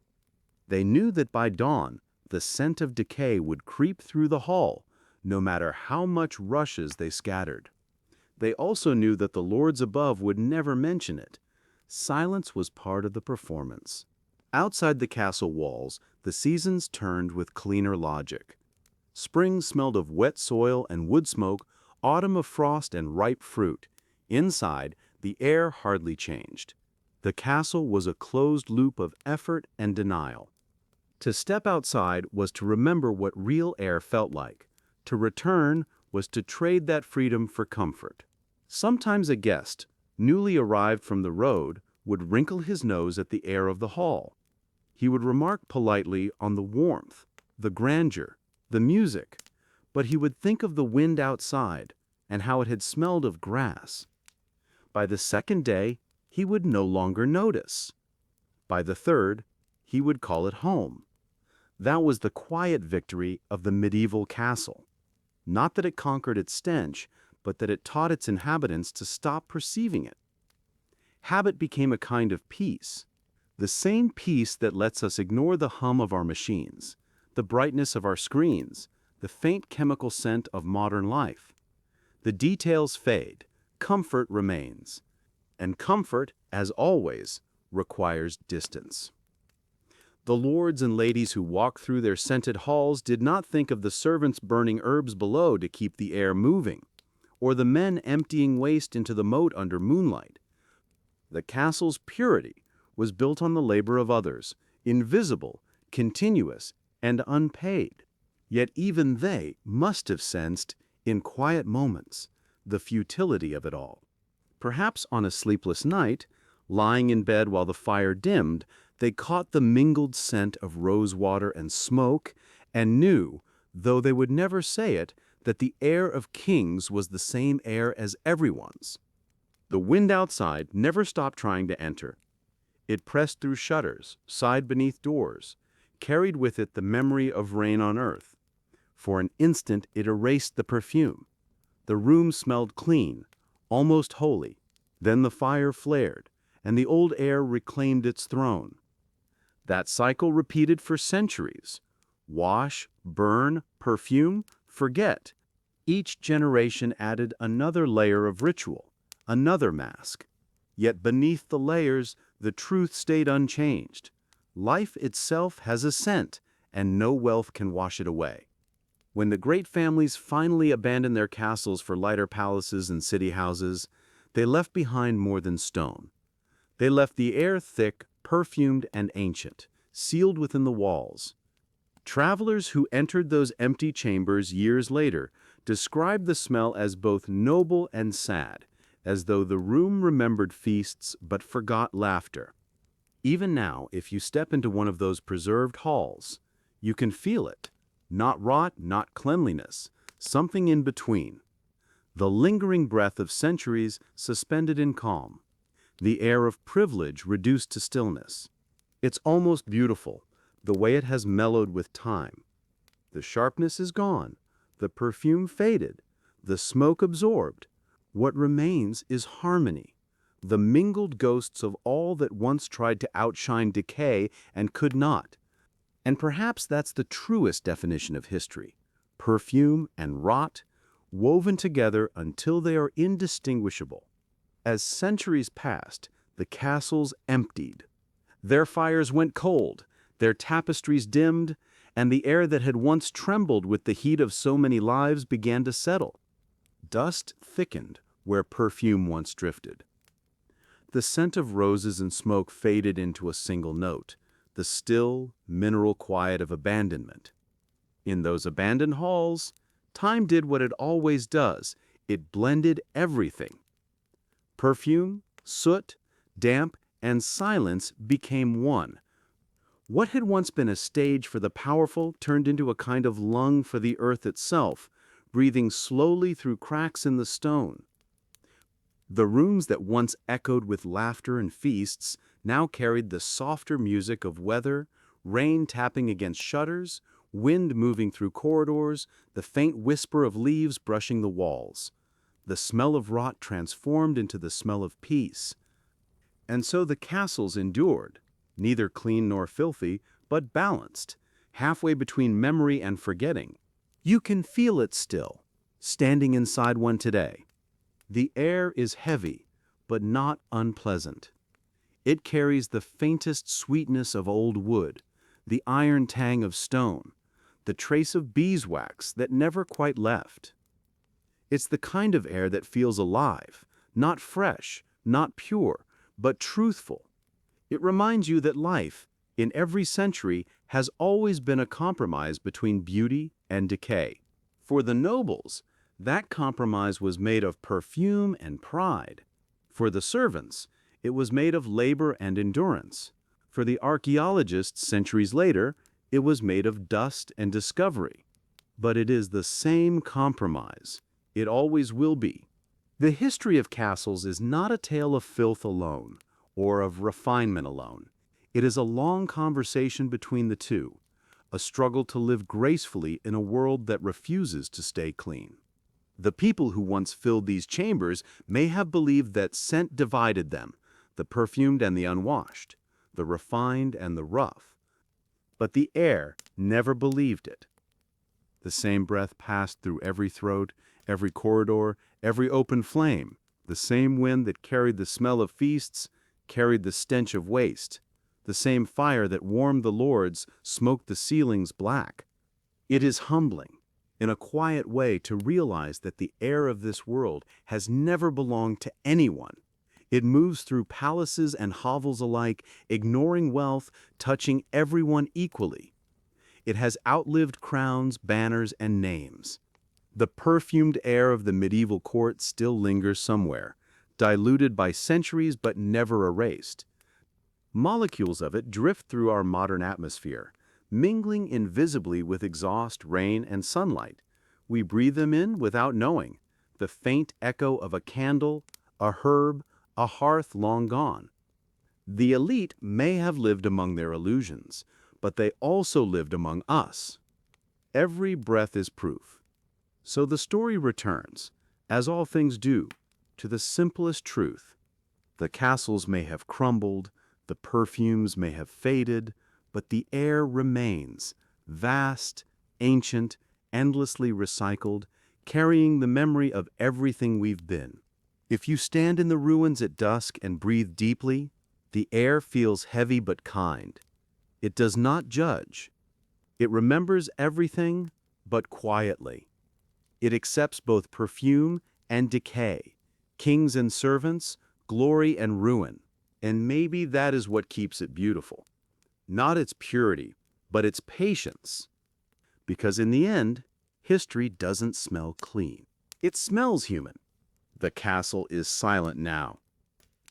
They knew that by dawn, the scent of decay would creep through the hall, no matter how much rushes they scattered. They also knew that the lords above would never mention it. Silence was part of the performance. Outside the castle walls, the seasons turned with cleaner logic. Spring smelled of wet soil and wood smoke, autumn of frost and ripe fruit. Inside, the air hardly changed. The castle was a closed loop of effort and denial. To step outside was to remember what real air felt like. To return was to trade that freedom for comfort. Sometimes a guest, newly arrived from the road, would wrinkle his nose at the air of the hall. He would remark politely on the warmth, the grandeur, the music, but he would think of the wind outside and how it had smelled of grass. By the second day, he would no longer notice. By the third, he would call it home. That was the quiet victory of the medieval castle. Not that it conquered its stench, but that it taught its inhabitants to stop perceiving it. Habit became a kind of peace, the same peace that lets us ignore the hum of our machines, the brightness of our screens, the faint chemical scent of modern life. The details fade, comfort remains, and comfort, as always, requires distance. The lords and ladies who walked through their scented halls did not think of the servants burning herbs below to keep the air moving, or the men emptying waste into the moat under moonlight. The castle's purity was built on the labor of others, invisible, continuous, and unpaid. Yet even they must have sensed, in quiet moments, the futility of it all. Perhaps on a sleepless night, lying in bed while the fire dimmed, they caught the mingled scent of rosewater and smoke and knew, though they would never say it, that the air of kings was the same air as everyone's. The wind outside never stopped trying to enter. It pressed through shutters, sighed beneath doors, carried with it the memory of rain on earth. For an instant it erased the perfume. The room smelled clean, almost holy. Then the fire flared, and the old air reclaimed its throne. That cycle repeated for centuries. Wash, burn, perfume, forget. Each generation added another layer of ritual, another mask. Yet beneath the layers, the truth stayed unchanged. Life itself has a scent, and no wealth can wash it away. When the great families finally abandoned their castles for lighter palaces and city houses, they left behind more than stone. They left the air thick, perfumed, and ancient, sealed within the walls. Travelers who entered those empty chambers years later described the smell as both noble and sad, as though the room remembered feasts but forgot laughter. Even now, if you step into one of those preserved halls, you can feel it. Not rot, not cleanliness, something in between. The lingering breath of centuries suspended in calm. The air of privilege reduced to stillness. It's almost beautiful, the way it has mellowed with time. The sharpness is gone, the perfume faded, the smoke absorbed. What remains is harmony, the mingled ghosts of all that once tried to outshine decay and could not. And perhaps that's the truest definition of history. Perfume and rot, woven together until they are indistinguishable. As centuries passed, the castles emptied. Their fires went cold, their tapestries dimmed, and the air that had once trembled with the heat of so many lives began to settle. Dust thickened where perfume once drifted. The scent of roses and smoke faded into a single note, the still, mineral quiet of abandonment. In those abandoned halls, time did what it always does. It blended everything. Perfume, soot, damp, and silence became one. What had once been a stage for the powerful turned into a kind of lung for the earth itself, breathing slowly through cracks in the stone. The rooms that once echoed with laughter and feasts now carried the softer music of weather, rain tapping against shutters, wind moving through corridors, the faint whisper of leaves brushing the walls. The smell of rot transformed into the smell of peace. And so the castles endured, neither clean nor filthy, but balanced, halfway between memory and forgetting. You can feel it still, standing inside one today. The air is heavy, but not unpleasant. It carries the faintest sweetness of old wood, the iron tang of stone, the trace of beeswax that never quite left. It's the kind of air that feels alive, not fresh, not pure, but truthful. It reminds you that life, in every century, has always been a compromise between beauty and decay. For the nobles, that compromise was made of perfume and pride. For the servants, it was made of labor and endurance. For the archaeologists centuries later, it was made of dust and discovery. But it is the same compromise. It always will be. The history of castles is not a tale of filth alone, or of refinement alone. It is a long conversation between the two, a struggle to live gracefully in a world that refuses to stay clean. The people who once filled these chambers may have believed that scent divided them, the perfumed and the unwashed, the refined and the rough. But the air never believed it. The same breath passed through every throat, every corridor, every open flame. The same wind that carried the smell of feasts carried the stench of waste. The same fire that warmed the lords smoked the ceilings black. It is humbling, in a quiet way, to realize that the air of this world has never belonged to anyone. It moves through palaces and hovels alike, ignoring wealth, touching everyone equally. It has outlived crowns, banners, and names. The perfumed air of the medieval court still lingers somewhere, diluted by centuries but never erased. Molecules of it drift through our modern atmosphere, mingling invisibly with exhaust, rain, and sunlight. We breathe them in without knowing, the faint echo of a candle, a herb, a hearth long gone. The elite may have lived among their illusions, but they also lived among us. Every breath is proof. So the story returns, as all things do, to the simplest truth. The castles may have crumbled, the perfumes may have faded, but the air remains, vast, ancient, endlessly recycled, carrying the memory of everything we've been. If you stand in the ruins at dusk and breathe deeply, the air feels heavy but kind. It does not judge. It remembers everything, but quietly. It accepts both perfume and decay, kings and servants, glory and ruin. And maybe that is what keeps it beautiful. Not its purity, but its patience. Because in the end, history doesn't smell clean. It smells human. The castle is silent now.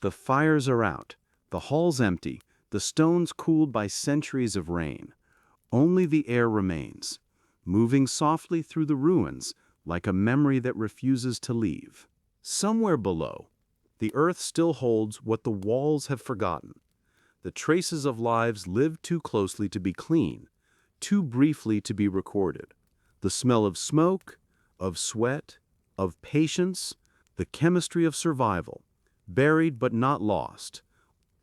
The fires are out, the halls empty, the stones cooled by centuries of rain. Only the air remains, moving softly through the ruins like a memory that refuses to leave. Somewhere below, the earth still holds what the walls have forgotten. The traces of lives lived too closely to be clean, too briefly to be recorded. The smell of smoke, of sweat, of patience, the chemistry of survival, buried but not lost.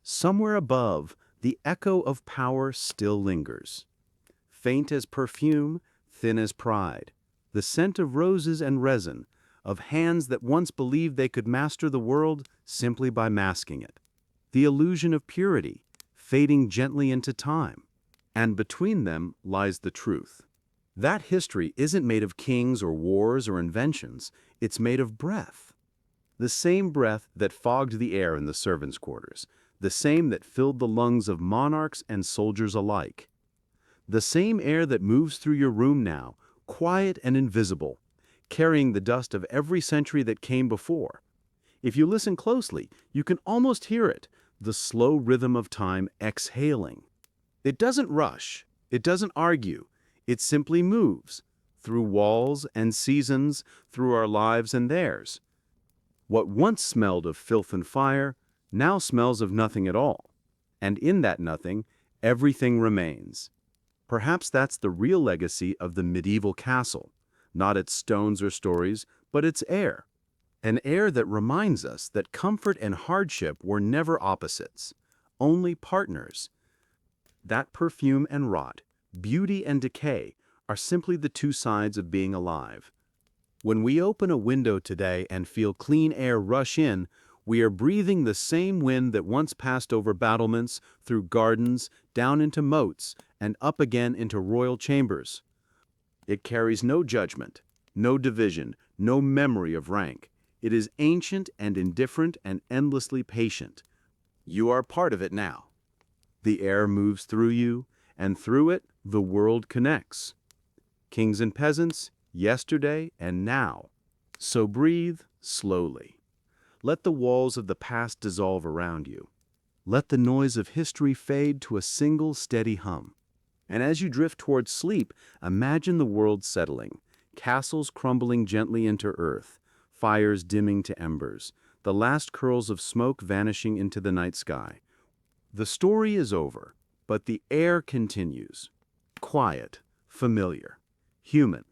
Somewhere above, the echo of power still lingers. Faint as perfume, thin as pride. The scent of roses and resin, of hands that once believed they could master the world simply by masking it. The illusion of purity, fading gently into time. And between them lies the truth. That history isn't made of kings or wars or inventions, it's made of breath. The same breath that fogged the air in the servants' quarters, the same that filled the lungs of monarchs and soldiers alike. The same air that moves through your room now, quiet and invisible, carrying the dust of every century that came before. If you listen closely, you can almost hear it, the slow rhythm of time exhaling. It doesn't rush, it doesn't argue, it simply moves, through walls and seasons, through our lives and theirs. What once smelled of filth and fire now smells of nothing at all. And in that nothing, everything remains. Perhaps that's the real legacy of the medieval castle, not its stones or stories, but its air. An air that reminds us that comfort and hardship were never opposites, only partners. That perfume and rot, beauty and decay, are simply the two sides of being alive. When we open a window today and feel clean air rush in, we are breathing the same wind that once passed over battlements, through gardens, down into moats, and up again into royal chambers. It carries no judgment, no division, no memory of rank. It is ancient and indifferent and endlessly patient. You are part of it now. The air moves through you, and through it, the world connects. Kings and peasants, yesterday and now. So breathe slowly. Let the walls of the past dissolve around you. Let the noise of history fade to a single steady hum. And as you drift towards sleep, imagine the world settling, castles crumbling gently into earth, fires dimming to embers, the last curls of smoke vanishing into the night sky. The story is over, but the air continues. Quiet, familiar, human.